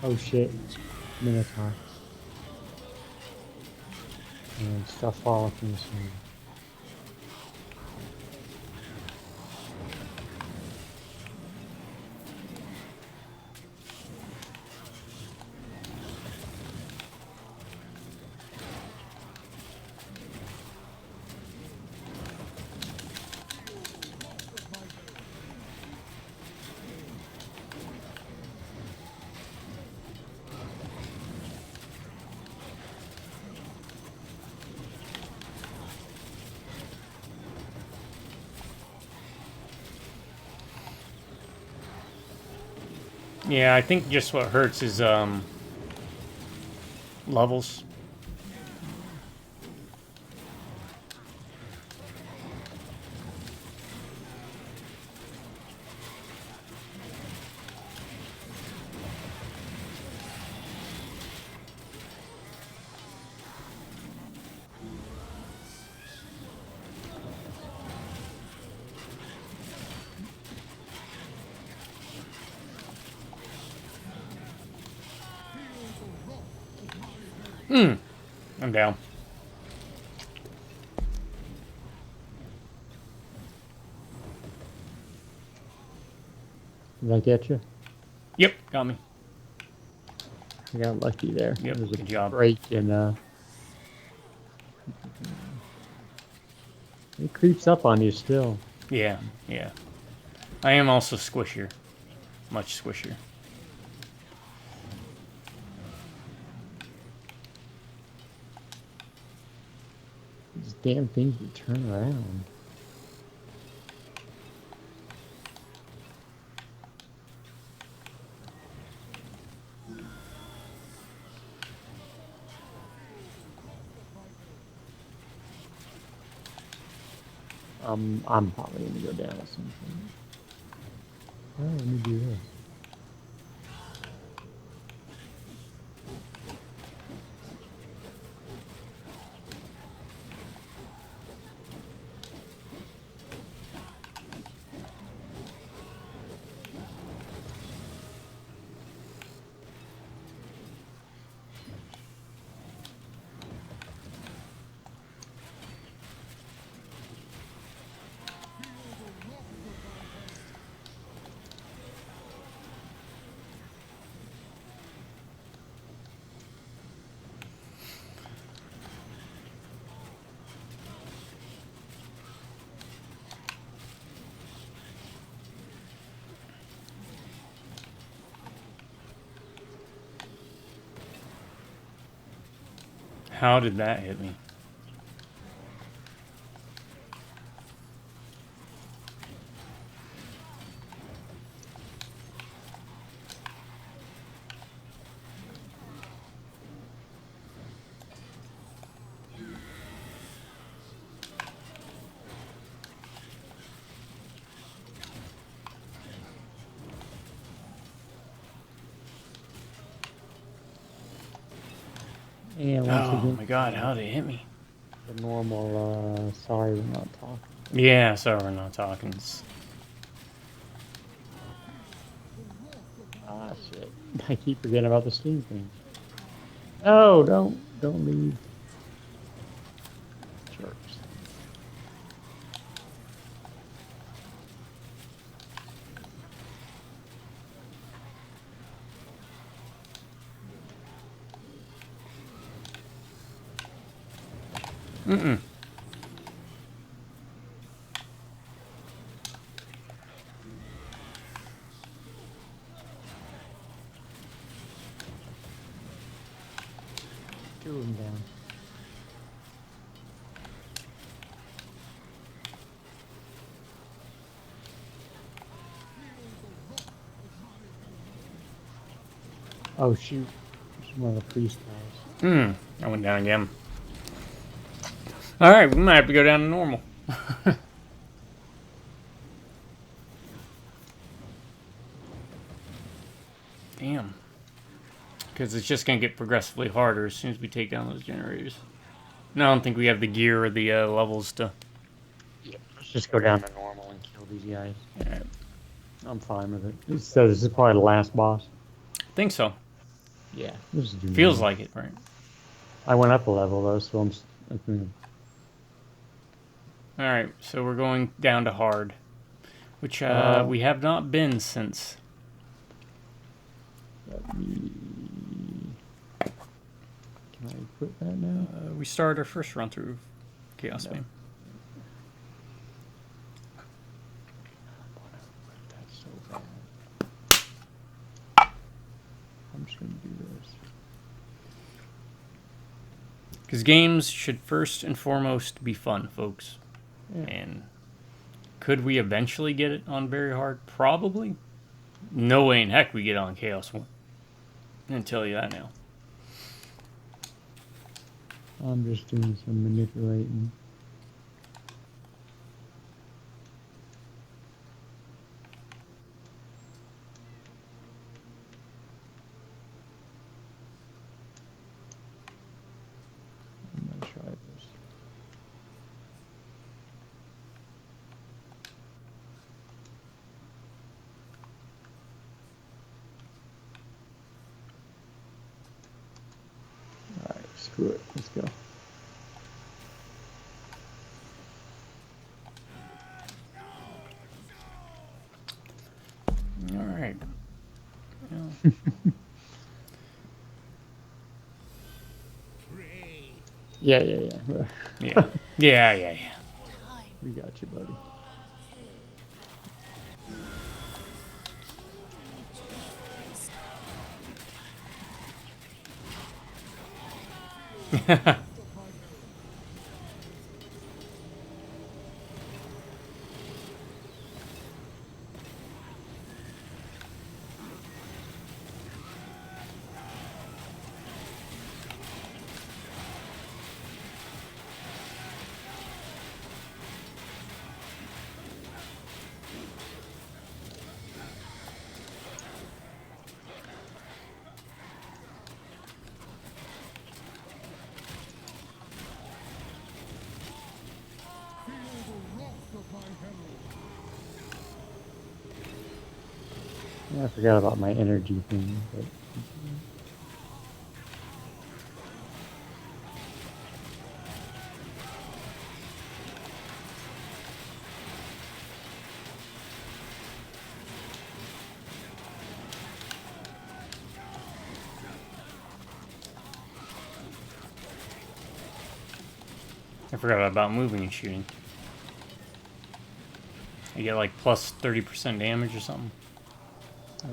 Oh shit. Minotaur. And stuff falling from the screen. Yeah, I think just what hurts is levels. I'm down. Did I get you? Yep, got me. I got lucky there. Yep, There was a good job. break in it creeps up on you still. Yeah, yeah. I am also squishier. Much squishier. These damn things would turn around. I'm probably gonna go down at some point. Oh, let me do this. How did that hit me? And once Oh again, my god, how did it hit me? the normal, sorry we're not talking. Yeah, sorry we're not talking. Ah, shit. I keep forgetting about the Steam thing. Oh, don't leave. Jerks. Mm-mm. Two of them down. Oh, shoot. It's one of the priest guys. I went down again. Alright, we might have to go down to normal. Damn. Because it's just going to get progressively harder as soon as we take down those generators. And I don't think we have the gear or the levels to... Let's just go down to normal and kill these guys. Alright. I'm fine with it. So this is probably the last boss. I think so. Yeah. Let's do Feels normal. like it, right? I went up a level though, so I think Alright, so we're going down to hard. Which we have not been since... let me... Can I equip that now? we started our first run through Chaosbane. No. That's so bad. I'm just gonna do this. Because games should first and foremost be fun, folks. Yeah. And could we eventually get it on very hard? Probably. No way in heck we get on Chaos 1. I'm going to tell you that now. I'm just doing some manipulating. I'm gonna try this. Alright, screw it. Let's go. Alright. Yeah. Yeah. Yeah. We got you, buddy. Yeah, I forgot about my energy thing, but I forgot about moving and shooting. You get like plus 30% damage or something. oh.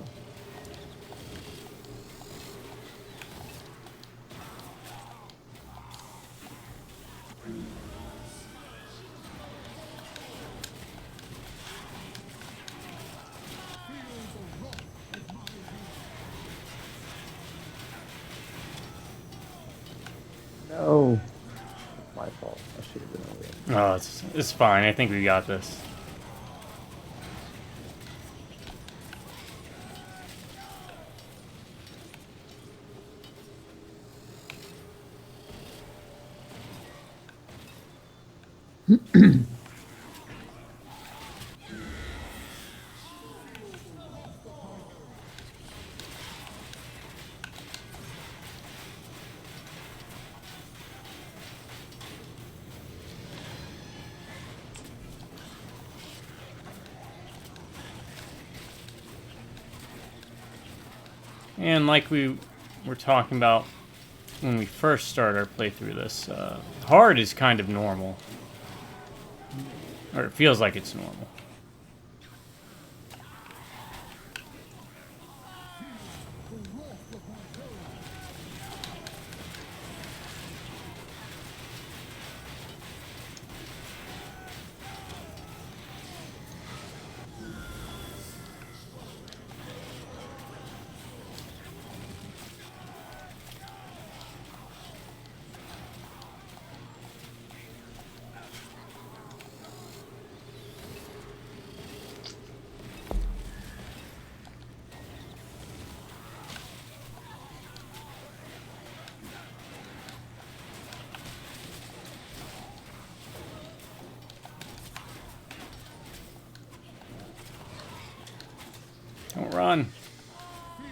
Oh, it's fine. I think we got this. And like we were talking about when we first started our playthrough of this, hard is kind of normal. Or it feels like it's normal. Don't run.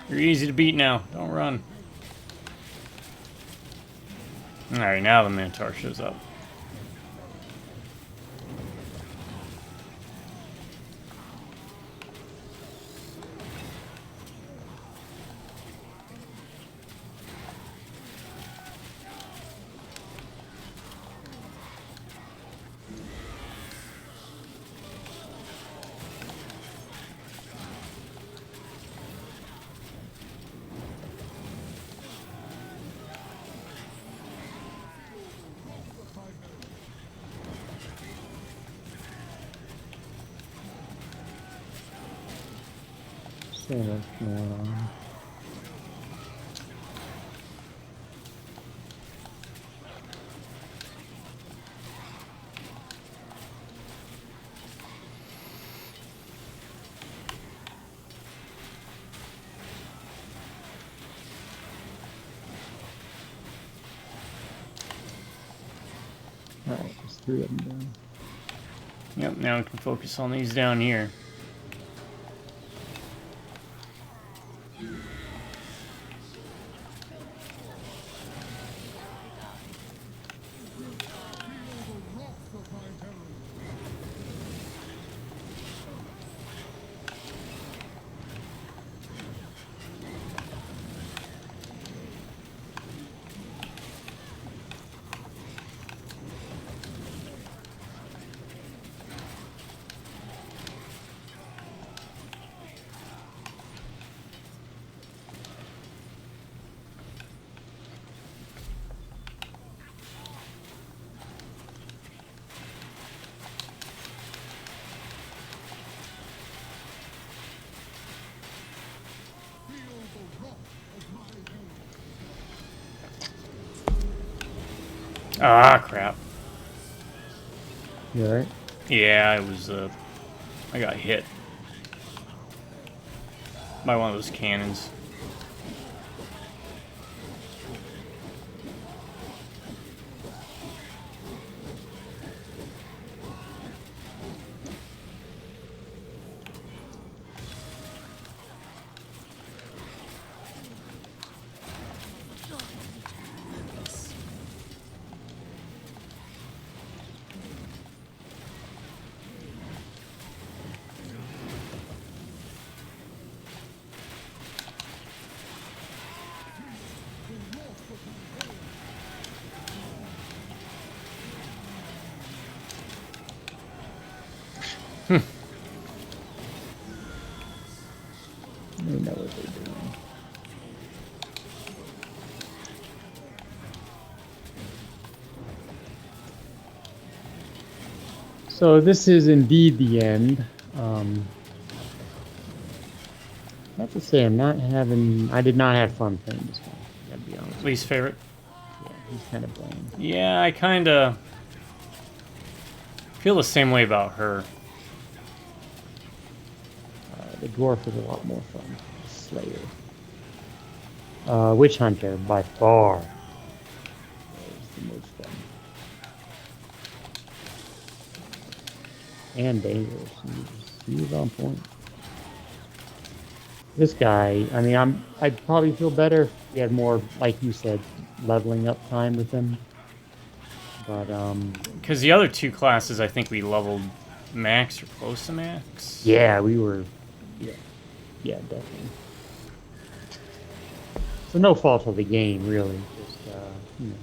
You're easy to beat now. Don't run. Alright, now the Minotaur shows up. See what's going on. Alright, there's 3 of them down. Yep, now we can focus on these down here. Ah, crap. You alright? Yeah, I was, I got hit by one of those cannons. They know what they're doing. So this is indeed the end. I have to say I did not have fun playing this one. Gotta be honest. Least favorite? Yeah, he's kind of bland. Yeah, I kind of... feel the same way about her. The dwarf is a lot more fun. Slayer. Witch Hunter, by far, is the most fun. And dangerous. He was on point. This guy, I mean, I'd probably feel better if we had more, like you said, leveling up time with him. But, Because the other two classes, I think we leveled max or close to max. yeah, we were, yeah, definitely. So no fault of the game, really. Just, you know,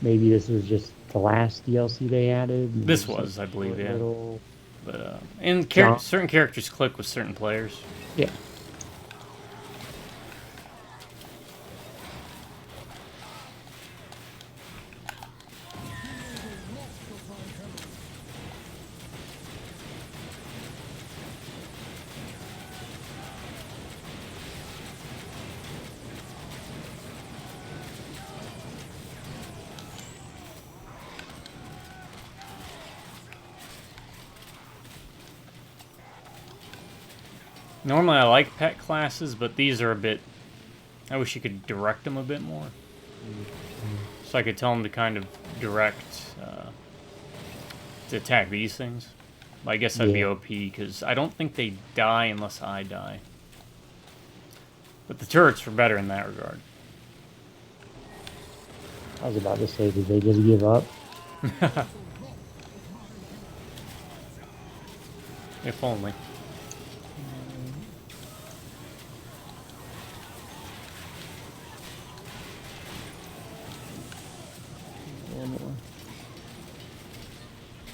maybe this was just the last DLC they added. This was, I believe, yeah. Little... But, and certain characters click with certain players. Yeah. Normally I like pet classes, but these are a bit... I wish you could direct them a bit more. So I could tell them to kind of direct... to attack these things. But I guess that'd be OP, because I don't think they die unless I die. But the turrets were better in that regard. I was about to say, did they just give up? If only.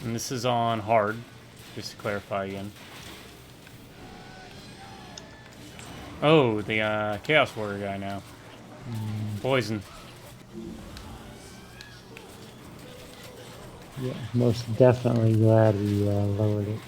And this is on hard, just to clarify again. Oh, the Chaos Warrior guy now. Poison. Yeah, most definitely glad we lowered it.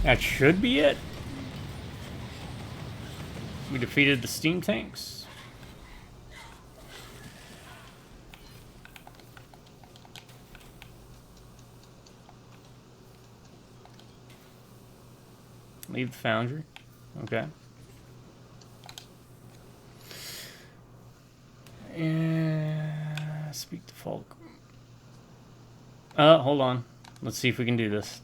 That should be it. We defeated the steam tanks. Leave the foundry. Okay. And speak to Falk. Hold on. Let's see if we can do this.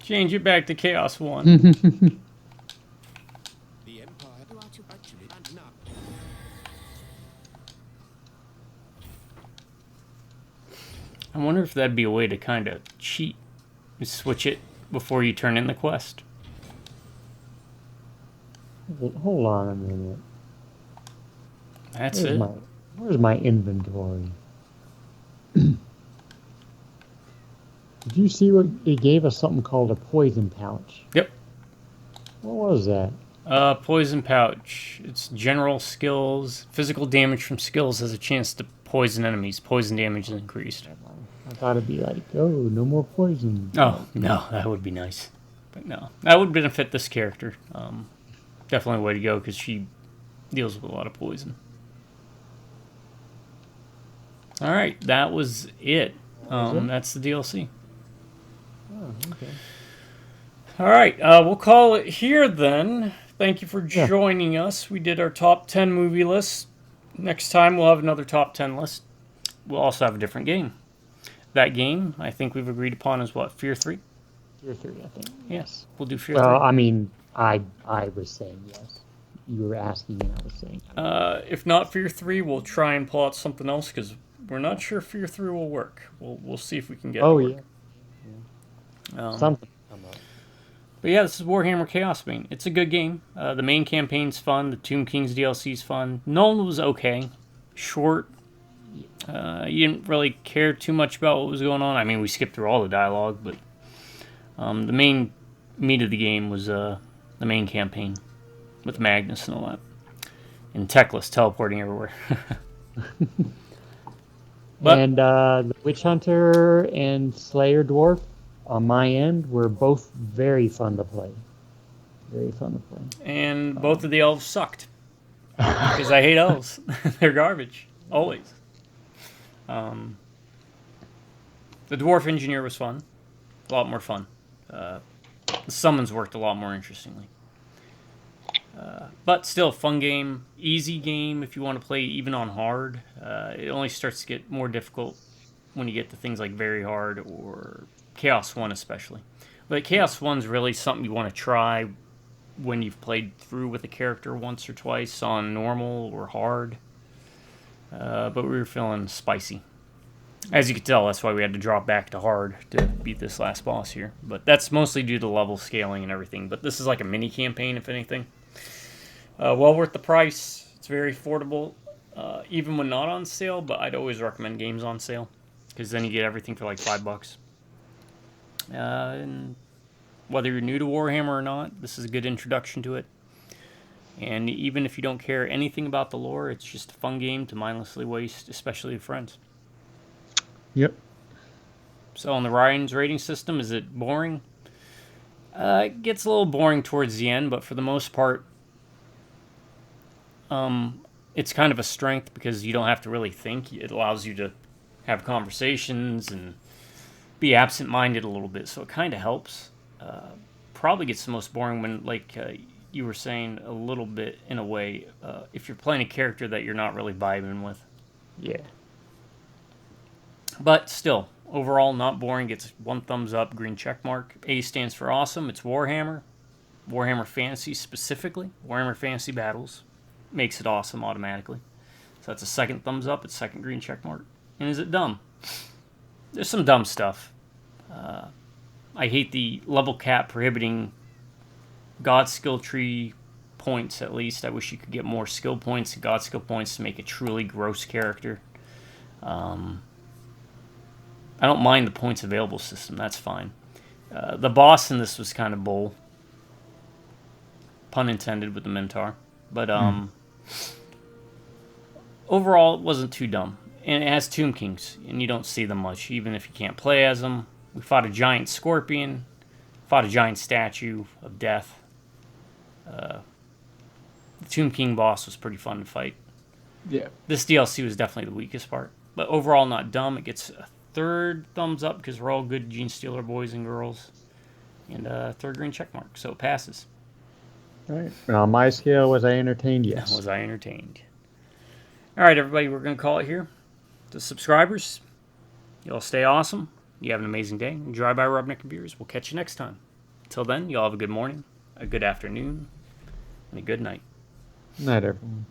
Change it back to Chaos 1. The Empire actually not. I wonder if that'd be a way to kind of cheat. You switch it before you turn in the quest. Hold on a minute. That's it. Where's my inventory? Did you see what it gave us? Something called a poison pouch. Yep. What was that? Poison pouch. It's general skills. Physical damage from skills has a chance to poison enemies. Poison damage is increased. I thought it'd be like, oh, no more poison. Oh, no, that would be nice. But no, that would benefit this character. Definitely a way to go, because she deals with a lot of poison. Alright, that was it. That's the DLC. Oh, okay. Alright, we'll call it here then. Thank you for joining us. We did our top 10 movie list. Next time we'll have another top 10 list. We'll also have a different game. That game, I think we've agreed upon, is what? Fear 3? Fear 3, I think. Yes, we'll do Fear 3. Well, I mean, I was saying yes. You were asking and I was saying. If not Fear 3, we'll try and pull out something else, because we're not sure if Fear 3 will work. We'll see if we can get it to work. Yeah. Something come up. But yeah, this is Warhammer Chaosbane. It's a good game. The main campaign's fun. The Tomb King's DLC's fun. Null was okay. Short. You didn't really care too much about what was going on. I mean, we skipped through all the dialogue, but the main meat of the game was the main campaign with Magnus and all that. And Teclis teleporting everywhere. But, and the Witch Hunter and Slayer Dwarf on my end were both very fun to play. Very fun to play. And both of the elves sucked. Because I hate elves. They're garbage. Always. The Dwarf Engineer was fun. A lot more fun. The summons worked a lot more interestingly. But still, fun game. Easy game if you want to play even on hard. It only starts to get more difficult when you get to things like very hard or Chaos 1 especially. But Chaos 1's really something you want to try when you've played through with a character once or twice on normal or hard. But we were feeling spicy. As you can tell, that's why we had to drop back to hard to beat this last boss here. But that's mostly due to level scaling and everything. But this is like a mini campaign, if anything. Well worth the price. It's very affordable, even when not on sale. But I'd always recommend games on sale, because then you get everything for like $5. And whether you're new to Warhammer or not, this is a good introduction to it. And even if you don't care anything about the lore, it's just a fun game to mindlessly waste, especially with friends. Yep. So on the Ryan's rating system, is it boring? It gets a little boring towards the end, but for the most part, it's kind of a strength because you don't have to really think. It allows you to have conversations and be absent-minded a little bit, so it kind of helps. Probably gets the most boring when, like you were saying, a little bit in a way, if you're playing a character that you're not really vibing with. Yeah. But still, overall, not boring. Gets 1 thumbs up, green check mark. A stands for awesome. It's Warhammer. Warhammer Fantasy specifically. Warhammer Fantasy Battles. Makes it awesome automatically. So that's a 2nd thumbs up. It's 2nd green check mark. And is it dumb? There's some dumb stuff. I hate the level cap prohibiting God skill tree points, at least. I wish you could get more skill points and God skill points to make a truly gross character. I don't mind the points available system. That's fine. The boss in this was kind of bull. Pun intended with the Minotaur. But overall, it wasn't too dumb. And it has Tomb Kings, and you don't see them much, even if you can't play as them. We fought a giant scorpion, fought a giant statue of death. The Tomb King boss was pretty fun to fight. Yeah. This DLC was definitely the weakest part. But overall, not dumb. It gets a 3rd thumbs up because we're all good Gene Stealer boys and girls. And a 3rd green check mark, so it passes. All right. And on my scale, was I entertained? Yes. Was I entertained? All right, everybody, we're going to call it here. To subscribers, y'all stay awesome. You have an amazing day. Enjoy by Rubnik and Beers. We'll catch you next time. Until then, y'all have a good morning, a good afternoon, and a good night. Night, everyone.